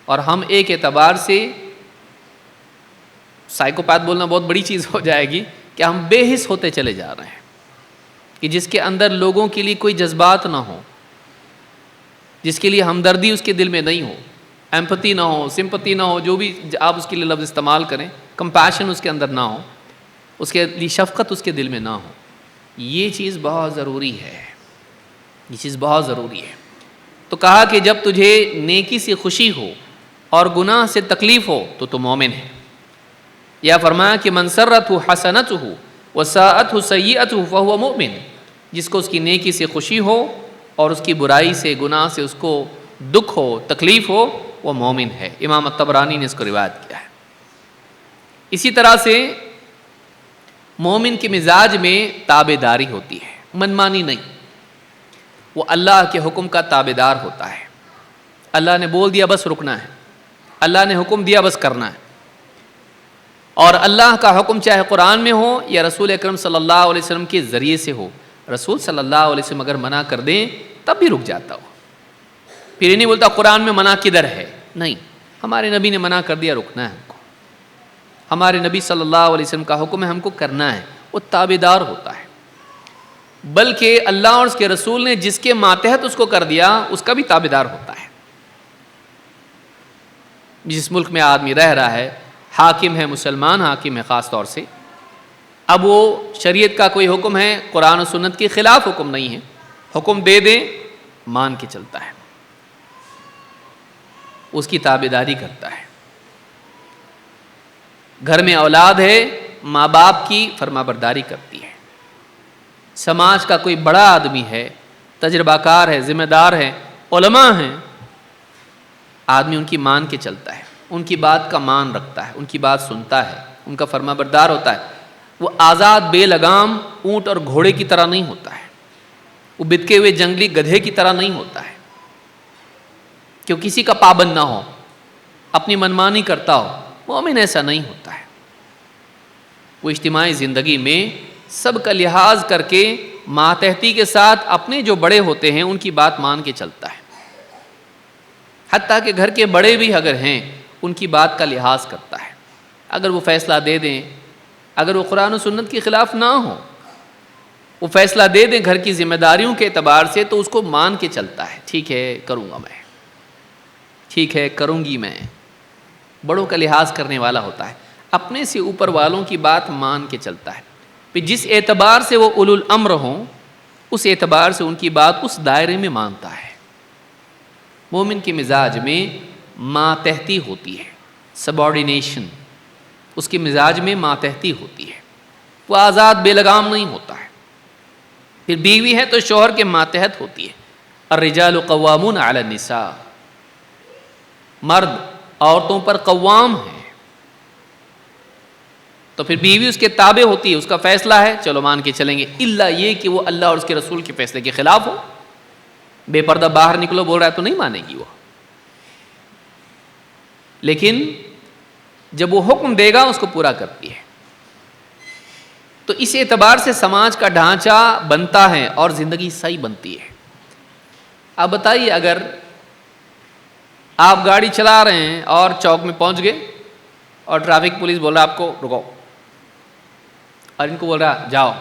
اور ہم ایک اعتبار سے سائیکوپیتھ بولنا بہت بڑی چیز ہو جائے گی کہ ہم بے حس ہوتے چلے جا رہے ہیں، کہ جس کے اندر لوگوں کے لیے کوئی جذبات نہ ہو، جس کے لیے ہمدردی اس کے دل میں نہیں ہو، ایمپتھی نہ ہو، سمپتی نہ ہو، جو بھی آپ اس کے لیے لفظ استعمال کریں، کمپیشن اس کے اندر نہ ہو، اس کے لیے شفقت اس کے دل میں نہ ہو. یہ چیز بہت ضروری ہے، یہ چیز بہت ضروری ہے. تو کہا کہ جب تجھے نیکی سے خوشی ہو اور گناہ سے تکلیف ہو تو مومن ہے. یا فرمایا کہ من سرتہ حسنتہ وساءتہ سیئتہ فہو مؤمن، جس کو اس کی نیکی سے خوشی ہو اور اس کی برائی سے، گناہ سے اس کو دکھ ہو، تکلیف ہو، وہ مومن ہے. امام الطبرانی نے اس کو روایت کیا ہے. اسی طرح سے مومن کے مزاج میں تابع داری ہوتی ہے، منمانی نہیں، وہ اللہ کے حکم کا تابع دار ہوتا ہے. اللہ نے بول دیا بس رکنا ہے، اللہ نے حکم دیا بس کرنا ہے. اور اللہ کا حکم چاہے قرآن میں ہو یا رسول اکرم صلی اللہ علیہ وسلم کے ذریعے سے ہو، رسول صلی اللہ علیہ وسلم اگر منع کر دیں تب بھی رک جاتا ہو. پھر یہ نہیں بولتا قرآن میں منع کدھر ہے، نہیں، ہمارے نبی نے منع کر دیا، رکنا ہے ہم کو. ہمارے نبی صلی اللہ علیہ وسلم کا حکم ہے، ہم کو کرنا ہے. وہ تابع دار ہوتا ہے. بلکہ اللہ اور اس کے رسول نے جس کے ماتحت اس کو کر دیا اس کا بھی تابع دار ہوتا ہے. جس ملک میں آدمی رہ رہا ہے، حاکم ہے، مسلمان حاکم ہے خاص طور سے، اب وہ شریعت کا کوئی حکم ہے، قرآن و سنت کے خلاف حکم نہیں ہے، حکم دے دیں مان کے چلتا ہے، اس کی تابع داری کرتا ہے. گھر میں اولاد ہے، ماں باپ کی فرما برداری کرتی ہے. سماج کا کوئی بڑا آدمی ہے، تجربہ کار ہے، ذمہ دار ہے، علماء ہیں، آدمی ان کی مان کے چلتا ہے، ان کی بات کا مان رکھتا ہے، ان کی بات سنتا ہے، ان کا فرما بردار ہوتا ہے. وہ آزاد بے لگام اونٹ اور گھوڑے کی طرح نہیں ہوتا ہے، وہ بتکے ہوئے جنگلی گدھے کی طرح نہیں ہوتا ہے کہ وہ کسی کا پابند نہ ہو، اپنی منمانی کرتا ہو. مومن ایسا نہیں ہوتا ہے. وہ اجتماعی زندگی میں سب کا لحاظ کر کے ماتحتی کے ساتھ اپنے جو بڑے ہوتے ہیں ان کی بات مان کے چلتا ہے. حتیٰ کہ گھر کے بڑے بھی اگر ہیں ان کی بات کا لحاظ کرتا ہے. اگر وہ فیصلہ دے دیں، اگر وہ قرآن و سنت کے خلاف نہ ہو، وہ فیصلہ دے دیں گھر کی ذمہ داریوں کے اعتبار سے، تو اس کو مان کے چلتا ہے. ٹھیک ہے کروں گا میں، ٹھیک ہے کروں گی میں. بڑوں کا لحاظ کرنے والا ہوتا ہے، اپنے سے اوپر والوں کی بات مان کے چلتا ہے. پھر جس اعتبار سے وہ اولو الامر ہوں اس اعتبار سے ان کی بات اس دائرے میں مانتا ہے. مومن کے مزاج میں ماتحتی ہوتی ہے، سبارڈینیشن، اس کے مزاج میں ماتحتی ہوتی ہے. وہ آزاد بے لگام نہیں ہوتا ہے. پھر بیوی ہے تو شوہر کے ماتحت ہوتی ہے. الرجال قوامون علی النساء، مرد عورتوں پر قوام ہے، تو پھر بیوی اس کے تابع ہوتی ہے، اس کا فیصلہ ہے چلو مان کے چلیں گے، الا یہ کہ وہ اللہ اور اس کے رسول کے فیصلے کے خلاف ہو. بے پردہ باہر نکلو بول رہا ہے تو نہیں مانے گی وہ. لیکن جب وہ حکم دے گا اس کو پورا کرتی ہے. تو اس اعتبار سے سماج کا ڈھانچہ بنتا ہے اور زندگی صحیح بنتی ہے. آپ بتائیے اگر آپ گاڑی چلا رہے ہیں اور چوک میں پہنچ گئے اور ٹریفک پولیس بول رہا آپ کو رکو، اور ان کو بول رہا جاؤ،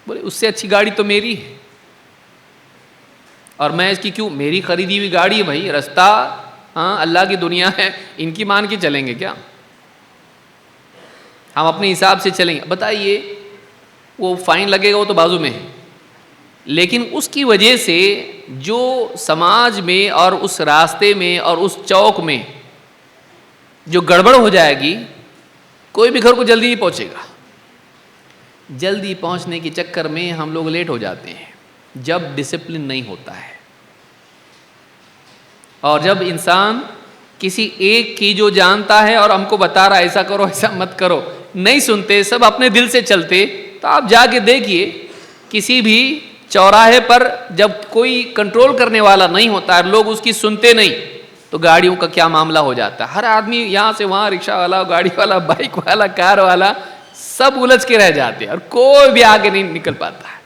بولے اس سے اچھی گاڑی تو میری ہے اور میں اس کی کیوں، میری خریدی ہوئی گاڑی ہے بھائی، رستہ ہاں اللہ کی دنیا ہے، ان کی مان کے چلیں گے کیا؟ ہم اپنے حساب سے چلیں گے. بتائیے وہ فائن لگے گا وہ تو بازو میں ہے، لیکن اس کی وجہ سے جو سماج میں اور اس راستے میں اور اس چوک میں جو گڑبڑ ہو جائے گی، کوئی بھی گھر کو جلدی نہیں پہنچے گا. جلدی پہنچنے کے چکر میں ہم لوگ لیٹ ہو جاتے ہیں جب ڈسپلن نہیں ہوتا ہے. اور جب انسان کسی ایک کی جو جانتا ہے اور ہم کو بتا رہا ایسا کرو ایسا مت کرو، نہیں سنتے، سب اپنے دل سے چلتے، تو آپ جا کے دیکھیے کسی بھی چوراہے پر جب کوئی کنٹرول کرنے والا نہیں ہوتا ہے، لوگ اس کی سنتے نہیں، تو گاڑیوں کا کیا معاملہ ہو جاتا ہے. ہر آدمی یہاں سے وہاں، رکشہ والا، گاڑی والا، بائک والا، کار والا، سب الجھ کے رہ جاتے ہیں اور کوئی بھی آگے نہیں نکل پاتا ہے.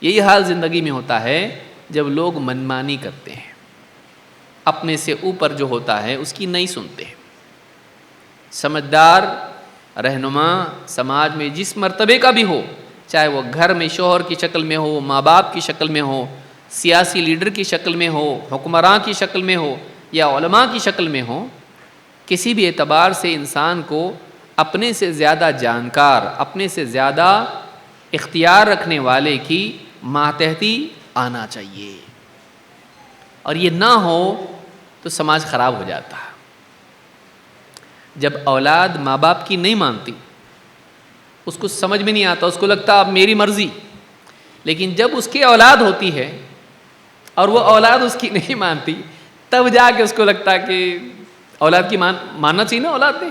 یہی حال زندگی میں ہوتا ہے جب لوگ منمانی کرتے ہیں. اپنے سے اوپر جو ہوتا ہے اس کی نہیں سنتے. سمجھدار رہنما سماج میں جس مرتبے کا بھی ہو، چاہے وہ گھر میں شوہر کی شکل میں ہو، ماں باپ کی شکل میں ہو، سیاسی لیڈر کی شکل میں ہو، حکمراں کی شکل میں ہو یا علماء کی شکل میں ہو، کسی بھی اعتبار سے انسان کو اپنے سے زیادہ جانکار، اپنے سے زیادہ اختیار رکھنے والے کی ماتحتی آنا چاہیے. اور یہ نہ ہو تو سماج خراب ہو جاتا ہے. جب اولاد ماں باپ کی نہیں مانتی، اس کو سمجھ میں نہیں آتا، اس کو لگتا اب میری مرضی. لیکن جب اس کی اولاد ہوتی ہے اور وہ اولاد اس کی نہیں مانتی، تب جا کے اس کو لگتا ہے کہ اولاد کی ماننا چاہیے نا اولاد نے.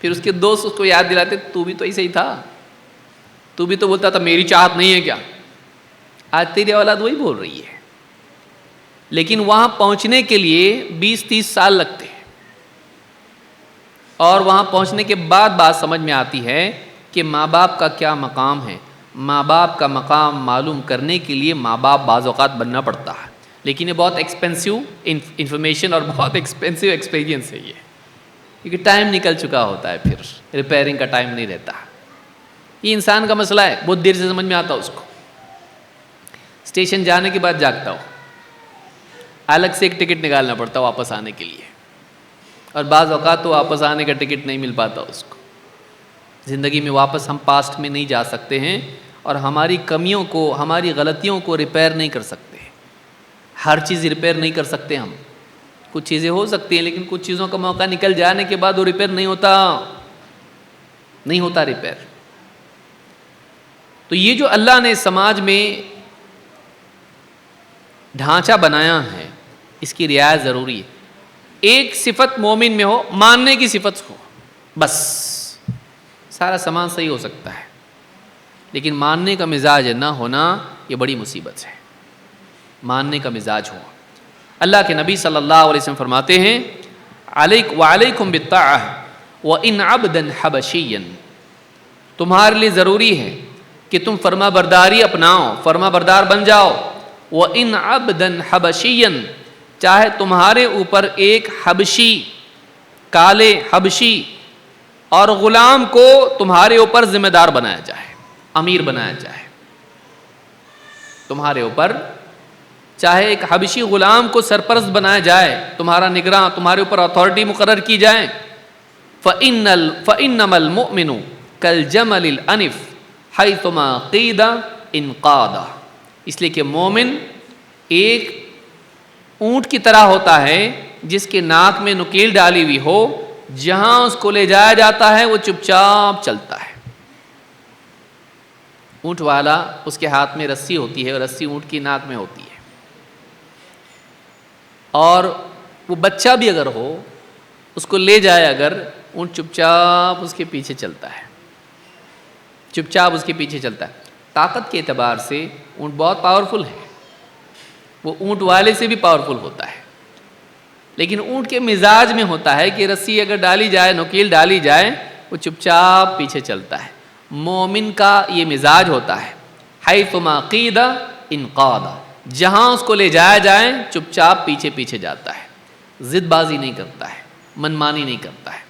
پھر اس کے دوست اس کو یاد دلاتے تو بھی تو ایسے ہی تھا، تو بھی تو بولتا تھا میری چاہت نہیں ہے کیا. آج تیری اولاد وہی بول رہی ہے، لیکن وہاں پہنچنے کے لیے 20-30 سال لگتے ہیں، اور وہاں پہنچنے کے بعد بات سمجھ میں آتی ہے کہ ماں باپ کا کیا مقام ہے. ماں باپ کا مقام معلوم کرنے کے لیے ماں باپ بعض اوقات بننا پڑتا ہے، لیکن یہ بہت ایکسپینسو انفارمیشن اور بہت ایکسپینسو ایکسپیرینس ہے یہ، کیونکہ ٹائم نکل چکا ہوتا ہے، پھر ریپیئرنگ کا ٹائم نہیں رہتا. یہ انسان کا مسئلہ ہے، بہت دیر سے سمجھ میں آتا اس کو. اسٹیشن جانے کے بعد جاگتا ہو، الگ سے ایک ٹکٹ نکالنا پڑتا واپس آنے کے لیے، اور بعض اوقات تو واپس آنے کا ٹکٹ نہیں مل پاتا اس کو. زندگی میں واپس ہم پاسٹ میں نہیں جا سکتے ہیں، اور ہماری کمیوں کو، ہماری غلطیوں کو ریپیئر نہیں کر سکتے. ہر چیز ریپیئر نہیں کر سکتے ہم. کچھ چیزیں ہو سکتی ہیں، لیکن کچھ چیزوں کا موقع نکل جانے کے بعد وہ ریپیئر نہیں ہوتا ریپیئر. تو یہ جو اللہ نے سماج میں ڈھانچہ بنایا ہے، اس کی رعایت ضروری ہے. ایک صفت مومن میں ہو، ماننے کی صفت ہو، بس سارا سامان صحیح ہو سکتا ہے. لیکن ماننے کا مزاج نہ ہونا یہ بڑی مصیبت ہے. ماننے کا مزاج ہو. اللہ کے نبی صلی اللہ علیہ وسلم فرماتے ہیں وعلیکم بالطاعہ وان عبدا حبشیا، تمہارے لیے ضروری ہے کہ تم فرما برداری اپناؤ، فرما بردار بن جاؤ. وان عبدا حبشیا، چاہے تمہارے اوپر ایک حبشی، کالے حبشی اور غلام کو تمہارے اوپر ذمہ دار بنایا جائے، امیر بنایا جائے. تمہارے اوپر چاہے ایک حبشی غلام کو سرپرست بنایا جائے، تمہارا نگراں، تمہارے اوپر اتھارٹی مقرر کی جائے. فَإِنَّمَا الْمُؤْمِنُ كَالْجَمَلِ الْأَنِفِ حَيْثُمَا قِيدَ انقاد، اس لیے کہ مومن ایک اونٹ کی طرح ہوتا ہے جس کے ناک میں نکیل ڈالی ہوئی ہو، جہاں اس کو لے جایا جاتا ہے وہ چپ چاپ چلتا ہے. اونٹ والا، اس کے ہاتھ میں رسی ہوتی ہے اور رسی اونٹ کی ناک میں ہوتی ہے، اور وہ بچہ بھی اگر ہو اس کو لے جائے اگر، اونٹ چپ چاپ اس کے پیچھے چلتا ہے، چپ چاپ اس کے پیچھے چلتا ہے. طاقت کے اعتبار سے اونٹ بہت پاورفل ہے، وہ اونٹ والے سے بھی پاورفل ہوتا ہے. لیکن اونٹ کے مزاج میں ہوتا ہے کہ رسی اگر ڈالی جائے، نکیل ڈالی جائے، وہ چپ چاپ پیچھے چلتا ہے. مومن کا یہ مزاج ہوتا ہے حیثما قید انقاد، جہاں اس کو لے جایا جائے چپ چاپ پیچھے پیچھے جاتا ہے، ضد بازی نہیں کرتا ہے، من مانی نہیں کرتا ہے.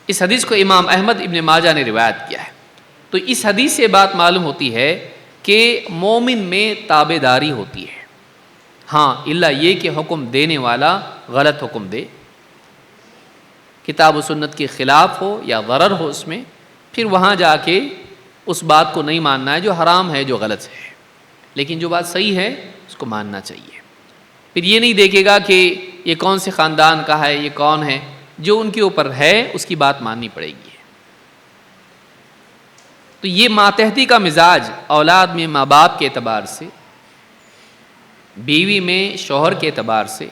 اس حدیث کو امام احمد ابن ماجہ نے روایت کیا ہے. تو اس حدیث سے بات معلوم ہوتی ہے کہ مومن میں تابع داری ہوتی ہے. ہاں الا یہ کہ حکم دینے والا غلط حکم دے، کتاب و سنت کے خلاف ہو یا ضرر ہو اس میں، پھر وہاں جا کے اس بات کو نہیں ماننا ہے جو حرام ہے، جو غلط ہے. لیکن جو بات صحیح ہے اس کو ماننا چاہیے. پھر یہ نہیں دیکھے گا کہ یہ کون سے خاندان کا ہے، یہ کون ہے، جو ان کے اوپر ہے اس کی بات ماننی پڑے گی. تو یہ ماتحتی کا مزاج اولاد میں ماں باپ کے اعتبار سے، بیوی میں شوہر کے اعتبار سے،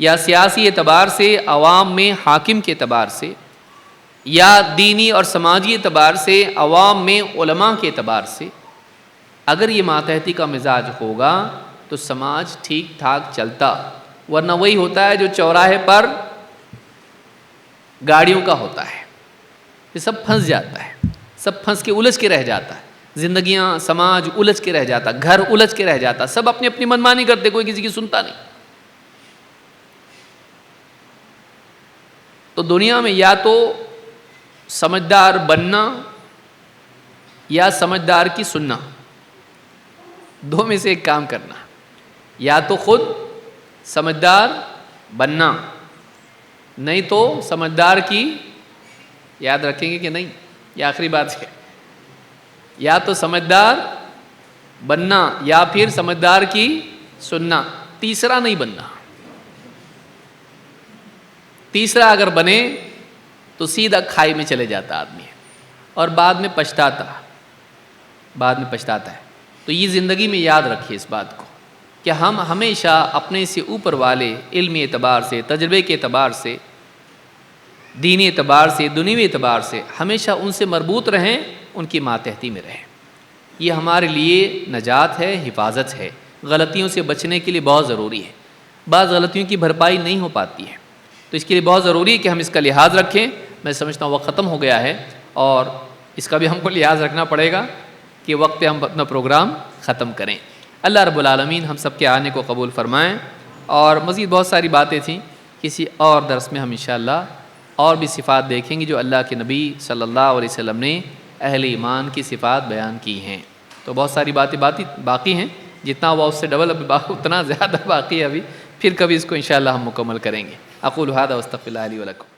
یا سیاسی اعتبار سے عوام میں حاکم کے اعتبار سے، یا دینی اور سماجی اعتبار سے عوام میں علماء کے اعتبار سے، اگر یہ ماتحتی کا مزاج ہوگا تو سماج ٹھیک ٹھاک چلتا. ورنہ وہی ہوتا ہے جو چوراہے پر گاڑیوں کا ہوتا ہے، یہ سب پھنس جاتا ہے، سب پھنس کے الجھ کے رہ جاتا ہے. زندگیاں سماج الجھ کے رہ جاتا، گھر الجھ کے رہ جاتا، سب اپنی اپنی منمانی کرتے، کوئی کسی کی سنتا نہیں۔ تو دنیا میں یا تو سمجھدار بننا یا سمجھدار کی سننا، دو میں سے ایک کام کرنا، یا تو خود سمجھدار بننا، نہیں تو سمجھدار کی، یاد رکھیں گے کہ نہیں، یہ آخری بات ہے، یا تو سمجھدار بننا یا پھر سمجھدار کی سننا، تیسرا نہیں بننا۔ تیسرا اگر بنے تو سیدھا کھائی میں چلے جاتا آدمی، اور بعد میں پچھتاتا ہے۔ تو یہ زندگی میں یاد رکھیے اس بات کو کہ ہم ہمیشہ اپنے سے اوپر والے علمی اعتبار سے، تجربے کے اعتبار سے، دینی اعتبار سے، دنیوی اعتبار سے ہمیشہ ان سے مربوط رہیں، ان کی ماتحتی میں رہیں۔ یہ ہمارے لیے نجات ہے، حفاظت ہے۔ غلطیوں سے بچنے کے لیے بہت ضروری ہے، بعض غلطیوں کی بھرپائی نہیں ہو پاتی ہے، تو اس کے لیے بہت ضروری ہے کہ ہم اس کا لحاظ رکھیں۔ میں سمجھتا ہوں وقت ختم ہو گیا ہے، اور اس کا بھی ہم کو لحاظ رکھنا پڑے گا کہ وقت پہ ہم اپنا پروگرام ختم کریں۔ اللہ رب العالمین ہم سب کے آنے کو قبول فرمائیں، اور مزید بہت ساری باتیں تھیں، کسی اور درس میں ہم انشاءاللہ اور بھی صفات دیکھیں گے جو اللہ کے نبی صلی اللہ علیہ وسلم نے اہل ایمان کی صفات بیان کی ہیں۔ تو بہت ساری باتیں باقی ہیں، جتنا ہوا اس سے ڈبل اتنا زیادہ باقی ہے ابھی، پھر کبھی اس کو انشاءاللہ ہم مکمل کریں گے۔ اقول ھذا واستغفر اللہ لی ولکم۔